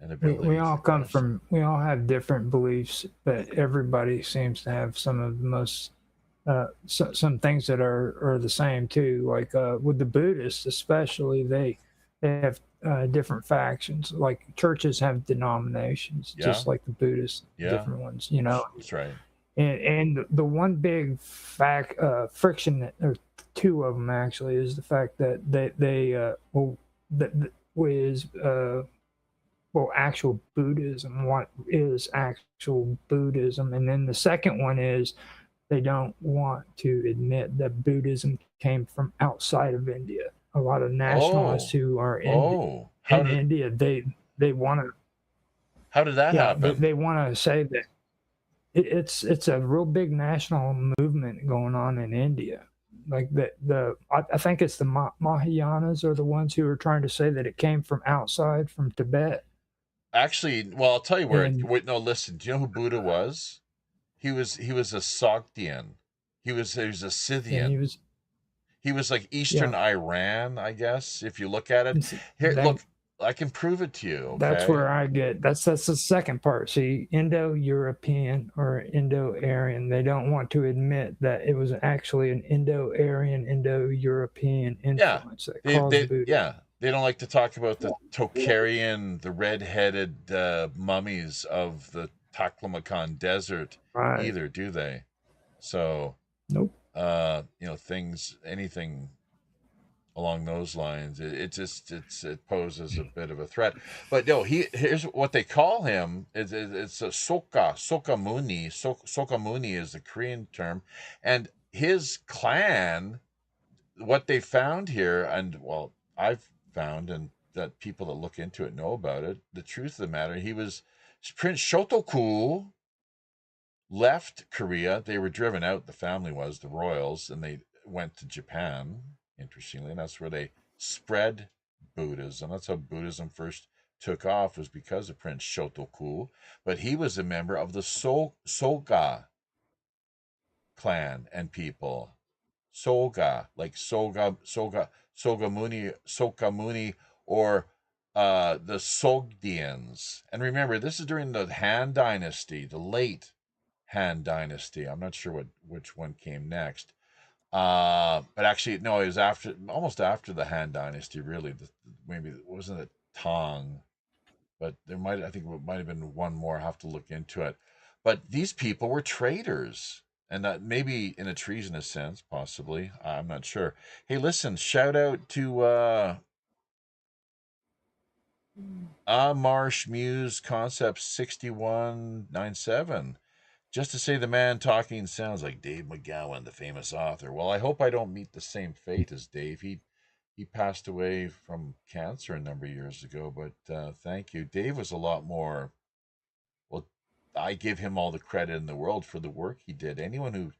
and We ability to all come express. from, we all have different beliefs, but everybody seems to have some of the most, some things that are the same too. Like with the Buddhists, especially, they have different factions. Like churches have denominations, Yeah, just like the Buddhists, yeah, different ones, you know. that's right. And the one big friction that, or two of them actually, is the fact that that was well, actual Buddhism. What is actual Buddhism? And then the second one is they don't want to admit that Buddhism came from outside of India. A lot of nationalists Oh, who are oh, in India, they want to, how did that yeah, happen? they want to say that it's a real big national movement going on in India. Like I think it's the Mahayanas are the ones who are trying to say that it came from outside, from Tibet. Actually, well, I'll tell you where. And Wait, no, listen. Do you know who Buddha was? He was a Sogdian. He was a yeah, he Scythian. was, He was like yeah. Eastern Iran, I guess, if you look at it. It's, Here, that look, I can prove it to you, that's okay? where I get that's the second part. See, Indo-European or Indo-Aryan, they don't want to admit that it was actually an Indo-Aryan, Indo-European Yeah. influence that They caused they Buddhism. yeah, they don't like to talk about the Tocharian, the red-headed mummies of the Taklamakan Desert Right? either, do they? So, Nope. things anything along those lines. It just it poses a bit of a threat. But no, here's what they call him. It's a Sokamuni. Sokamuni is the Korean term, and his clan. What they found here, and well, I've found, and that people that look into it know about it. The truth of the matter, he was Prince Shotoku left Korea. They were driven out. The family was the royals, and they went to Japan. Interestingly, and that's where they spread Buddhism. That's how Buddhism first took off, was because of Prince Shotoku. But he was a member of the Soga clan and people. Soga, like Sogamuni, or the Sogdians. And remember, this is during the Han Dynasty, the late Han Dynasty. I'm not sure which one came next. But actually, no, it was almost after the Han Dynasty. Really, maybe wasn't it Tang? But I think it might have been one more. I have to look into it. But these people were traitors, and that maybe in a treasonous sense, possibly. I'm not sure. Hey, listen, shout out to Marsh Muse Concept 6197. Just to say the man talking sounds like Dave McGowan, the famous author. Well, I hope I don't meet the same fate as Dave. He passed away from cancer a number of years ago, but thank you. Dave was a lot more, well, I give him all the credit in the world for the work he did. Anyone who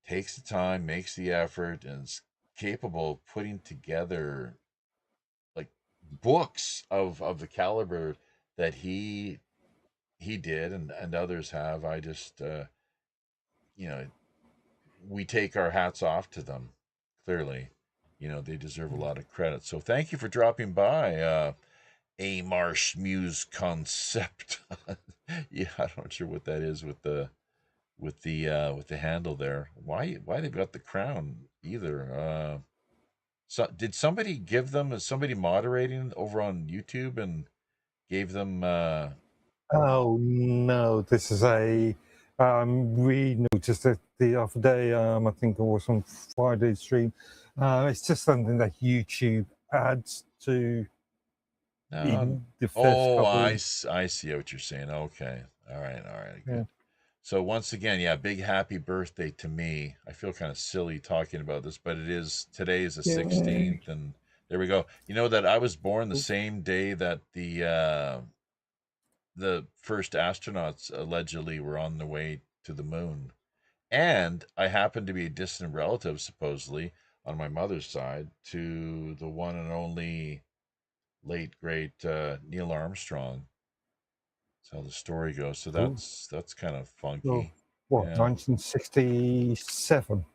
takes the time, makes the effort, and is capable of putting together like books of the caliber that he did, and others have, I just you know we take our hats off to them. Clearly, they deserve a lot of credit. So thank you for dropping by. a Marsh Muse concept. Yeah, I'm not sure what that is with the handle there. Why they've got the crown either? So did somebody give them? Is somebody moderating over on YouTube and gave them? Oh no, this is a. We noticed it the other day. I think it was on Friday's stream. It's just something that YouTube adds to No. in the first Oh, couple. I see what you're saying. Okay, all right, good. Yeah. So once again, yeah, big happy birthday to me. I feel kind of silly talking about this, but today is the 16th, and there we go. You know that I was born the same day that the first astronauts allegedly were on the way to the moon. And I happen to be a distant relative, supposedly, on my mother's side, to the one and only late great Neil Armstrong. That's how the story goes. So that's kind of funky. What, Yeah. 1967?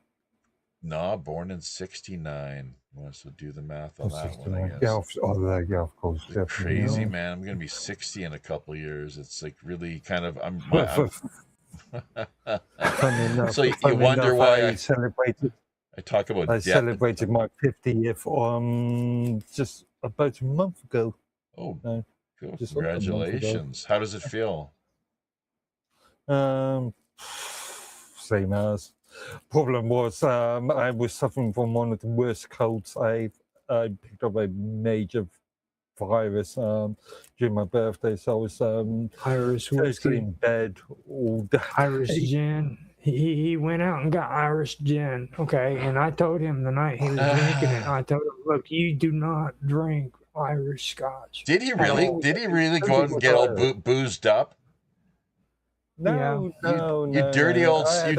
Nah, born in '69. So do the math on that one, I 69. guess. Yeah, of course. Crazy, Yeah. man. I'm gonna be 60 in a couple years. It's like really kind of Funny enough, so you wonder why I celebrated. I talk about I death. celebrated my 50th just about a month ago. Oh, No, cool. just under a month ago. Congratulations. How does it feel? Same as. Problem was, I was suffering from one of the worst colds. I picked up a major virus during my birthday, so I was Irish basically whiskey. in bed all day. Irish gin. He went out and got Irish gin. Okay, and I told him the night he was drinking it, I told him, look, you do not drink Irish Scotch. Did he really? Did he really go out and get all boozed up? No, You dirty old sod.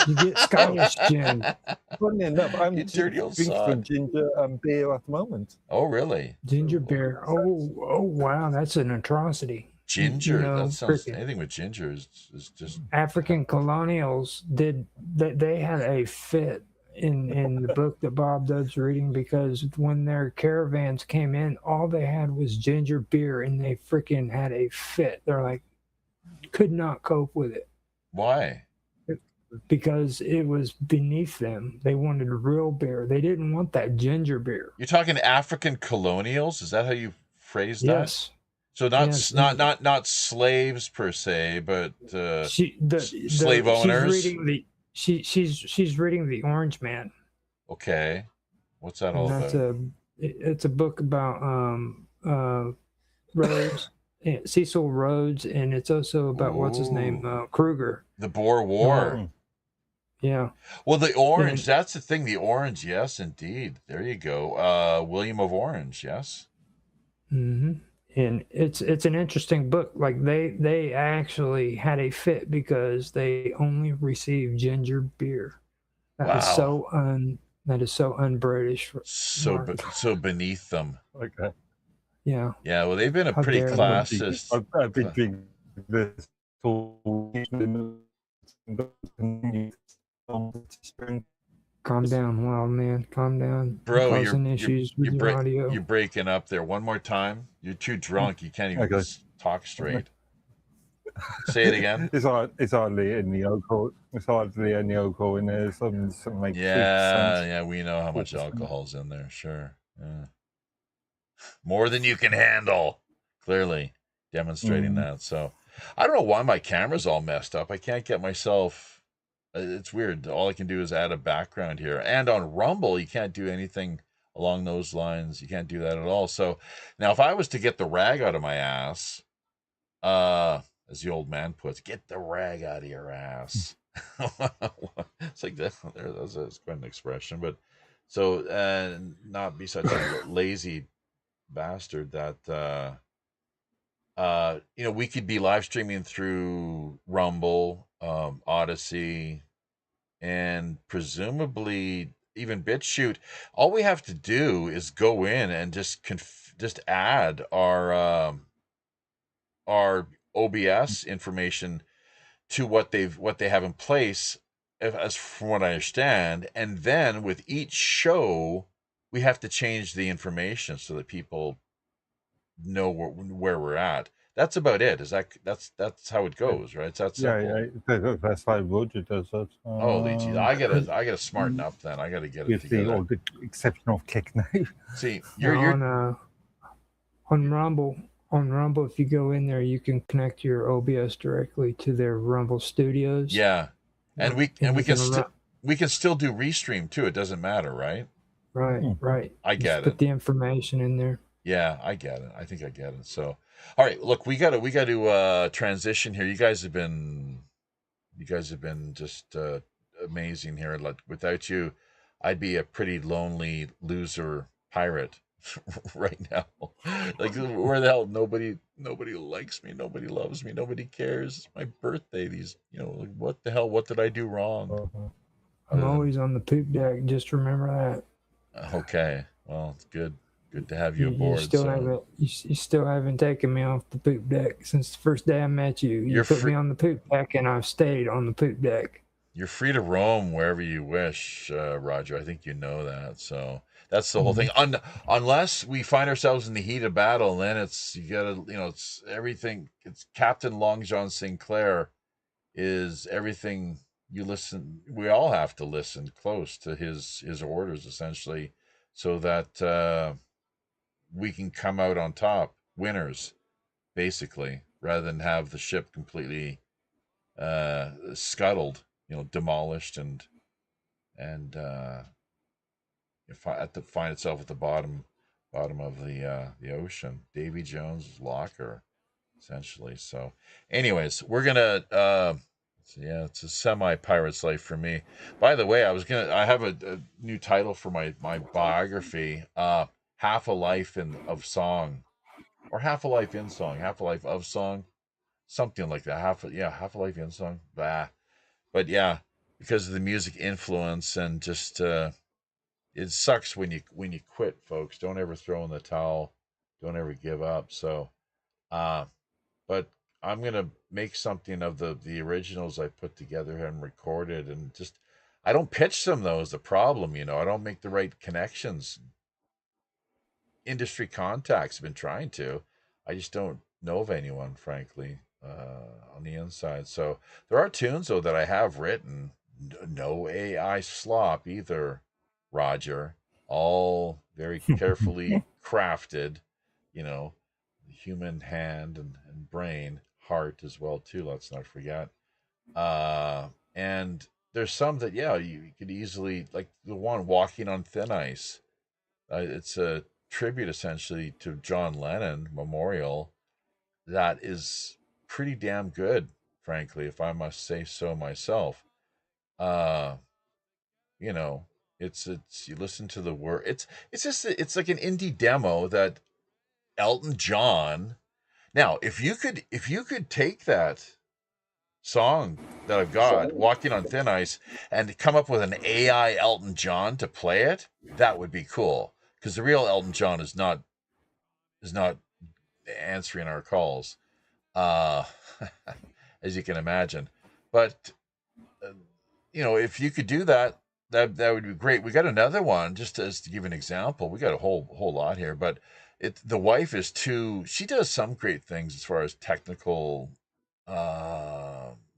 You get Scottish gin. Funny enough, I'm You dirty old drinking sod. ginger beer at the moment. Oh, really? Ginger beer. Oh, wow, that's an atrocity. Ginger. You know, that sounds. freaking Anything with ginger is just. African colonials they had a fit in the book that Bob Dodd's reading, because when their caravans came in, all they had was ginger beer, and they freaking had a fit. They're like, could not cope with it. Why? Because it was beneath them. They wanted real beer. They didn't want that ginger beer. You're talking African colonials? Is that how you phrase that? Yes. So not slaves per se, but slave owners. She's reading The Orange Man. Okay, what's that all about? It's a book about Rhodes, Cecil Rhodes, and it's also about what's his name, Kruger. The Boer War. Yeah. Well, the orange, that's the thing. The orange, yes, indeed. There you go. William of Orange, yes. Mm-hmm. And it's an interesting book. Like they actually had a fit because they only received ginger beer. That is so un-British. So beneath them. Okay. Yeah. Yeah. Well, they've been a pretty classist. I've been drinking this all. Calm down, wild man. Calm down. Bro, you're breaking up there. One more time. You're too drunk. You can't even talk straight. Say it again. It's hardly any alcohol. It's hardly any alcohol in there. Something like yeah. We know how much alcohol's in there. Sure. Yeah. More than you can handle. Clearly demonstrating that. So I don't know why my camera's all messed up. I can't get myself. It's weird. All I can do is add a background here. And on Rumble, you can't do anything along those lines. You can't do that at all. So now if I was to get the rag out of my ass, as the old man puts, get the rag out of your ass. It's like that. That's quite an expression. But so not be such a lazy bastard that we could be live streaming through Rumble, Odyssey, and presumably even BitChute. All we have to do is go in and just add our OBS information to what they have in place, as from what I understand, and then with each show we have to change the information so that people know where we're at. That's about it. That's how it goes, right? It's that simple. That's how Roger does it. Holy geez, I gotta smarten up then. I gotta get it With together. the exception of Click now. See, Now you're on Rumble. On Rumble, if you go in there, you can connect your OBS directly to their Rumble studios. yeah, and we you can still do restream too. It doesn't matter, right? Right. I get Put it. the information in there. Yeah, I get it. I think I get it. So, all right, look, we got to transition here. You guys have been just amazing here. Like, without you, I'd be a pretty lonely loser pirate right now. Like, where the hell? Nobody likes me. Nobody loves me. Nobody cares. It's my birthday. Like, what the hell? What did I do wrong? I'm always on the poop deck. Just remember that. Okay. Well, it's good. Good to have you aboard. You still haven't taken me off the poop deck since the first day I met you. You put me on the poop deck, and I've stayed on the poop deck. You're free to roam wherever you wish, Roger. I think you know that. So that's the whole thing. Unless we find ourselves in the heat of battle, then it's everything. It's Captain Long John Sinclair is everything. You listen. We all have to listen close to his orders, essentially, so that we can come out on top, winners, basically, rather than have the ship completely scuttled, demolished, and find itself at the bottom of the ocean. Davy Jones' locker, essentially. So, anyways, we're gonna. It's a semi-pirate's life for me. By the way, I have a new title for my biography. Half a life of song, or half a life in song, half a life of song, something like that. Half a life in song. Bah. But yeah, because of the music influence and just it sucks when you quit, folks. Don't ever throw in the towel. Don't ever give up. So, but I'm gonna make something of the originals I put together and recorded, and just I don't pitch them though is the problem. I don't make the right connections. Industry contacts have been trying to. I just don't know of anyone, frankly, on the inside. So there are tunes though that I have written. No AI slop either, Roger. All very carefully crafted, the human hand and brain, heart as well too. Let's not forget. And there's some that you could easily, like the one Walking on Thin Ice. It's a tribute essentially to John Lennon memorial that is pretty damn good, frankly, if I must say so myself. uh it's you listen to the word, it's like an indie demo that Elton John. Now if you could take that song that I've got, Walking on Thin Ice, and come up with an AI Elton John to play it, that would be cool, because the real Elton John is not answering our calls, uh as you can imagine. But if you could do that, that would be great. We got another one, just as to give an example. We got a whole lot here, but the wife is she does some great things as far as technical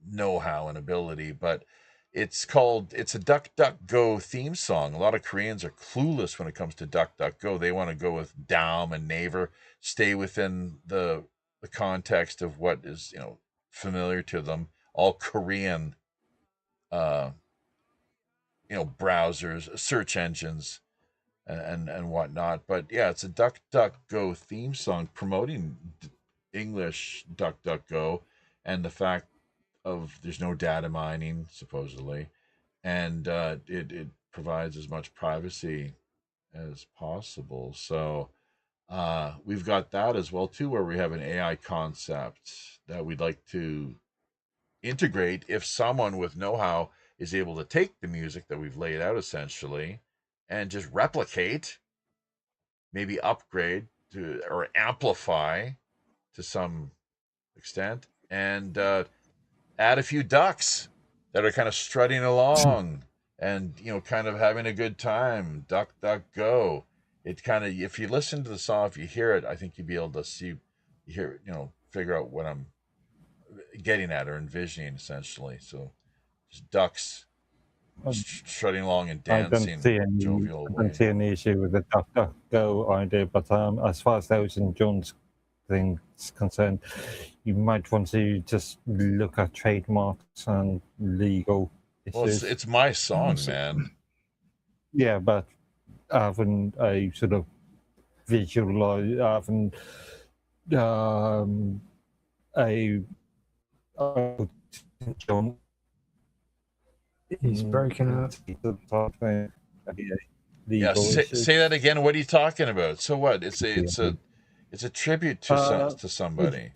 know-how and ability, but it's a Duck Duck Go theme song. A lot of Koreans are clueless when it comes to Duck Duck Go. They want to go with Daum and Naver, stay within the context of what is familiar to them, all Korean uh browsers, search engines, and whatnot. But yeah, it's a Duck Duck Go theme song promoting English Duck Duck Go, and the fact of there's no data mining supposedly, and it provides as much privacy as possible. So we've got that as well too, where we have an AI concept that we'd like to integrate if someone with know-how is able to take the music that we've laid out essentially and just replicate, maybe upgrade to or amplify to some extent, and add a few ducks that are kind of strutting along and kind of having a good time. Duck Duck Go. it kind of, if you listen to the song, if you hear it, I think you'd be able to figure out what I'm getting at or envisioning, essentially. So just ducks strutting along and dancing jovial I way. don't see any issue with the duck duck go idea, but as far as Elton John's thing is concerned, you might want to just look at trademarks and legal Well, issues. it's my song, man. Yeah, but having a sort of visualize, having a John. He's breaking up. Yeah, say that again. What are you talking about? So what? It's a tribute to somebody.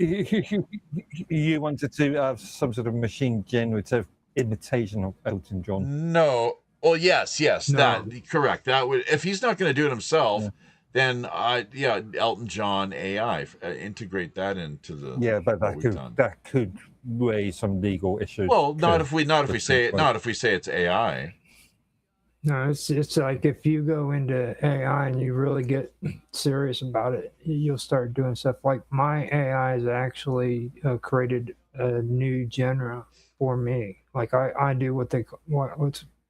You wanted to have some sort of machine generative imitation of Elton John. No. Well, yes, No. that correct. That would, if he's not going to do it himself, then Elton John AI, integrate that into the but that could raise some legal issues. Well, not if we say it's AI. No, it's like if you go into AI and you really get serious about it, you'll start doing stuff like my AI has actually created a new genre for me. Like I do what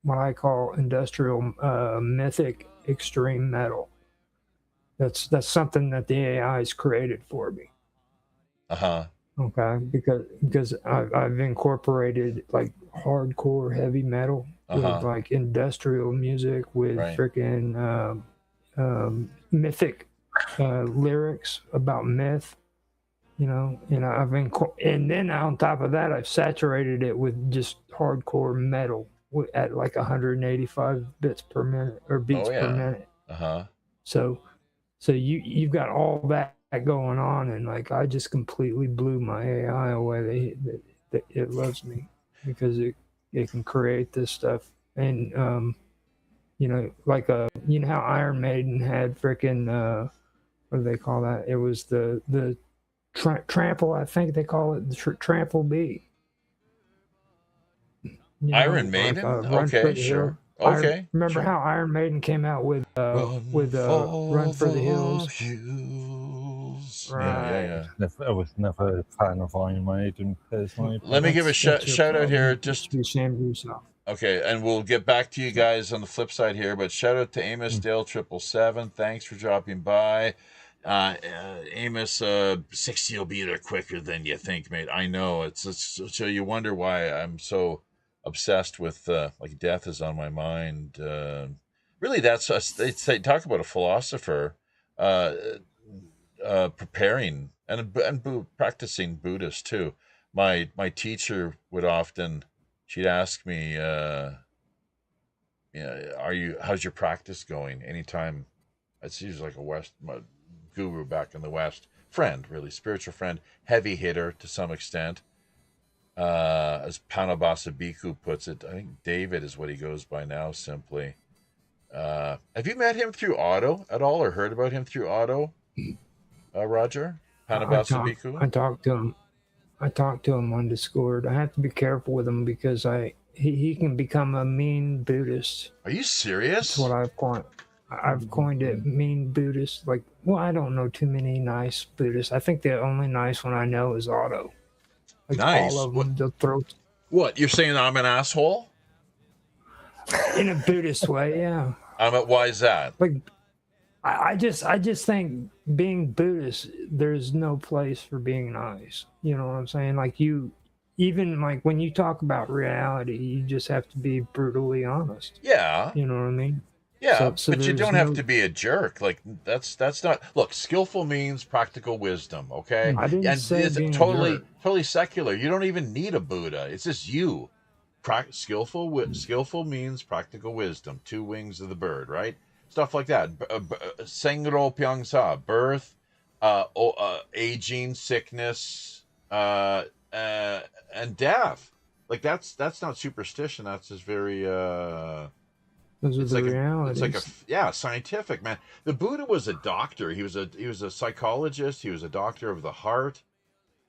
I call industrial mythic extreme metal. That's something that the AI has created for me. Okay, because I've incorporated like hardcore heavy metal with like industrial music with freaking mythic lyrics about myth, and then on top of that I've saturated it with just hardcore metal at like 185 bits per minute or beats per minute. So you've got all that going on, and like I just completely blew my AI away. It loves me because it can create this stuff, and like how Iron Maiden had freaking what do they call that? It was the trample, I think they call it the trample beat. Iron Maiden, okay, sure. Okay. Remember how Iron Maiden came out with Run for the Hills? Right. Yeah. I was never a fan of Iron Maiden personally. Let me give a shout out here. Just be ashamed of yourself. Okay, and we'll get back to you guys on the flip side here, but shout out to Amos Dale 777. Thanks for dropping by. Amos, 60 will be there quicker than you think, mate. I know. It's so you wonder why I'm so obsessed with like death is on my mind. Really, that's us. They talk about a philosopher preparing and practicing Buddhist too. My teacher would often, she'd ask me, how's your practice going? Anytime, it's usually like my guru back in the West, friend, really spiritual friend, heavy hitter to some extent. As Panabasa Bhikkhu puts it, I think David is what he goes by now, simply. Have you met him through Otto at all, or heard about him through Otto, Roger? Panabasa Bhikkhu? I talked to him on Discord. I have to be careful with him because he can become a mean Buddhist. Are you serious? That's what I've coined it, mean Buddhist. Like, well, I don't know too many nice Buddhists. I think the only nice one I know is Otto. Like nice. All of them, they'll throw. What, you're saying I'm an asshole? In a Buddhist way, yeah. Why is that? Like, I just think being Buddhist, there's no place for being nice. You know what I'm saying? Like even like when you talk about reality, you just have to be brutally honest. Yeah. You know what I mean? Yeah, so but you don't have to be a jerk. Like that's not. Look, skillful means practical wisdom. Okay, I didn't say it's being totally secular. You don't even need a Buddha. It's just you. Skillful means practical wisdom. Two wings of the bird, right? Stuff like that. Sengro Pyangsa, birth, aging, sickness, and death. Like that's not superstition. That's just very. Those are the realities. It's like scientific, man. The Buddha was a doctor. He was a psychologist. He was a doctor of the heart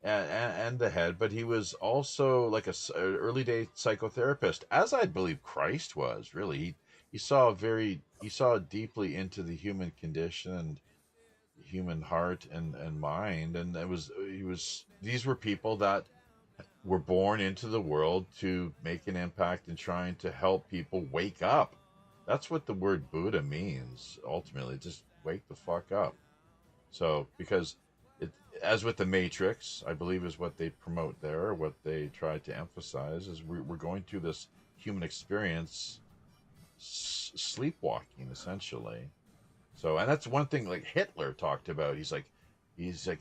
and the head, but he was also like a early day psychotherapist, as I believe Christ was. Really, he saw deeply into the human condition and human heart and mind, and these were people that were born into the world to make an impact and trying to help people wake up. That's what the word Buddha means ultimately, just wake the fuck up. So because it, as with the Matrix, I believe is what they promote there, what they try to emphasize is we're going through this human experience, sleepwalking essentially. So, and that's one thing like Hitler talked about. He's like,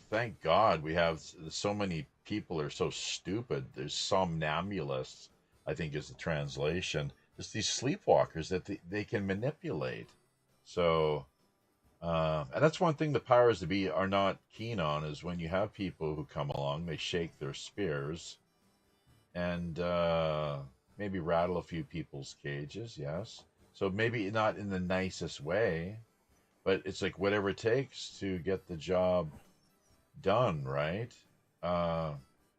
thank God we have so many people are so stupid. There's somnambulists, I think is the translation. Just these sleepwalkers that they can manipulate. So, and that's one thing the powers to be are not keen on is when you have people who come along, they shake their spears and maybe rattle a few people's cages, yes. So maybe not in the nicest way, but it's like whatever it takes to get the job done, right? Uh,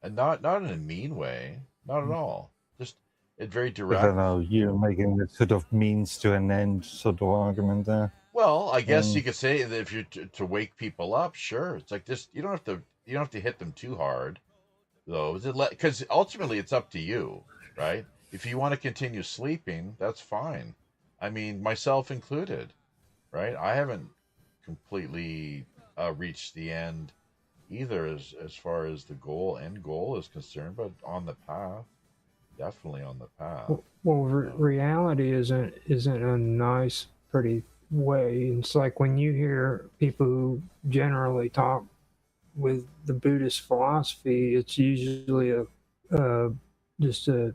and not in a mean way, not at all. Just it very I direct. don't know. You're making a sort of means to an end sort of argument there. Well, I guess you could say that if you're to wake people up, sure. It's like this. You don't have to hit them too hard, though, because ultimately it's up to you, right? If you want to continue sleeping, that's fine. I mean, myself included, right? I haven't completely reached the end either, as far as the end goal is concerned, but on the path, definitely on the path. Well, reality isn't a nice, pretty way. It's like when you hear people who generally talk with the Buddhist philosophy, it's usually just a,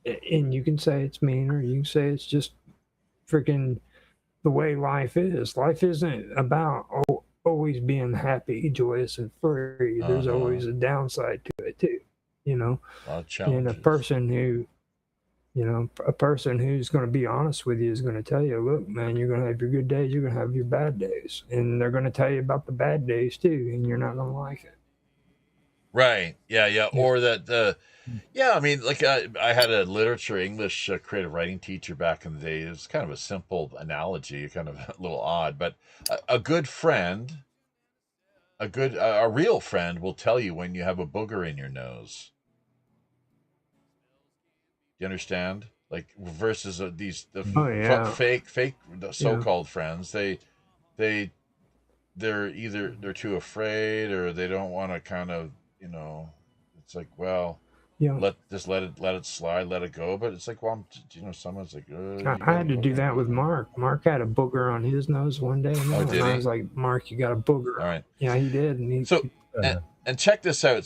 and you can say it's mean, or you can say it's just freaking the way life is. Life isn't about always being happy, joyous, and free. There's always a downside to it too, you know. A lot of challenges. And a person who's going to be honest with you is going to tell you, look, man, you're going to have your good days, you're going to have your bad days, and they're going to tell you about the bad days too, and you're not going to like it. Right. Yeah. Or that. Yeah. I mean, like I had a literature English creative writing teacher back in the day. It was kind of a simple analogy, kind of a little odd, but a good friend, a real friend, will tell you when you have a booger in your nose. You understand? Like versus fake so-called friends. They're either they're too afraid or they don't want to kind of, it's like, well, let it slide, let it go. But it's like, well, someone's like, I had to do that with Mark. Mark had a booger on his nose one day, man, did and he? I was like, Mark, you got a booger. All right. Yeah, he did. And check this out.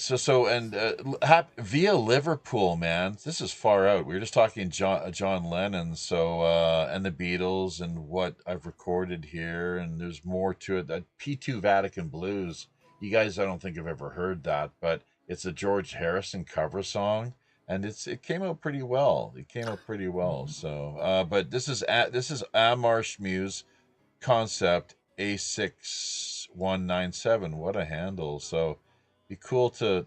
Via Liverpool, man. This is far out. We were just talking John Lennon, and the Beatles, and what I've recorded here, and there's more to it. That P2 Vatican Blues. You guys, I don't think have ever heard that, but it's a George Harrison cover song, and it came out pretty well. So, but this is Amarsh Muse Concept A6197. What a handle! So. Be cool to.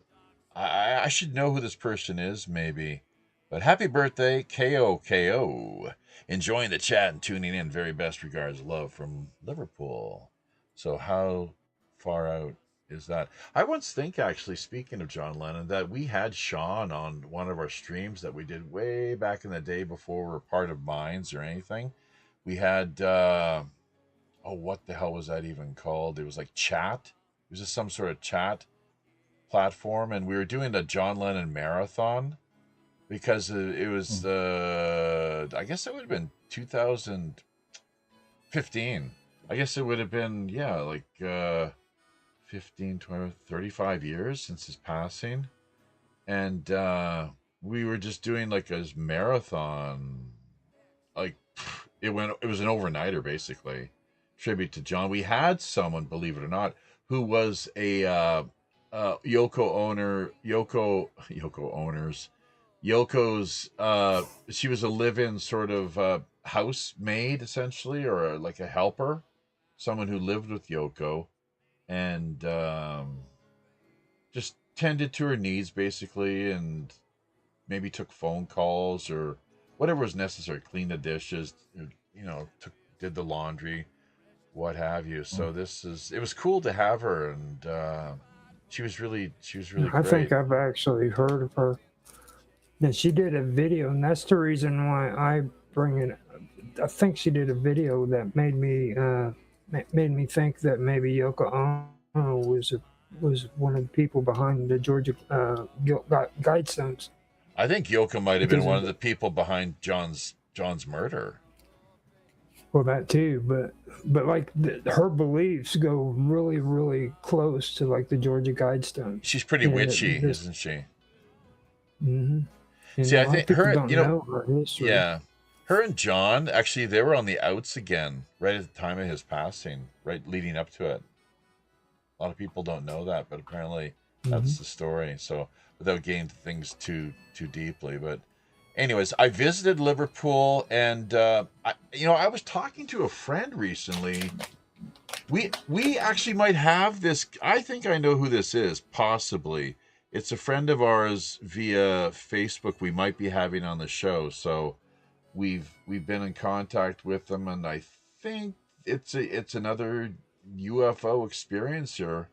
I should know who this person is, maybe. But happy birthday, KOKO. Enjoying the chat and tuning in. Very best regards, love from Liverpool. So how far out is that? I once think, actually, speaking of John Lennon, that we had Sean on one of our streams that we did way back in the day before we were part of Minds or anything. We had, what the hell was that even called? It was like chat. It was just some sort of chat platform, and we were doing the John Lennon marathon because it was I guess it would have been 2015. I guess it would have been 15, 20, 35 years since his passing, and we were just doing like a marathon, like it was an overnighter basically, tribute to John. We had someone, believe it or not, who was a Yoko's she was a live-in sort of housemaid essentially, or like a helper, someone who lived with Yoko and just tended to her needs basically, and maybe took phone calls or whatever was necessary, clean the dishes, did the laundry, what have you. So it was cool to have her, and she was really I great. think I've actually heard of her. And she did a video, and that's the reason why I bring it. I think she did a video that made me think that maybe Yoko Ono was one of the people behind the Georgia Guidestones. I think Yoko might have been one of the people behind John's murder. Well, that too, but like her beliefs go really, really close to like the Georgia Guidestones. She's pretty witchy, isn't she? Mm-hmm. See, I think her, know her history. yeah, her and John actually they were on the outs again right at the time of his passing, right leading up to it. A lot of people don't know that, but apparently that's the story. So without getting into things too deeply, but anyways, I visited Liverpool, and I was talking to a friend recently. We actually might have this. I think I know who this is. Possibly, it's a friend of ours via Facebook. We might be having on the show, so we've been in contact with them, and I think it's another UFO experiencer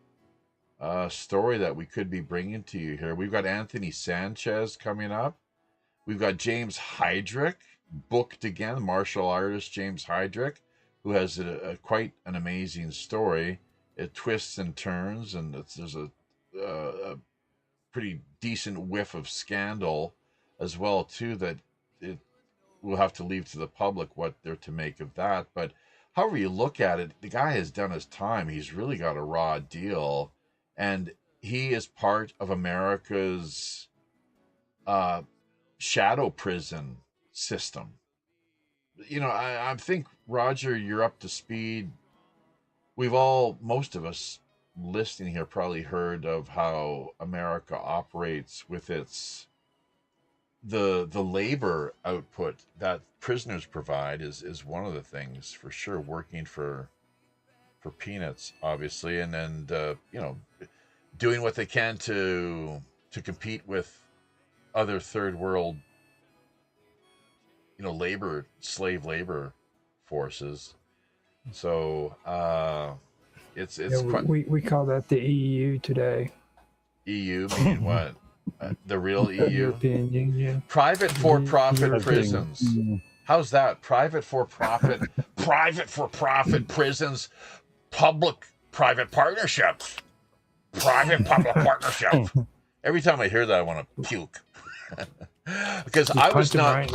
story that we could be bringing to you here. We've got Anthony Sanchez coming up. We've got James Heydrich, booked again, martial artist James Heydrich, who has quite an amazing story. It twists and turns, and there's a pretty decent whiff of scandal as well, too, that we'll have to leave to the public what they're to make of that. But however you look at it, the guy has done his time. He's really got a raw deal, and he is part of America's shadow prison system. I think, Roger, you're up to speed. Most of us listening here probably heard of how America operates with the labor output that prisoners provide is one of the things for sure, working for peanuts, obviously, and doing what they can to compete with other third world slave labor forces. So it's quite... we call that the EU today. EU meaning what? The real EU? European Union. Private for-profit prisons. How's that? Private for-profit prisons, public-private partnerships. Private-public partnership. Every time I hear that, I want to puke. Because I was not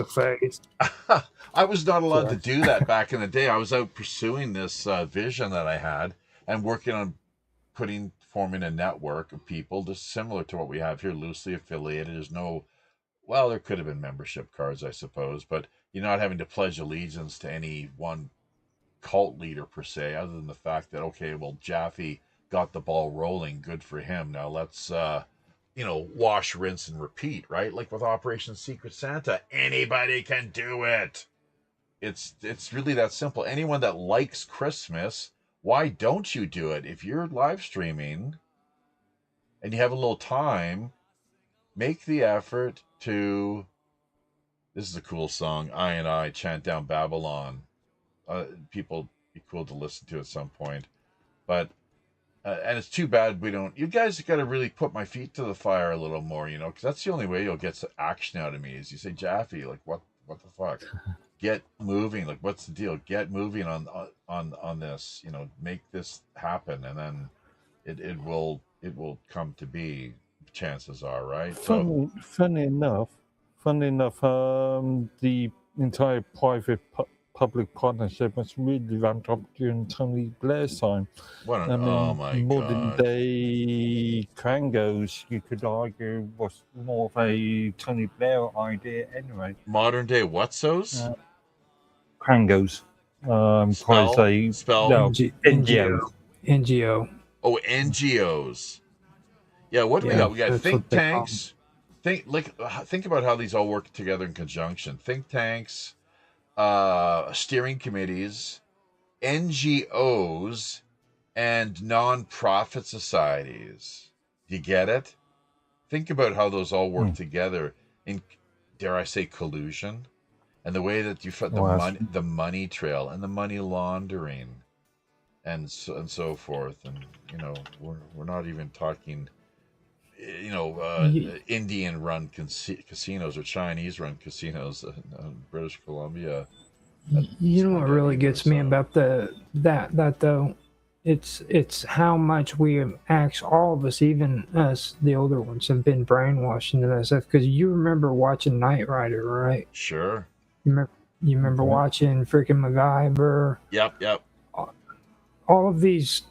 allowed to do that back in the day. I was out pursuing this vision that I had and working on forming a network of people just similar to what we have here, loosely affiliated. There could have been membership cards, I suppose, but you're not having to pledge allegiance to any one cult leader per se, other than the fact that, okay, well, Jaffe got the ball rolling, good for him. Now let's wash, rinse, and repeat, right? Like with Operation Secret Santa, anybody can do it. It's really that simple. Anyone that likes Christmas, why don't you do it? If you're live streaming and you have a little time, make the effort to... This is a cool song, I Chant Down Babylon. People be cool to listen to at some point. But and it's too bad we don't... You guys got to really put my feet to the fire a little more, because that's the only way you'll get some action out of me, is you say, Jaffe, like, what the fuck? Get moving. Like, what's the deal? Get moving on this. Make this happen, and then it will come to be. Chances are, right? Funny enough, the entire public partnership was really ramped up during Tony Blair's time. Oh my God! Modern day Krangos, you could argue, was more of a Tony Blair idea anyway. Modern day what's-those? Krangos. Spell? No, NGO. Oh, NGOs. Yeah, what do we got? We got think tanks. Think about how these all work together in conjunction. Think tanks, steering committees, NGOs, and non-profit societies. Do you get it? Think about how those all work together in, dare I say, collusion. And the way that you Well, the money trail and the money laundering and so forth, and we're not even talking, You, Indian-run casinos or Chinese-run casinos in British Columbia. you That's know going what down really either. gets me So about that though, it's how much we have all of us, even us, the older ones, have been brainwashed into that stuff. Because you remember watching Knight Rider, right? sure. You remember watching freaking MacGyver, Yep. all of these,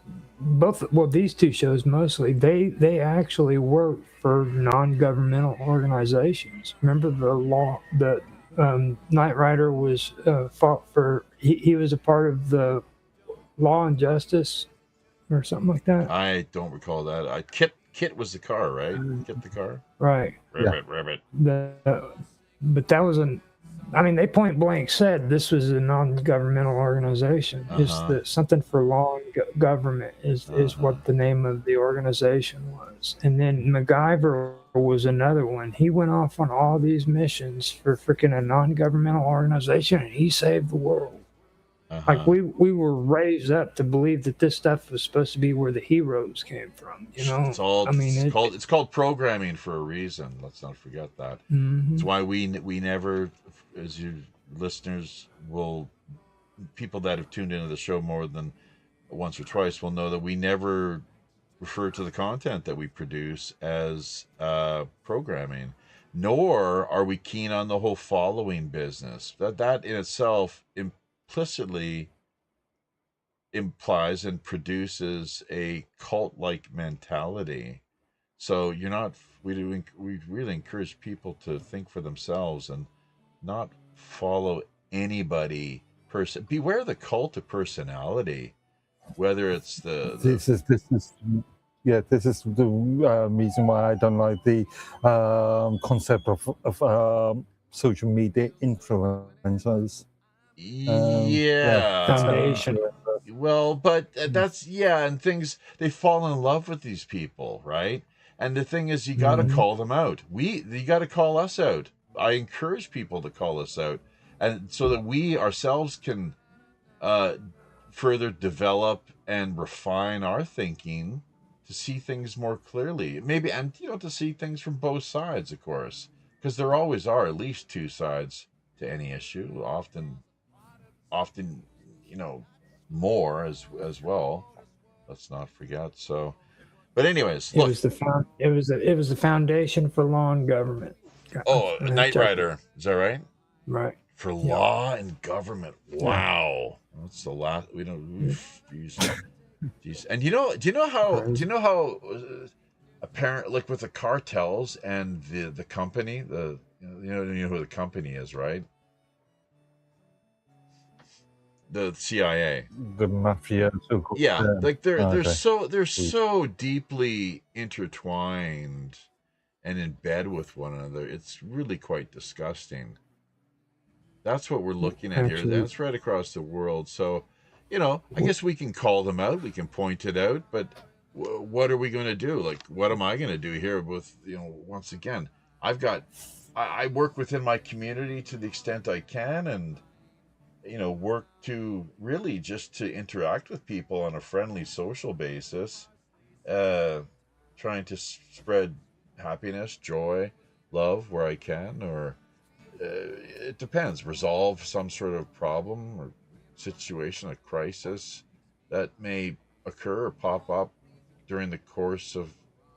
these two shows mostly, they actually work for non-governmental organizations. Remember the law that Knight Rider was fought for. He was a part of the Law and Justice or something like that. I don't recall that. Kit was the car, right? Kit the car. Right. yeah. Ribbit. But that was an. I mean, they point blank said this was a non-governmental organization. It's Uh-huh. the something for law and government is Uh-huh. what the name of the organization was. And then MacGyver was another one. He went off on all these missions for freaking a non-governmental organization, and he saved the world. Like Uh-huh. we were raised up to believe that this stuff was supposed to be where the heroes came from. You know, It's all. I mean, It's called programming for a reason. Let's not forget that. It's why we never, as you listeners people that have tuned into the show more than once or twice will know that we never refer to the content that we produce as programming, nor are we keen on the whole following business. That in itself implicitly implies and produces a cult-like mentality. So you're not. We really encourage people to think for themselves and not follow anybody. Beware the cult of personality. Whether it's the This is the reason why I don't like the concept of social media influencers. foundation. Well, but that's and things they fall in love with these people, right? And the thing is, you got to call them out. You got to call us out. I encourage people to call us out, and so that we ourselves can further develop and refine our thinking to see things more clearly. Maybe, and to see things from both sides, of course, because there always are at least two sides to any issue. Often, more as well. Let's not forget. So, but anyways, It look. was the foundation for law and government. Oh, Knight Rider. Is that right? Right. For law and government. Wow. That's the last. We don't. Geez. And do you know how apparent, like with the cartels and the company, you know who the company is, right? The CIA. The mafia. Yeah, like they're okay. so deeply intertwined and in bed with one another. It's really quite disgusting. That's what we're looking at here. Actually, That's right across the world. So, I guess we can call them out. We can point it out. But what are we going to do? Like, what am I going to do here with, once again, I work within my community to the extent I can, and, work to really just to interact with people on a friendly social basis, trying to spread happiness, joy, love where I can, or it depends. Resolve some sort of problem or situation, a crisis that may occur or pop up during the course of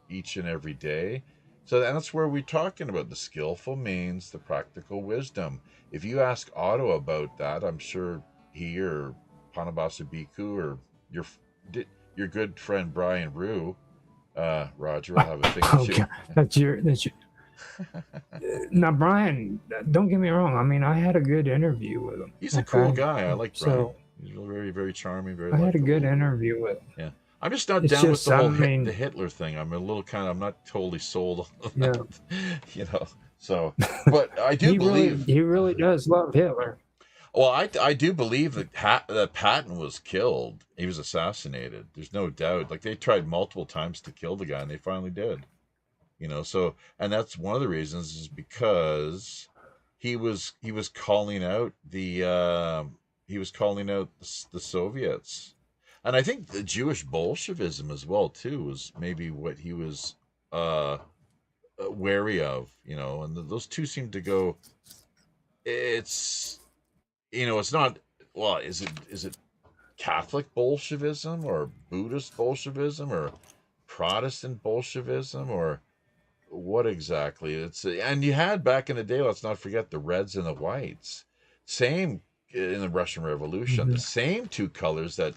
each and every day. So that's where we're talking about the skillful means, the practical wisdom. If you ask Otto about that, I'm sure he or Panabasa Biku or your good friend Brian Rue, Roger, will have a thing or two. okay, that's your. Now, Brian, don't get me wrong. I mean, I had a good interview with him. He's a cool guy. I like Brian. So He's very, very charming. Very. I had a likable. good interview with him. Yeah, I'm just not It's down with just, the whole I mean- the Hitler thing. I'm not totally sold on Yeah. that. So, but I do believe. he really does love Hitler. Well, I do believe that Patton was killed. He was assassinated. There's no doubt. Like, they tried multiple times to kill the guy, and they finally did. So, and that's one of the reasons is because he was calling out the Soviets, and I think the Jewish Bolshevism as well too was maybe what he was uh, wary of, and those two seem to go. It's it's not. Well, is it Catholic Bolshevism or Buddhist Bolshevism or Protestant Bolshevism or what exactly? And you had back in the day. Let's not forget the Reds and the Whites. Same in the Russian Revolution. Mm-hmm. The same two colors that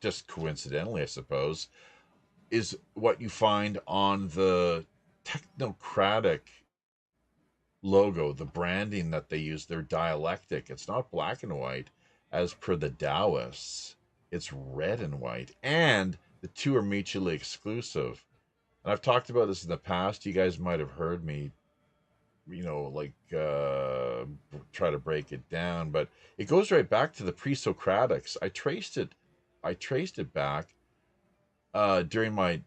just coincidentally, I suppose, is what you find on the technocratic logo, the branding that they use, their dialectic. It's not black and white as per the Taoists. It's red and white. And the two are mutually exclusive. And I've talked about this in the past. You guys might have heard me, try to break it down, but it goes right back to the pre-Socratics. I traced it back during my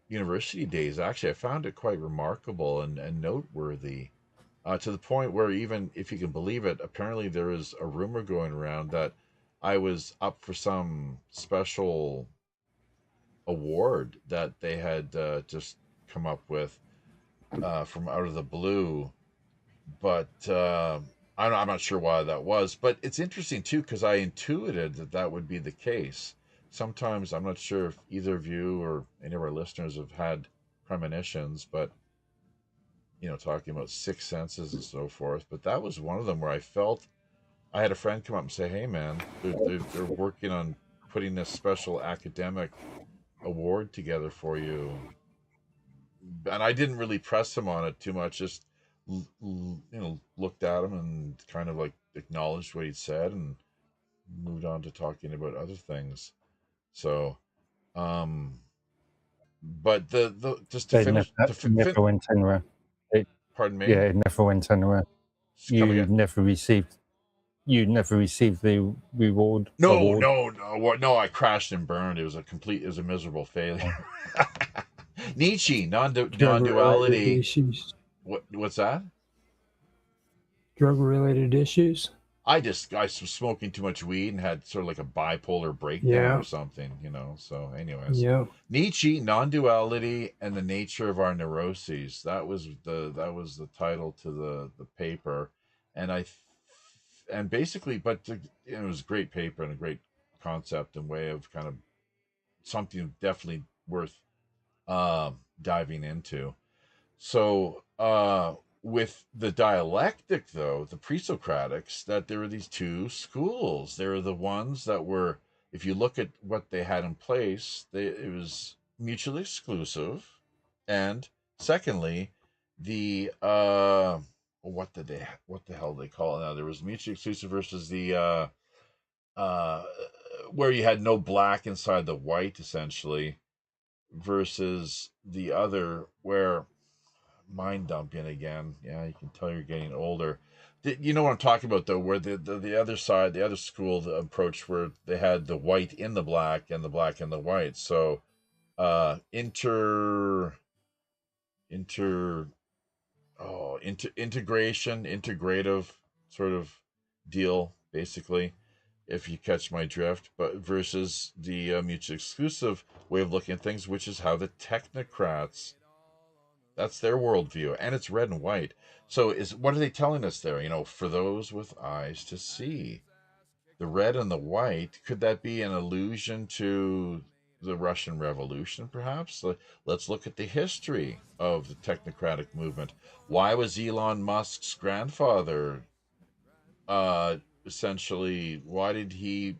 university days. Actually, I found it quite remarkable and noteworthy. To the point where, even if you can believe it, apparently there is a rumor going around that I was up for some special award that they had just come up with from out of the blue. But I'm not sure why that was. But it's interesting, too, because I intuited that would be the case. Sometimes, I'm not sure if either of you or any of our listeners have had premonitions, but talking about sixth senses and so forth. But that was one of them where I had a friend come up and say, "Hey, man, they're working on putting this special academic award together for you." And I didn't really press him on it too much. Just looked at him and kind of like acknowledged what he'd said and moved on to talking about other things. So, but the just to It finish, never went anywhere. Pardon me. Yeah, it never went anywhere. Come You again? never received the reward. No, award. no. I crashed and burned. It was a miserable failure. Nietzsche, Drug-related non-duality. issues. What's that? Drug-related issues. I was smoking too much weed and had sort of like a bipolar breakdown Yeah. or something, So, anyways, Yeah. Nietzsche, non-duality, and the nature of our neuroses. That was the title to the paper, and basically, but it was a great paper and a great concept and way of kind of something definitely worth diving into. So, with the dialectic, though, the pre-Socratics, that there were these two schools. There were the ones that were, if you look at what they had in place, it was mutually exclusive, and secondly, the what the hell they call it now? There was mutually exclusive versus the uh, where you had no black inside the white, essentially, versus the other where mind dumping again. Yeah, you can tell you're getting older. You know what I'm talking about, though, where the other side, the other school, the approach where they had the white in the black and the black in the white. So, integration, integrative sort of deal, basically, if you catch my drift. But versus the mutually exclusive way of looking at things, which is how the technocrats. That's their worldview, and it's red and white. So, what are they telling us there? For those with eyes to see, the red and the white. Could that be an allusion to the Russian Revolution, perhaps? Let's look at the history of the technocratic movement. Why was Elon Musk's grandfather essentially? Why did he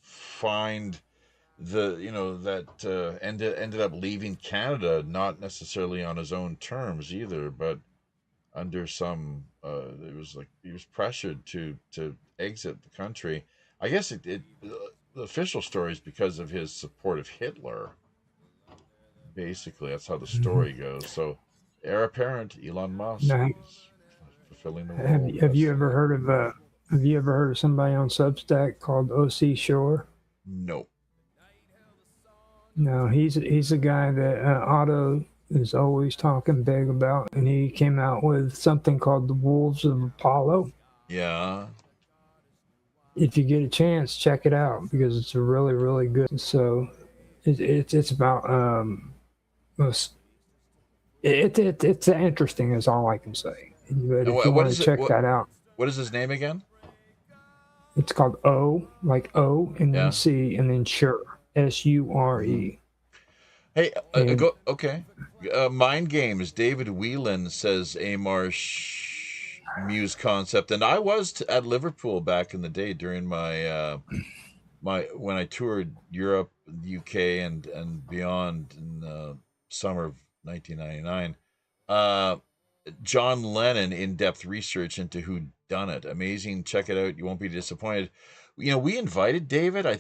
find that ended up leaving Canada, not necessarily on his own terms either, but under some it was like he was pressured to exit the country. I guess the official story is because of his support of Hitler. Basically, that's how the story goes. So, heir apparent Elon Musk Now, is fulfilling the role. have you ever heard of somebody on Substack called O.C. Shore? No. No, he's a guy that is always talking big about, and he came out with something called the Wolves of Apollo. Yeah. If you get a chance, check it out because it's a really, really good. So it's about it's interesting is all I can say. But And if you what want to is it? check that out, What is his name again? it's called O, like O, and then Yeah. C, and then Sure, SURE. Hey, And go okay. Mind Games. David Whelan says a Marsh Muse concept, and I was at Liverpool back in the day during my when I toured Europe, the UK, and beyond in the summer of 1999. Uh, John Lennon in-depth research into who done it. Amazing. Check it out. You won't be disappointed. You know, we invited David. I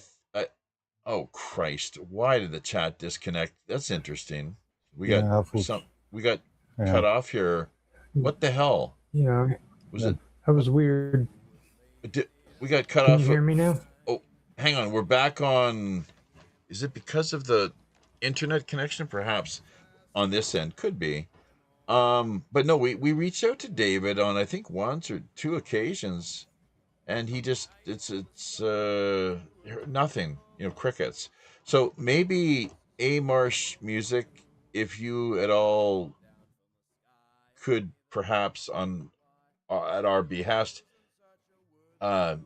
oh Christ! Why did the chat disconnect? That's interesting. We got Yeah, I thought, some. We got yeah. cut off here. What the hell yeah, was it? that was weird. We got cut Can off. you hear me now? Oh, hang on. We're back on. Is it because of the internet connection? Perhaps on this end could be. But no, we reached out to David on I think once or two occasions, and he just it's nothing. You know, crickets. So maybe a Marsh Music, if you at all could perhaps on at our behest uh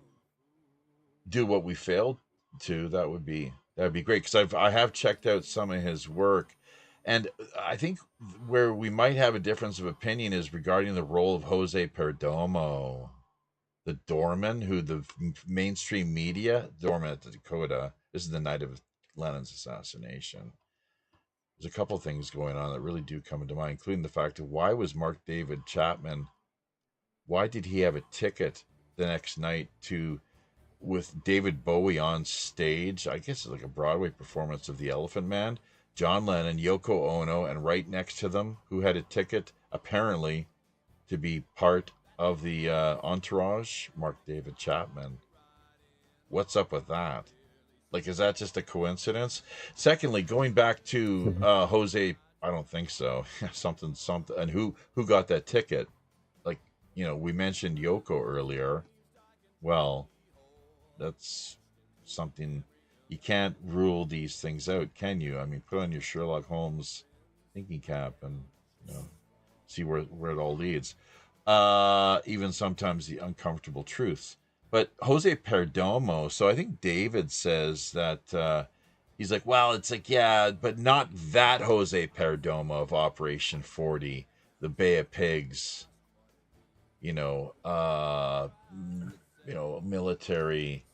do what we failed to, that'd be great, because I have checked out some of his work, and I think where we might have a difference of opinion is regarding the role of Jose Perdomo, the doorman, who the mainstream media doorman at the Dakota. This is the night of Lennon's assassination. There's a couple things going on that really do come into mind, including the fact of why was Mark David Chapman, why did he have a ticket the next night to with David Bowie on stage? I guess it's like a Broadway performance of The Elephant Man. John Lennon, Yoko Ono, and right next to them, who had a ticket apparently to be part of the entourage, Mark David Chapman. What's up with that? Like, is that just a coincidence? Secondly, going back to Jose, I don't think so. something, and who got that ticket? Like, you know, we mentioned Yoko earlier. Well, that's something, you can't rule these things out, can you? I mean, put on your Sherlock Holmes thinking cap and, you know, see where it all leads. Even sometimes the uncomfortable truths. But Jose Perdomo, so I think David says that he's like, well, it's like, yeah, but not that Jose Perdomo of Operation 40, the Bay of Pigs, you know, military,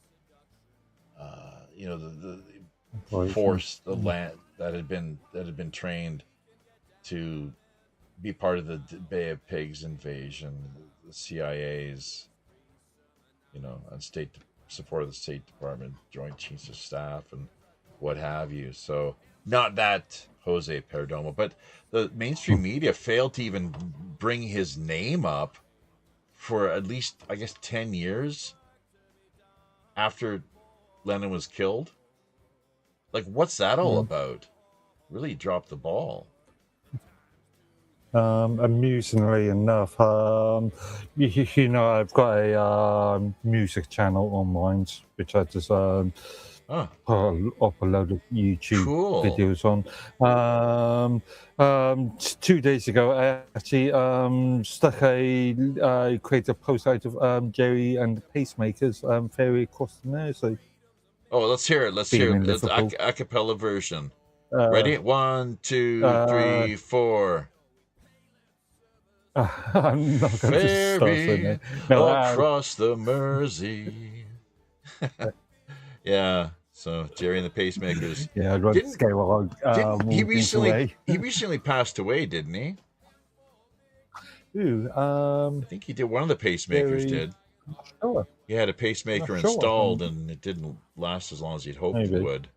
the force, the land that had been trained to be part of the Bay of Pigs invasion, the CIA's, you know, and support of the State Department, Joint Chiefs of Staff, and what have you. So not that Jose Perdomo, but the mainstream media failed to even bring his name up for at least, I guess, 10 years after Lennon was killed. Like, what's that all about? Really dropped the ball. Amusingly enough, you know, I've got a music channel on mine, which I just put up a load of YouTube videos on. 2 days ago, I actually stuck a creative post out of Jerry and the Pacemakers, Ferry Across the Mersey. Oh, let's hear it. Let's hear it. It's a cappella version. Ready? 1, 2, 3, 4. I'm not going to start Ferry across the Mersey. Yeah. So Jerry and the Pacemakers. Yeah, I'd rather scale along. He recently passed away, didn't he? Who? I think he did. One of the Pacemakers did. Sure. He had a pacemaker installed, and it didn't last as long as he'd hoped it would.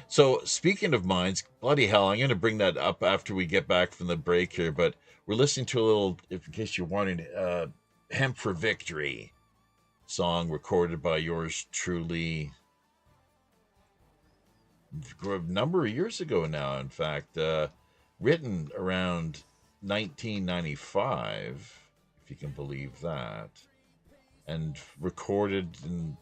So, speaking of mines, bloody hell, I'm going to bring that up after we get back from the break here, but we're listening to a little, in case you're wondering, Hemp for Victory song recorded by yours truly, a number of years ago now, in fact, written around 1995, if you can believe that, and recorded in,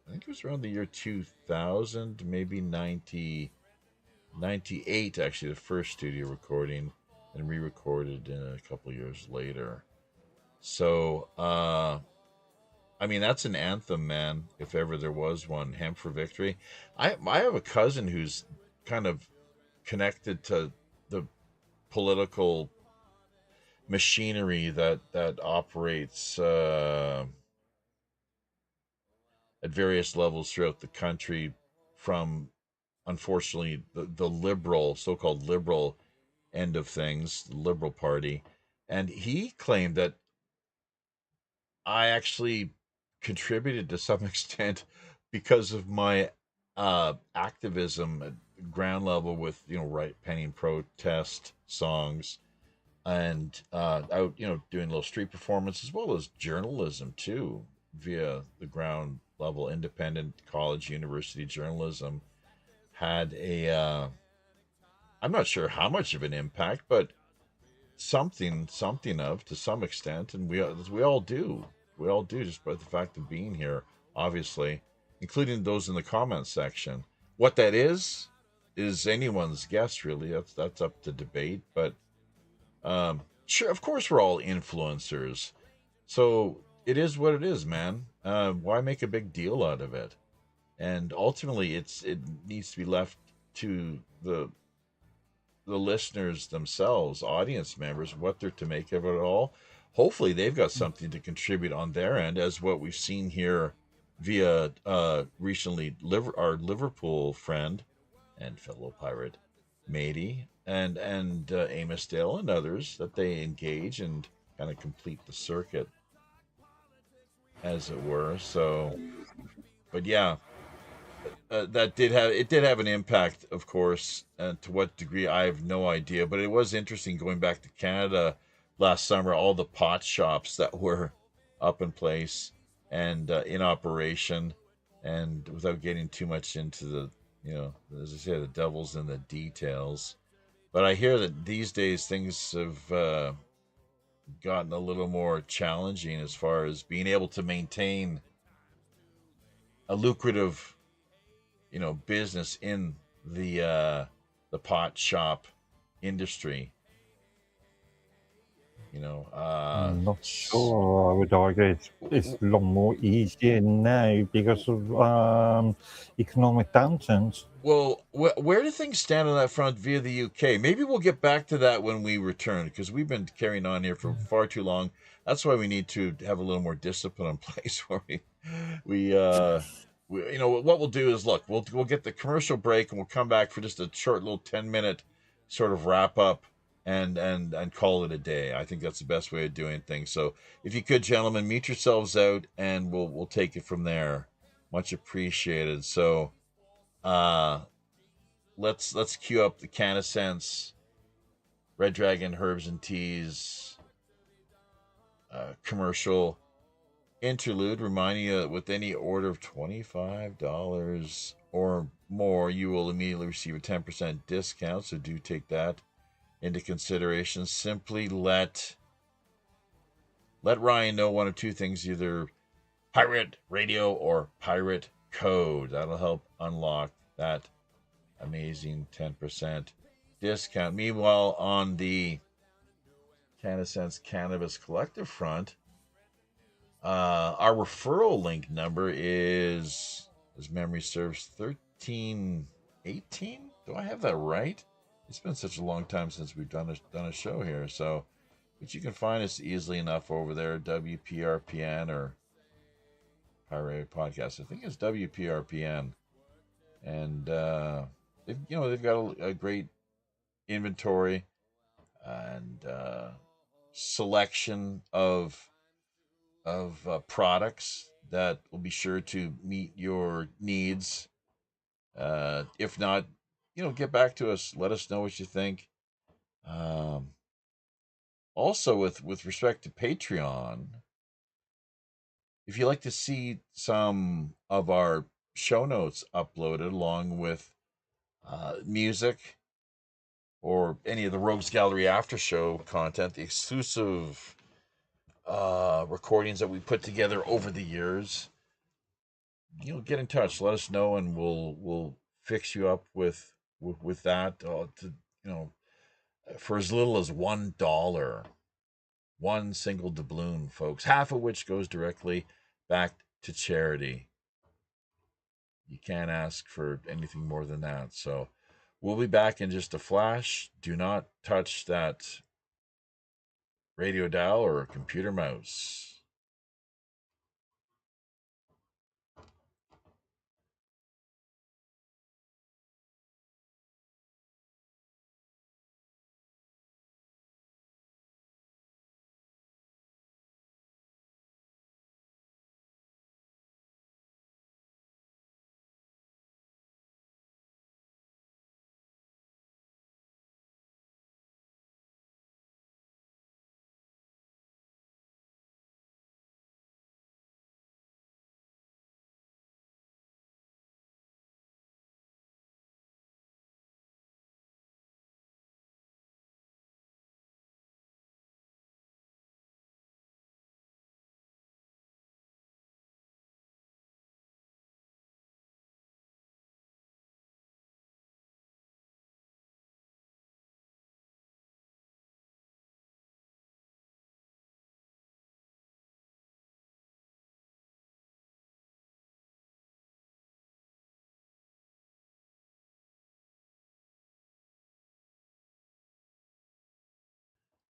I think it was around the year 2000, maybe 98, actually, the first studio recording, and re-recorded a couple of years later. So, I mean, that's an anthem, man, if ever there was one. Hemp for Victory. I have a cousin who's kind of connected to the political machinery that operates at various levels throughout the country, from, unfortunately, the liberal, so-called liberal end of things, the Liberal Party. And he claimed that I actually contributed to some extent because of my activism at ground level with, right penning protest songs, and out, doing little street performance, as well as journalism too, via the ground level independent college university journalism. Had a I'm not sure how much of an impact, but something of, to some extent. And we all do, just by the fact of being here, obviously, including those in the comment section. What that is anyone's guess, really. That's up to debate. But sure, of course, we're all influencers, so it is what it is, man. Why make a big deal out of it? And ultimately, it needs to be left to the listeners themselves, audience members, what they're to make of it all. Hopefully, they've got something to contribute on their end, as what we've seen here via recently our Liverpool friend and fellow pirate Matey and Amos Dale and others, that they engage and kind of complete the circuit, as it were. So, but yeah, that did have an impact, of course. And to what degree, I have no idea. But it was interesting going back to Canada last summer, all the pot shops that were up in place and in operation. And without getting too much into the, as I say, the devil's in the details. But I hear that these days things have gotten a little more challenging as far as being able to maintain a lucrative, business in the pot shop industry. I'm not sure. I would argue it's a lot more easier now because of economic downturns. Well, where do things stand on that front via the UK? Maybe we'll get back to that when we return, because we've been carrying on here for far too long. That's why we need to have a little more discipline in place, where we what we'll do is, look, we'll get the commercial break, and we'll come back for just a short little 10-minute sort of wrap up and call it a day. I think that's the best way of doing things. So if you could, gentlemen, meet yourselves out, and we'll take it from there. Much appreciated. So let's cue up the Can of Sense Red Dragon Herbs and Teas commercial interlude, reminding you that with any order of $25 or more, you will immediately receive a 10% discount. So do take that into consideration. Simply let Ryan know one of two things: either pirate radio or pirate code. That'll help unlock that amazing 10% discount. Meanwhile, on the Can of Sense Cannabis Collective front, our referral link number is, as memory serves, 1318. Do I have that right? It's been such a long time since we've done a show here. So, but you can find us easily enough over there, WPRPN or Pirate Podcast. I think it's WPRPN, and they've got a great inventory and selection of products that will be sure to meet your needs. If not, get back to us. Let us know what you think. Also, with respect to Patreon, if you'd like to see some of our show notes uploaded along with music, or any of the Rogues Gallery after show content, the exclusive recordings that we put together over the years, get in touch. Let us know, and we'll fix you up with that. For as little as $1, one single doubloon, folks. Half of which goes directly back to charity. You can't ask for anything more than that. So we'll be back in just a flash. Do not touch that radio dial or computer mouse.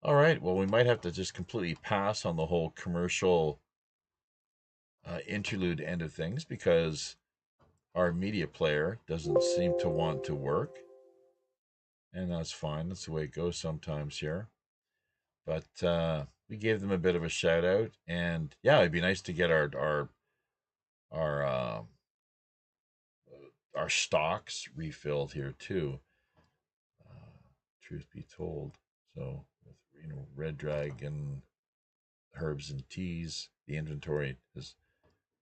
All right. Well, we might have to just completely pass on the whole commercial interlude end of things because our media player doesn't seem to want to work. And that's fine. That's the way it goes sometimes here. But we gave them a bit of a shout out. And yeah, it'd be nice to get our stocks refilled here too. Truth be told. So with Red Dragon, herbs and teas, the inventory is,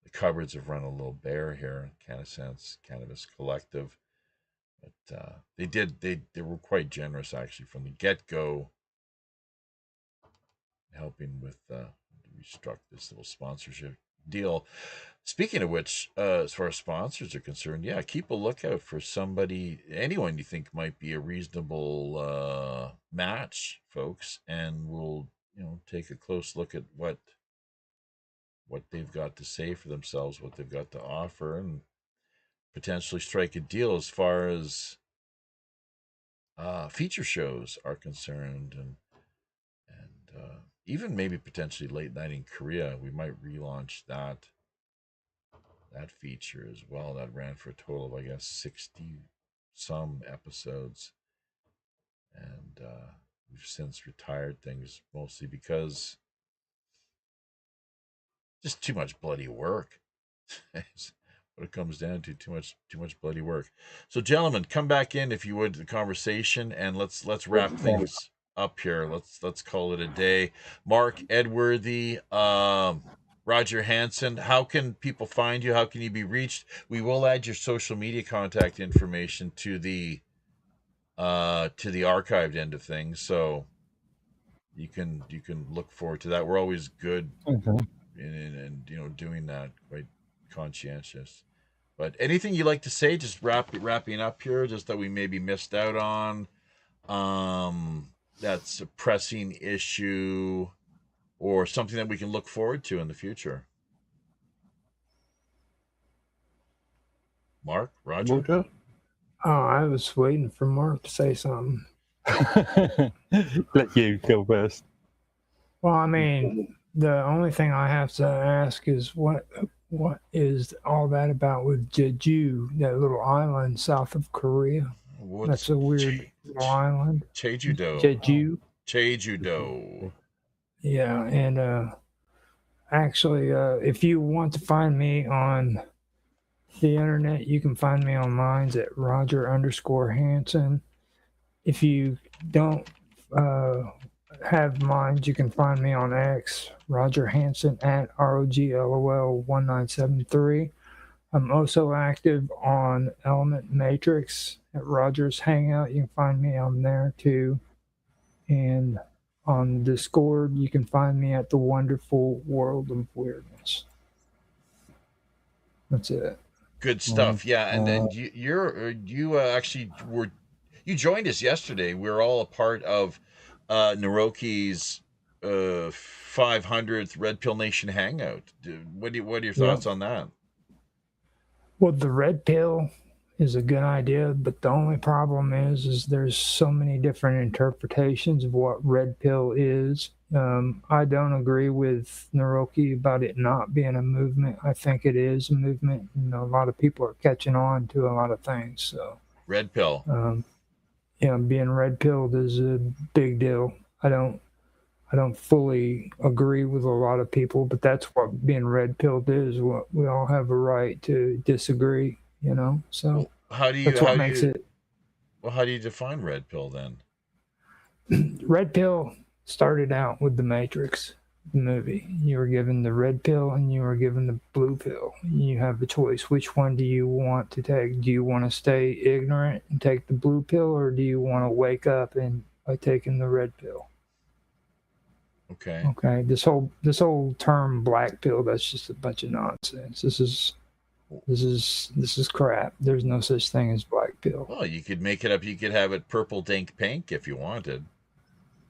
the cupboards have run a little bare here. Cannabis Collective, but they were quite generous actually from the get go, helping with we struck this little sponsorship deal. Speaking of which, as far as sponsors are concerned, yeah, keep a lookout for anyone you think might be a reasonable match, folks, and we'll take a close look at what they've got to say for themselves, what they've got to offer, and potentially strike a deal as far as feature shows are concerned, and even maybe potentially Late Night in Korea. We might relaunch that feature as well. That ran for a total of, I guess, 60 some episodes, and we've since retired things mostly because just too much bloody work. What it comes down to, too much bloody work. So gentlemen, come back in if you would to the conversation, and let's wrap things up here. Let's call it a day. Mark Edworthy, Roger Hansen, how can people find you? How can you be reached? We will add your social media contact information to the archived end of things, so you can look forward to that. We're always good in doing that, quite conscientious. But anything you like to say, just wrapping up here, just that we maybe missed out on, that's a pressing issue or something that we can look forward to in the future. Mark, Roger? Oh, I was waiting for Mark to say something. Let you go first. Well, I mean, the only thing I have to ask is what is all that about with Jeju, that little island south of Korea? That's a weird little island. Jeju-do. Jeju. Jeju-do. Yeah, and actually, if you want to find me on the internet, you can find me on Minds at Roger_Hansen. If you don't have Minds, you can find me on X, Roger Hansen at ROGLOL1973. I'm also active on Element Matrix at Rogers Hangout. You can find me on there too. And on Discord, you can find me at the Wonderful World of Weirdness. That's it. Good stuff. Yeah, and you actually you joined us yesterday. We were all a part of Naroki's 500th Red Pill Nation hangout. What are your thoughts on that? Well, the red pill is a good idea, but the only problem is there's so many different interpretations of what red pill is. I don't agree with Naroki about it not being a movement. I think it is a movement. You know, a lot of people are catching on to a lot of things. So red pill. Yeah, being red pilled is a big deal. I don't fully agree with a lot of people, but that's what being red pilled is. What we all have a right to disagree, you know. So well, how do you define red pill then? Red pill started out with The Matrix, the movie. You were given the red pill and you were given the blue pill. You have a choice. Which one do you want to take? Do you want to stay ignorant and take the blue pill, or do you want to wake up and by taking the red pill? Okay. This whole term black pill, that's just a bunch of nonsense. This is crap. There's no such thing as black pill. Well, you could make it up. You could have it purple dink pink if you wanted.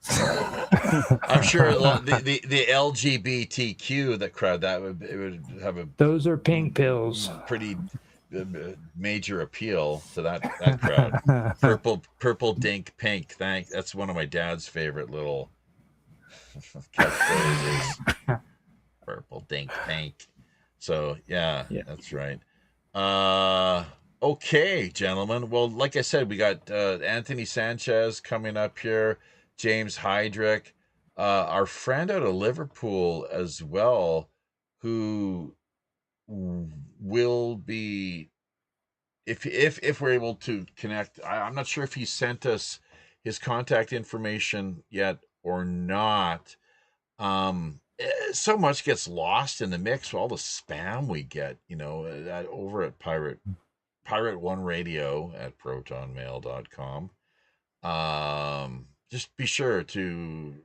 I'm sure the LGBTQ, that crowd, it would have a those are pink pills. Pretty major appeal to that crowd. Purple dink pink. That's one of my dad's favorite little catchphrases. Purple dink pink. So yeah, that's right. Okay, gentlemen. Well, like I said, we got Anthony Sanchez coming up here, James Heydrich, our friend out of Liverpool as well, who will be, if we're able to connect. I'm not sure if he sent us his contact information yet or not. So much gets lost in the mix with all the spam we get, you know, over at Pirate One Radio at protonmail.com. Just be sure to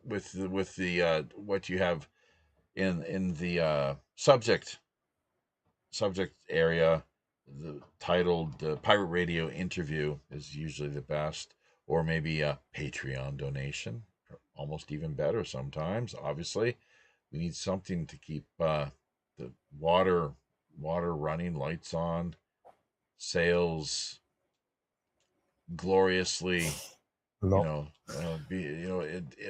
with the what you have in the subject area, the titled Pirate Radio interview is usually the best, or maybe a Patreon donation. Almost even better sometimes. Obviously, we need something to keep the water running, lights on, sales gloriously,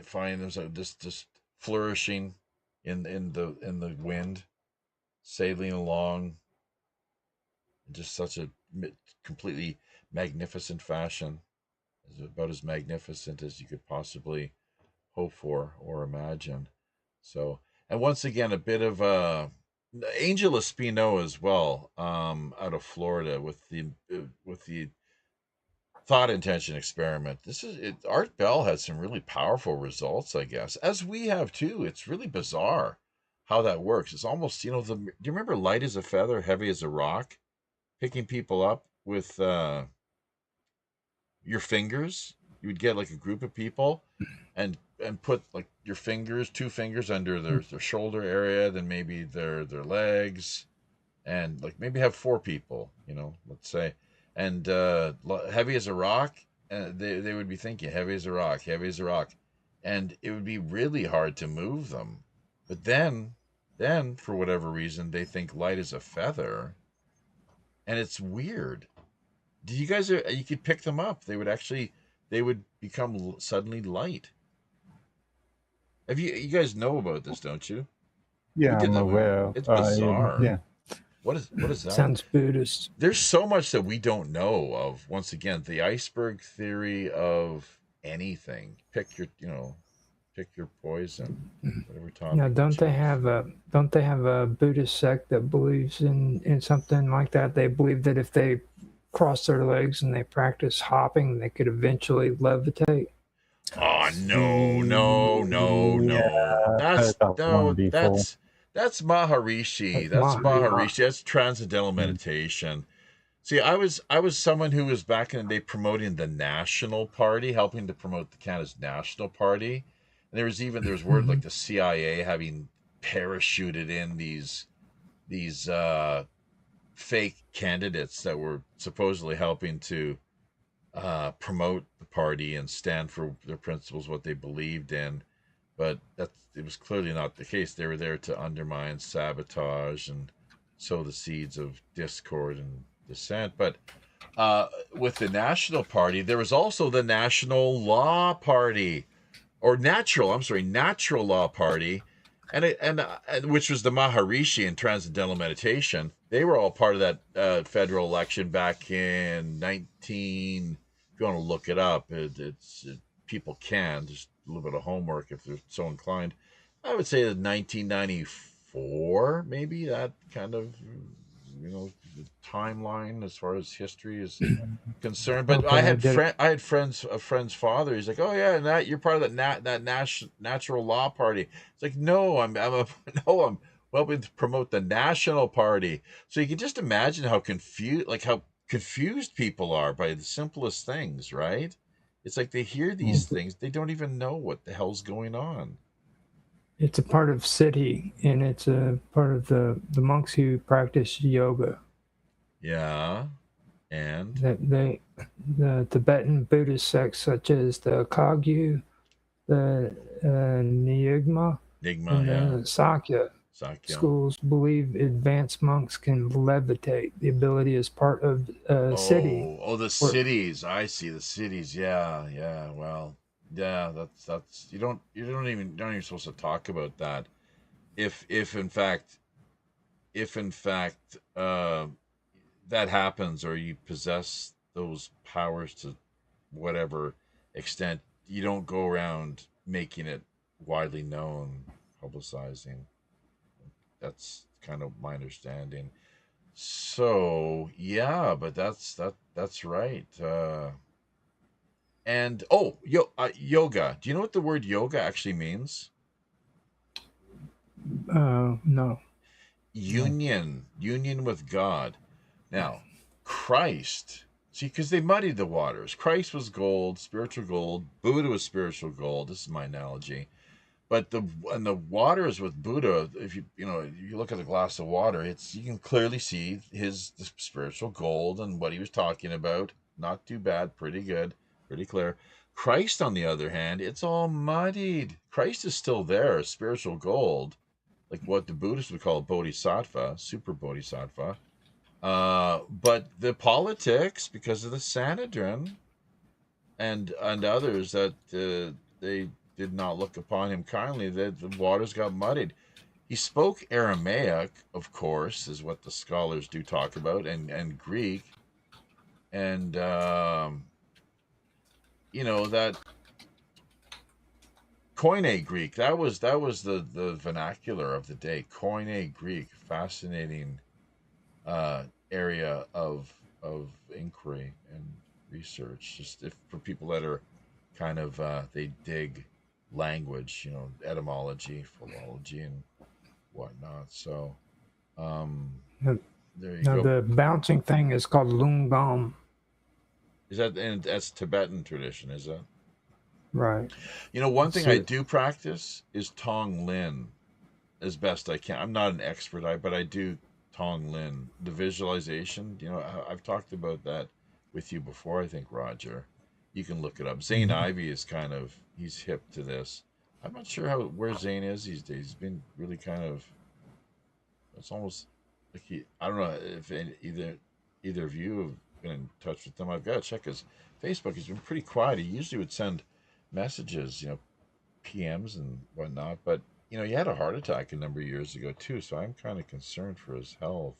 find there's just flourishing in the wind, sailing along in just such a completely magnificent fashion. It's about as magnificent as you could possibly hope for or imagine. So, and once again, a bit of Angel Espino as well, out of Florida with the thought intention experiment. Art Bell had some really powerful results, I guess, as we have too. It's really bizarre how that works. It's almost, do you remember light as a feather, heavy as a rock, picking people up with your fingers? You would get like a group of people and put like your fingers, 2 fingers under their shoulder area, then maybe their legs, and like maybe have 4 people, let's say, and heavy as a rock. And they would be thinking heavy as a rock, and it would be really hard to move them. But then for whatever reason they think light as a feather, and it's weird. Do you guys you could pick them up? They would become suddenly light. You guys know about this, don't you? Yeah, I'm aware. It's bizarre. Yeah. What is that? Sounds Buddhist. There's so much that we don't know of. Once again, the iceberg theory of anything. Pick your poison. Whatever topic. Now, don't they have a Buddhist sect that believes in something like that? They believe that if they cross their legs and they practice hopping, they could eventually levitate. Oh no! Yeah, that's Maharishi. That's Maharishi. That's transcendental meditation. See, I was someone who was back in the day promoting the National Party, helping to promote the Canada's National Party. And there was word like Mhm. the CIA having parachuted in these fake candidates that were supposedly helping to promote the party and stand for their principles, what they believed in. But it was clearly not the case. They were there to undermine, sabotage, and sow the seeds of discord and dissent. But with the National Party, there was also the National Law Party, or Natural Law Party, and which was the Maharishi and Transcendental Meditation. They were all part of that federal election back in 19. If you want to look it up, people can just a little bit of homework if they're so inclined. I would say that 1994, maybe that kind of timeline as far as history is concerned. But Okay, I did it. I had a friend's father. He's like, oh yeah, and that you're part of that natural law party. It's like, no, no, I'm helping to promote the National Party. So you can just imagine how confused people are by the simplest things, right? It's like they hear these things, they don't even know what the hell's going on. It's a part of Siddhi, and it's a part of the monks who practice yoga. Yeah, and The Tibetan Buddhist sects such as the Kagyu, the Nyingma, Nigma, and yeah, the Sakya Sakya. schools believe advanced monks can levitate. The ability is part of Siddhi. The Or cities. I see the cities. Yeah, yeah. Well, yeah. That's you don't even supposed to talk about that. If in fact that happens, or you possess those powers to whatever extent, you don't go around making it widely known, publicizing. That's kind of my understanding. So yeah, but that's right. And yoga. Do you know what the word yoga actually means? no, no. Union with God. Now, Christ. See, because they muddied the waters. Christ was gold, spiritual gold. Buddha was spiritual gold. This is my analogy. But the waters with Buddha, if you look at a glass of water, you can clearly see the spiritual gold and what he was talking about. Not too bad, pretty good, pretty clear. Christ, on the other hand, it's all muddied. Christ is still there, spiritual gold, like what the Buddhists would call bodhisattva, super bodhisattva. But the politics, because of the Sanhedrin and others that they did not look upon him kindly, that the waters got muddied. He spoke Aramaic, of course, is what the scholars do talk about, and Greek, and that Koine Greek. That was the vernacular of the day. Koine Greek, fascinating area of inquiry and research. Just if for people that are kind of they dig language, etymology, philology, and whatnot. So Now, there you now go. the bouncing thing is called lungam, Is that and that's Tibetan tradition? Is that? right? One thing It's I do practice is Tong Lin as best I can. I'm not an expert, but I do Tong Lin, the visualization. I've talked about that with you before. I think, Roger, you can look it up. Zane Ivy is he's hip to this. I'm not sure where Zane is these days. He's been really kind of. It's almost like I don't know if either of you have been in touch with him. I've got to check his Facebook. He's been pretty quiet. He usually would send messages, PMs and whatnot. But he had a heart attack a number of years ago too, so I'm kind of concerned for his health.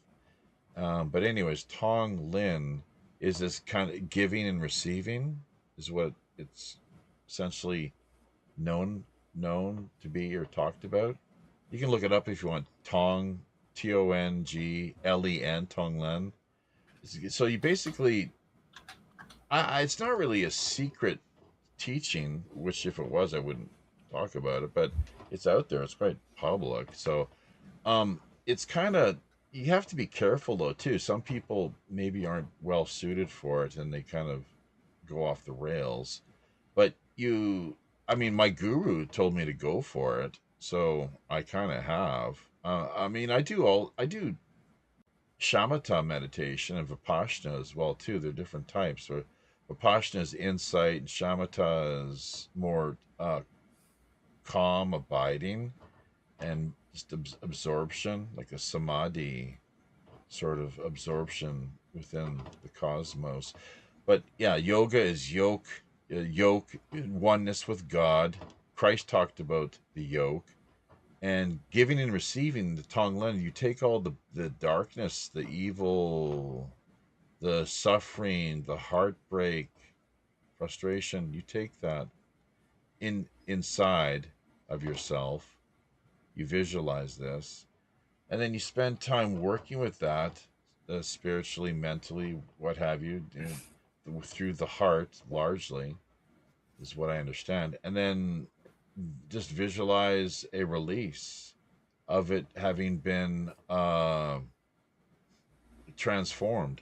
But anyways, Tong Lin is this kind of giving and receiving is what it's essentially known to be or talked about. You can look it up if you want. Tonglen, Tong Lin. So you basically, it's not really a secret teaching, which if it was, I wouldn't talk about it, but it's out there. It's quite public. So, it's kind of you have to be careful though too. Some people maybe aren't well suited for it, and they kind of go off the rails. But I mean, my guru told me to go for it, so I kind of have. I mean, I do shamatha meditation and vipassana as well too. They're different types. So vipassana is insight, and shamatha is more calm, abiding, and just absorption, like a samadhi sort of absorption within the cosmos. But yeah, yoga is yoke, oneness with God. Christ talked about the yoke, and giving and receiving the Tonglen. You take all the darkness, the evil, the suffering, the heartbreak, frustration. You take that inside of yourself. You visualize this, and then you spend time working with that, spiritually, mentally, what have you, through the heart largely is what I understand. And then just visualize a release of it having been transformed.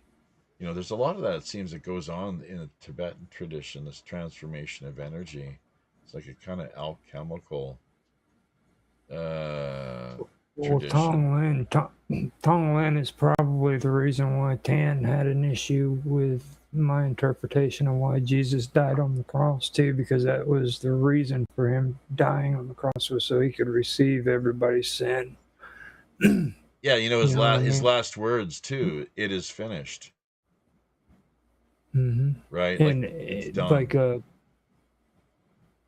There's a lot of that, it seems, that goes on in the Tibetan tradition, this transformation of energy. It's like a kind of alchemical Well, tradition. Tonglen is probably the reason why Tan had an issue with my interpretation of why Jesus died on the cross too, because that was the reason for him dying on the cross, was so he could receive everybody's sin. Yeah, You know what I his mean? last words too. It is finished. Hmm. Right, like And it's like done.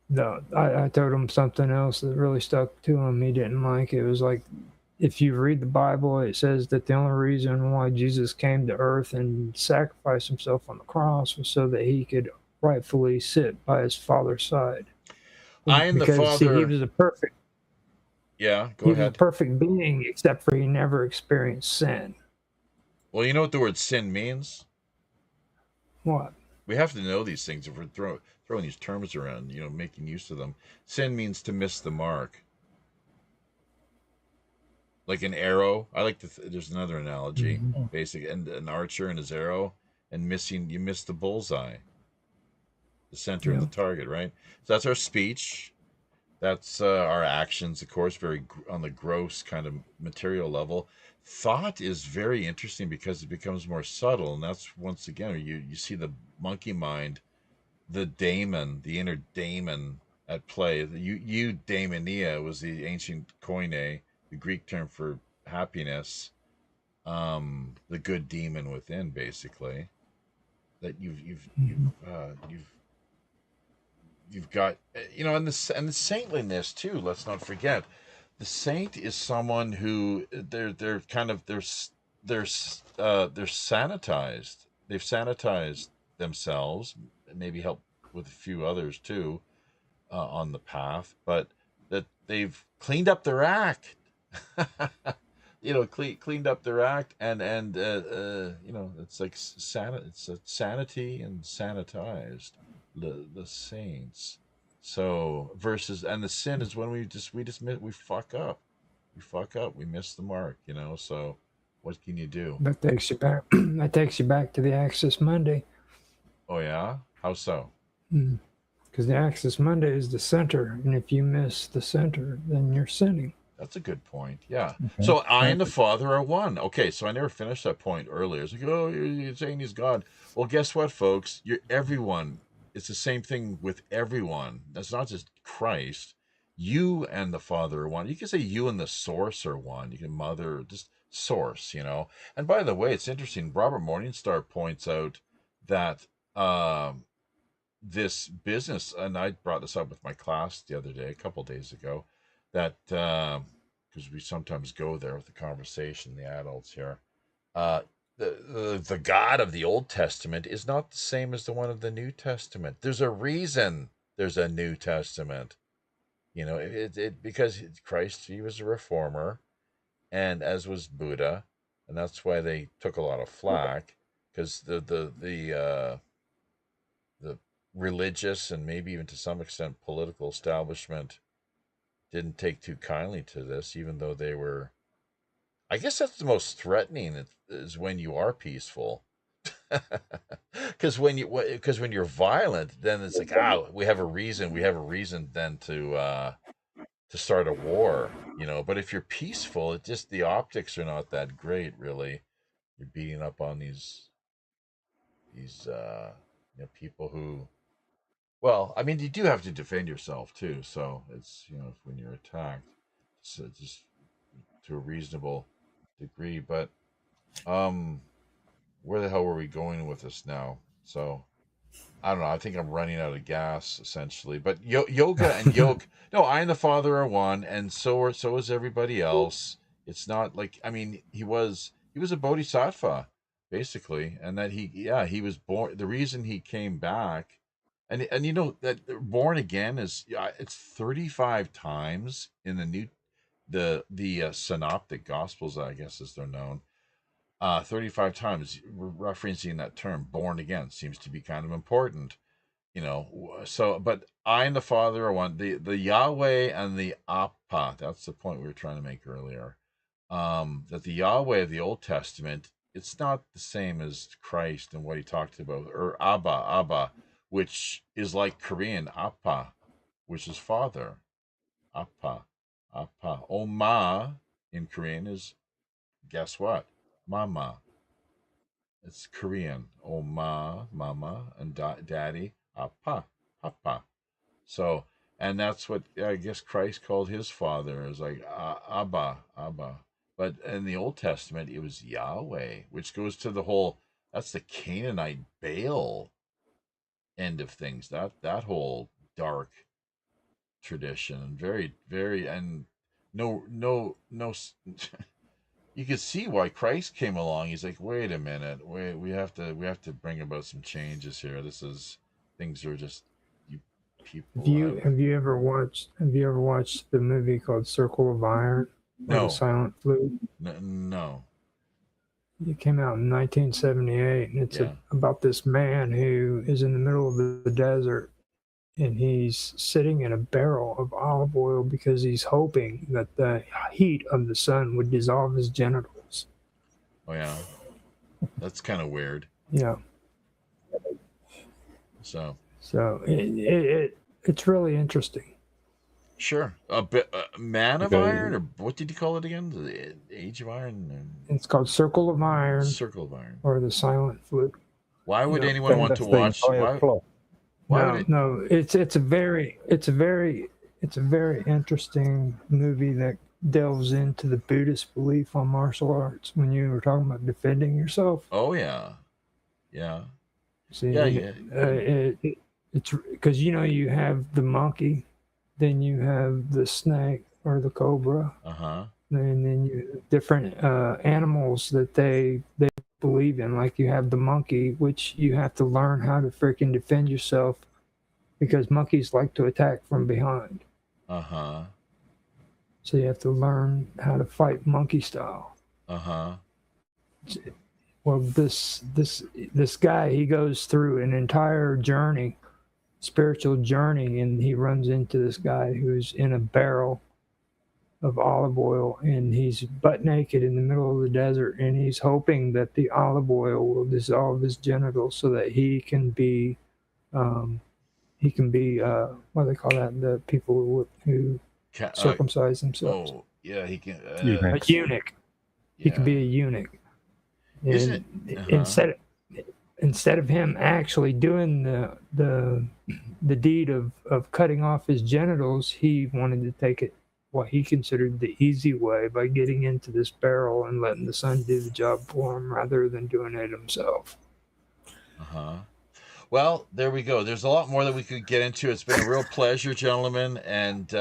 no, I told him something else that really stuck to him. He didn't like it. It was like, if you read the Bible, it says that the only reason why Jesus came to earth and sacrificed himself on the cross was so that he could rightfully sit by his Father's side. I and the Because see, Father. Yeah, go he was a ahead. perfect being, except for he never experienced sin. Well, you know what the word sin means? What? We have to know these things if we're throwing these terms around, making use of them. Sin means to miss the mark. Like an arrow. I like there's another analogy, Mm-hmm. basic, and an archer and his arrow, and you miss the bullseye, the center of Yeah. the target, right? So that's our speech. That's our actions, of course, very on the gross kind of material level. Thought is very interesting because it becomes more subtle, and that's once again you see the monkey mind, the daemon, the inner daemon at play. The eudaimonia was the ancient koine, the Greek term for happiness, the good demon within, basically. That Mm-hmm. you've got, and the saintliness too. Let's not forget, the saint is someone who they're kind of they're sanitized. They've sanitized themselves, maybe help with a few others too, on the path, but that they've cleaned up their act. Cleaned up their act, and it's like it's a sanity and sanitized the saints. So versus, and the sin is when we fuck up, we miss the mark. So what can you do? That takes you back. That takes you back to the Axis Monday. Oh yeah, how so? Because the Axis Monday is the center, and if you miss the center, then you're sinning. That's a good point. Yeah. Okay. So I and the Father are one. Okay. So I never finished that point earlier. It's like, oh, you're saying he's God. Well, guess what, folks? You're everyone. It's the same thing with everyone. That's not just Christ. You and the Father are one. You can say you and the Source are one. You can mother, just Source. And by the way, it's interesting. Robert Morningstar points out that this business, and I brought this up with my class the other day, a couple days ago, that because we sometimes go there with the conversation, the adults here, uh, the God of the Old Testament is not the same as the one of the New Testament. There's a reason there's a New Testament. Because Christ, he was a reformer, and as was Buddha, and that's why they took a lot of flack, because the religious and maybe even to some extent political establishment didn't take too kindly to this, even though they were I guess that's the most threatening is when you are peaceful. Because when you're violent, then it's like we have a reason then to start a war, you know. But if you're peaceful, it just the optics are not that great, really. You're beating up on these people who, well, I mean, you do have to defend yourself too. So it's when you're attacked, so just to a reasonable degree. But um, where the hell were we going with this now? So I don't know. I think I'm running out of gas essentially. But yoga and yoke. No, I and the Father are one, and so is everybody else. It's not like, I mean, he was a bodhisattva basically, and that he was born. The reason he came back, and you know that born again is it's 35 times in the synoptic gospels, I guess as they're known. 35 times referencing that term born again seems to be kind of important, so. But I and the Father are one. The Yahweh and the Appa, that's the point we were trying to make earlier. That the Yahweh of the Old Testament, it's not the same as Christ and what he talked about, or Abba, which is like Korean Appa, which is father. Appa. Oma in Korean is, guess what? Mama. It's Korean. Oma, mama, and daddy, appa, papa. So, and that's what I guess Christ called his father, is like Abba. But in the Old Testament, it was Yahweh, which goes to that's the Canaanite Baal end of things. That whole dark tradition, and very, very, and no. You could see why Christ came along. He's like, wait a minute, we have to bring about some changes here. Things are just, you people. Have you ever watched the movie called Circle of Iron? Or No. The Silent Flute? No. It came out in 1978, and it's about this man who is in the middle of the desert, and he's sitting in a barrel of olive oil because he's hoping that the heat of the sun would dissolve his genitals. Oh yeah, that's kind of weird. Yeah. So it's really interesting. Sure. Man of Iron, or what did you call it again? The Age of Iron? It's called Circle of Iron. Circle of Iron. Or The Silent Flute. Why would anyone want to watch? No, it's a very interesting movie that delves into the Buddhist belief on martial arts when you were talking about defending yourself. Oh yeah. See, it's because you have the monkey, then you have the snake or the cobra, and then you different animals that they believe in. Like you have the monkey, which you have to learn how to freaking defend yourself, because monkeys like to attack from behind. So you have to learn how to fight monkey style. Well, this guy, he goes through an entire journey, spiritual journey, and he runs into this guy who's in a barrel of olive oil, and he's butt naked in the middle of the desert, and he's hoping that the olive oil will dissolve his genitals so that he can be what do they call that? The people who circumcise themselves. Oh, yeah, he can. A eunuch. He can be a eunuch. And instead of him actually doing the deed of cutting off his genitals, he wanted to take it what he considered the easy way by getting into this barrel and letting the sun do the job for him rather than doing it himself. Well, there we go. There's a lot more that we could get into. It's been a real pleasure, gentlemen, and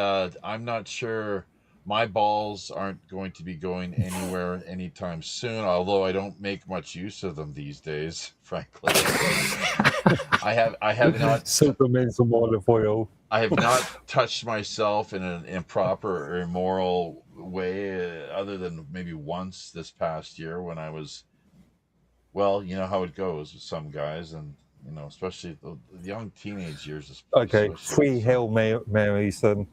I'm not sure my balls aren't going to be going anywhere anytime soon, although I don't make much use of them these days, frankly. I have not supplement some olive oil. I have not touched myself in an improper or immoral way, other than maybe once this past year when I was, well, you know how it goes with some guys, and especially the young teenage years. Okay, 3 Hail Marys then.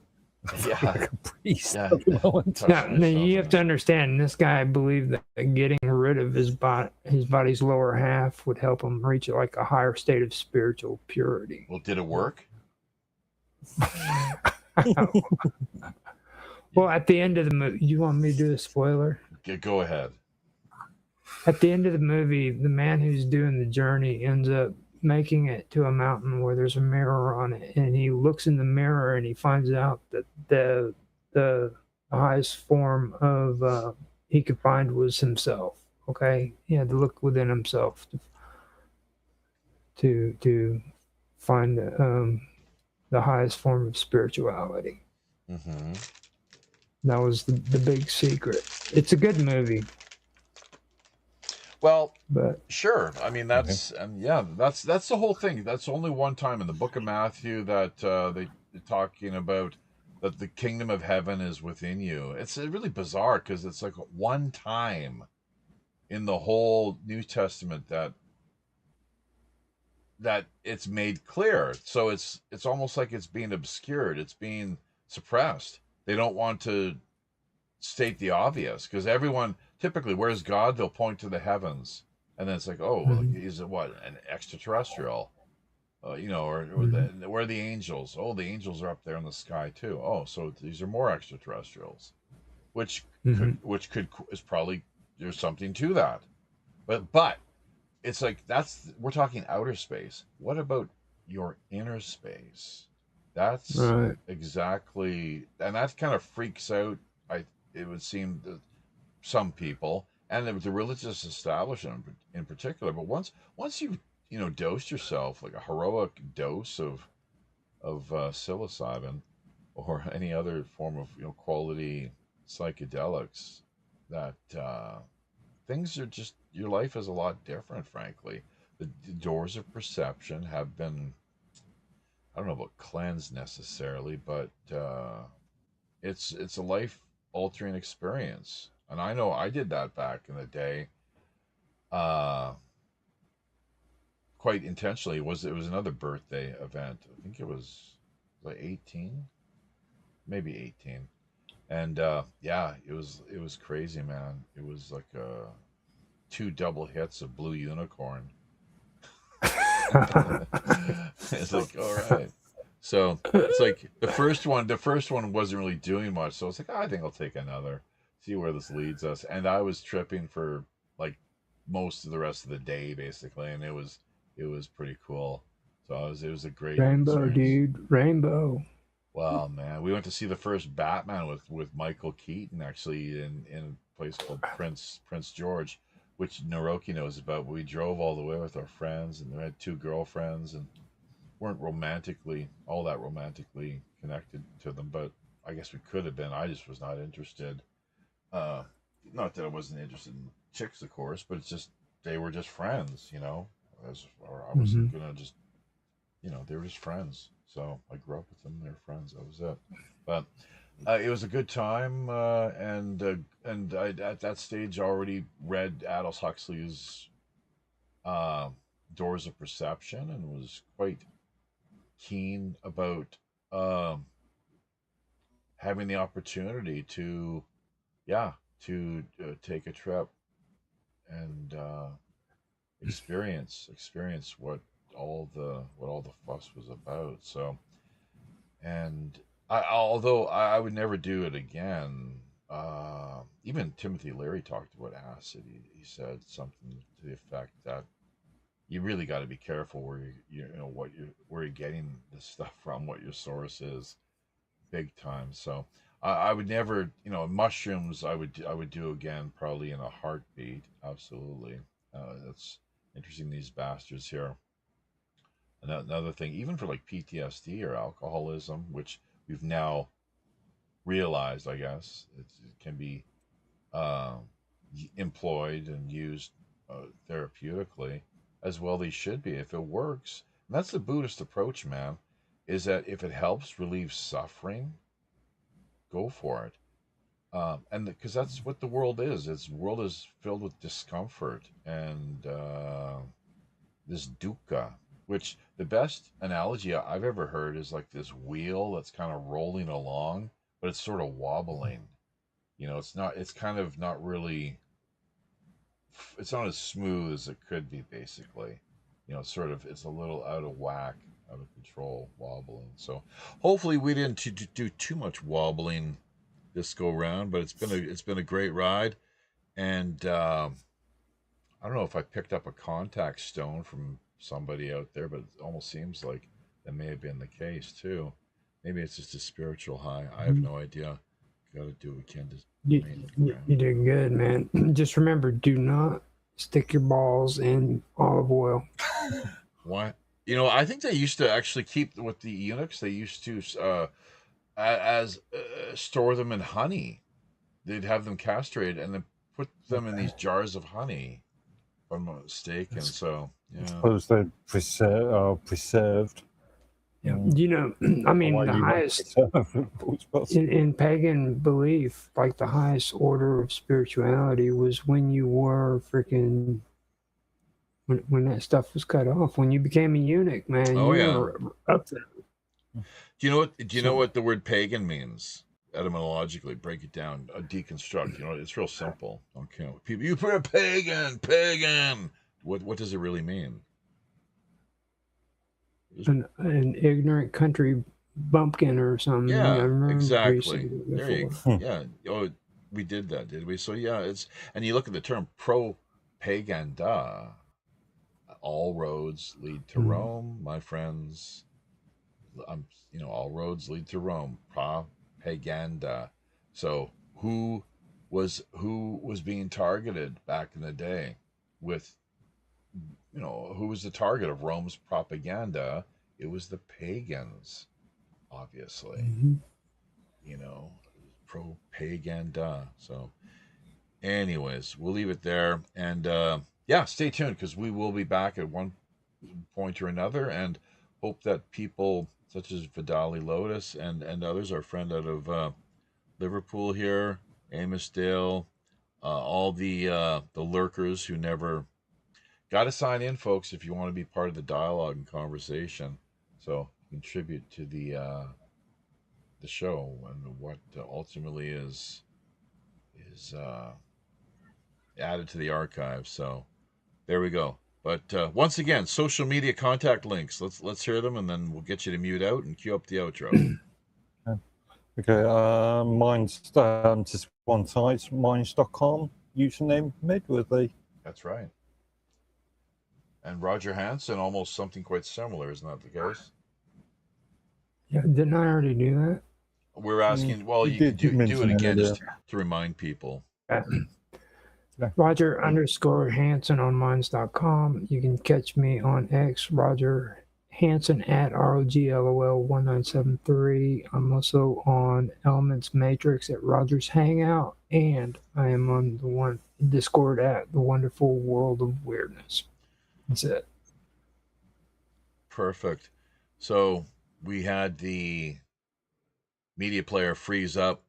Yeah. Like a priest Yeah. at the moment. Touch Now, myself you in have to it. understand, this guy believed that getting rid of his body's lower half would help him reach like a higher state of spiritual purity. Well, did it work? Well, at the end of the movie, you want me to do the spoiler? Go ahead. At the end of the movie, the man who's doing the journey ends up making it to a mountain where there's a mirror on it, and he looks in the mirror and he finds out that the highest form of he could find was himself. Okay, he had to look within himself to find the highest form of spirituality. Mm-hmm. That was the big secret. It's a good movie, Well, but sure. I mean, that's that's the whole thing. That's only one time in the Book of Matthew that they're talking about that the kingdom of heaven is within you. It's really bizarre because it's like one time in the whole New Testament that it's made clear. So it's almost like it's being obscured. It's being suppressed. They don't want to state the obvious because everyone typically, where's God? They'll point to the heavens, and then it's like, oh, well, is it what, an extraterrestrial? Or where are the angels? Oh, the angels are up there in the sky too. Oh, so these are more extraterrestrials, which is probably, there's something to that, but it's like we're talking outer space. What about your inner space? That's right. exactly, and that kind of freaks out. It would seem that some people, and the religious establishment in particular. But once you dosed yourself like a heroic dose of psilocybin or any other form of quality psychedelics, that things are just, your life is a lot different. Frankly, the doors of perception have been, I don't know about cleansed necessarily, but it's a life altering experience. And I know I did that back in the day, uh, quite intentionally. It was another birthday event. I think it was like 18, maybe 18. And yeah, it was crazy, man. It was like 2 double hits of Blue Unicorn. It's like, all right. So it's like the first one wasn't really doing much. So it's like, I think I'll take another, see where this leads us. And I was tripping for like most of the rest of the day, basically, and it was pretty cool. So it was a great Rainbow, experience. dude, rainbow. Wow, man, we went to see the first Batman with Michael Keaton, actually, in a place called Prince George, which Naroki knows about. But we drove all the way with our friends, and we had 2 girlfriends, and weren't all that romantically connected to them, but I guess we could have been. I just was not interested. Not that I wasn't interested in chicks, of course, but it's just they were just friends, or I wasn't gonna just, they were just friends. So I grew up with them; they were friends. That was it. But it was a good time, and I at that stage already read Aldous Huxley's Doors of Perception and was quite keen about having the opportunity to take a trip and experience what all the fuss was about. So, and although I would never do it again, even Timothy Leary talked about acid. He said something to the effect that you really got to be careful where where you're getting this stuff from, what your source is, big time. So I would never, mushrooms. I would do again, probably in a heartbeat. Absolutely. That's interesting. These bastards here. Another thing, even for like PTSD or alcoholism, which we've now realized, I guess, it can be uh, employed and used therapeutically as well. They should be if it works. And that's the Buddhist approach, man. Is that if it helps relieve suffering, go for it. And because that's what the world is. The world is filled with discomfort and this dukkha, which the best analogy I've ever heard is like this wheel that's kind of rolling along, but it's sort of wobbling. You know, it's kind of not really, it's not as smooth as it could be, basically. You know, it's a little out of whack, out of control, wobbling. So hopefully we didn't do too much wobbling this go round, but it's been a great ride. And I don't know if I picked up a contact stone from somebody out there, but it almost seems like that may have been the case too. Maybe it's just a spiritual high. I have no idea. Got to do what we can to You did good, man. Just remember, do not stick your balls in olive oil. Why? You know, I think they used to actually keep with the eunuchs. They used to store them in honey. They'd have them castrated and then put them in these jars of honey, if I'm not mistaken. So yeah, I suppose they're preserved. Yeah. You know, I mean, the highest in pagan belief, like the highest order of spirituality was when you were freaking, when that stuff was cut off, when you became a eunuch, man. You were up there. Do you know what the word pagan means? Etymologically, break it down, deconstruct. You know, it's real simple. Okay, people, you put a pagan. What does it really mean? An ignorant country bumpkin or something. Yeah, exactly. There you go. Yeah. Oh, we did that, did we? So yeah, and you look at the term propaganda. All roads lead to Rome, my friends. All roads lead to Rome. Propaganda. So who was being targeted back in the day with, who was the target of Rome's propaganda? It was the pagans, obviously. Propaganda. So anyways, we'll leave it there. And stay tuned, because we will be back at one point or another, and hope that people such as Vidali Lotus and others, our friend out of Liverpool here, Amos Dale, all the lurkers who never got to sign in, folks, if you want to be part of the dialogue and conversation. So contribute to the show and what ultimately is added to the archive. So there we go. But once again, social media contact links. Let's hear them, and then we'll get you to mute out and cue up the outro. Okay, mine's just one site, mines.com, username Mid-week. That's right. And Roger Hansen, almost something quite similar, isn't that the case? Yeah, didn't I already do that? We're asking, well, you could do it again just to remind people. Roger _Hansen on mines.com. You can catch me on X, Roger Hansen at ROGLOL1973. I'm also on Elements Matrix at Roger's Hangout, and I am on the Discord at The Wonderful World of Weirdness. That's it. Perfect. So we had the media player freeze up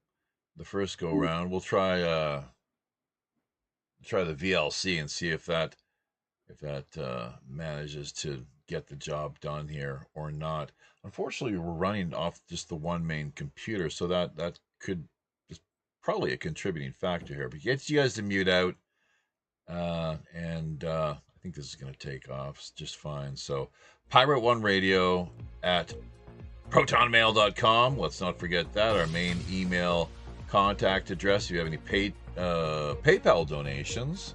the first go round. We'll try the VLC and see if that manages to get the job done here or not. Unfortunately, we're running off just the one main computer, so that could is probably a contributing factor here. But gets you guys to mute out, and I think this is going to take off just fine. So Pirate One Radio at protonmail.com. Let's not forget that, our main email contact address. If you have any PayPal donations,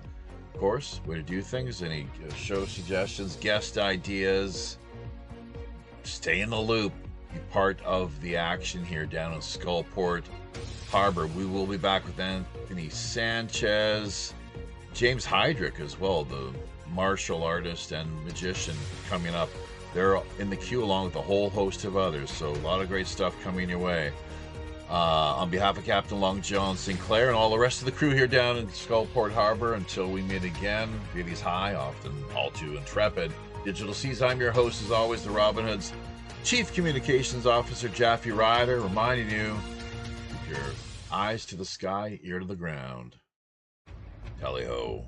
of course, way to do things, any show suggestions, guest ideas, stay in the loop, be part of the action here down in Skullport Harbor. We will be back with Anthony Sanchez, James Heydrich as well, the martial artist and magician, coming up. They're in the queue along with a whole host of others, so a lot of great stuff coming your way. On behalf of Captain Long John Sinclair and all the rest of the crew here down in Skullport Harbor, until we meet again, Beauty's high, often all too intrepid. Digital Seas, I'm your host, as always, the Robin Hood's Chief Communications Officer, Jaffe Ryder, reminding you, keep your eyes to the sky, ear to the ground. Tally-ho.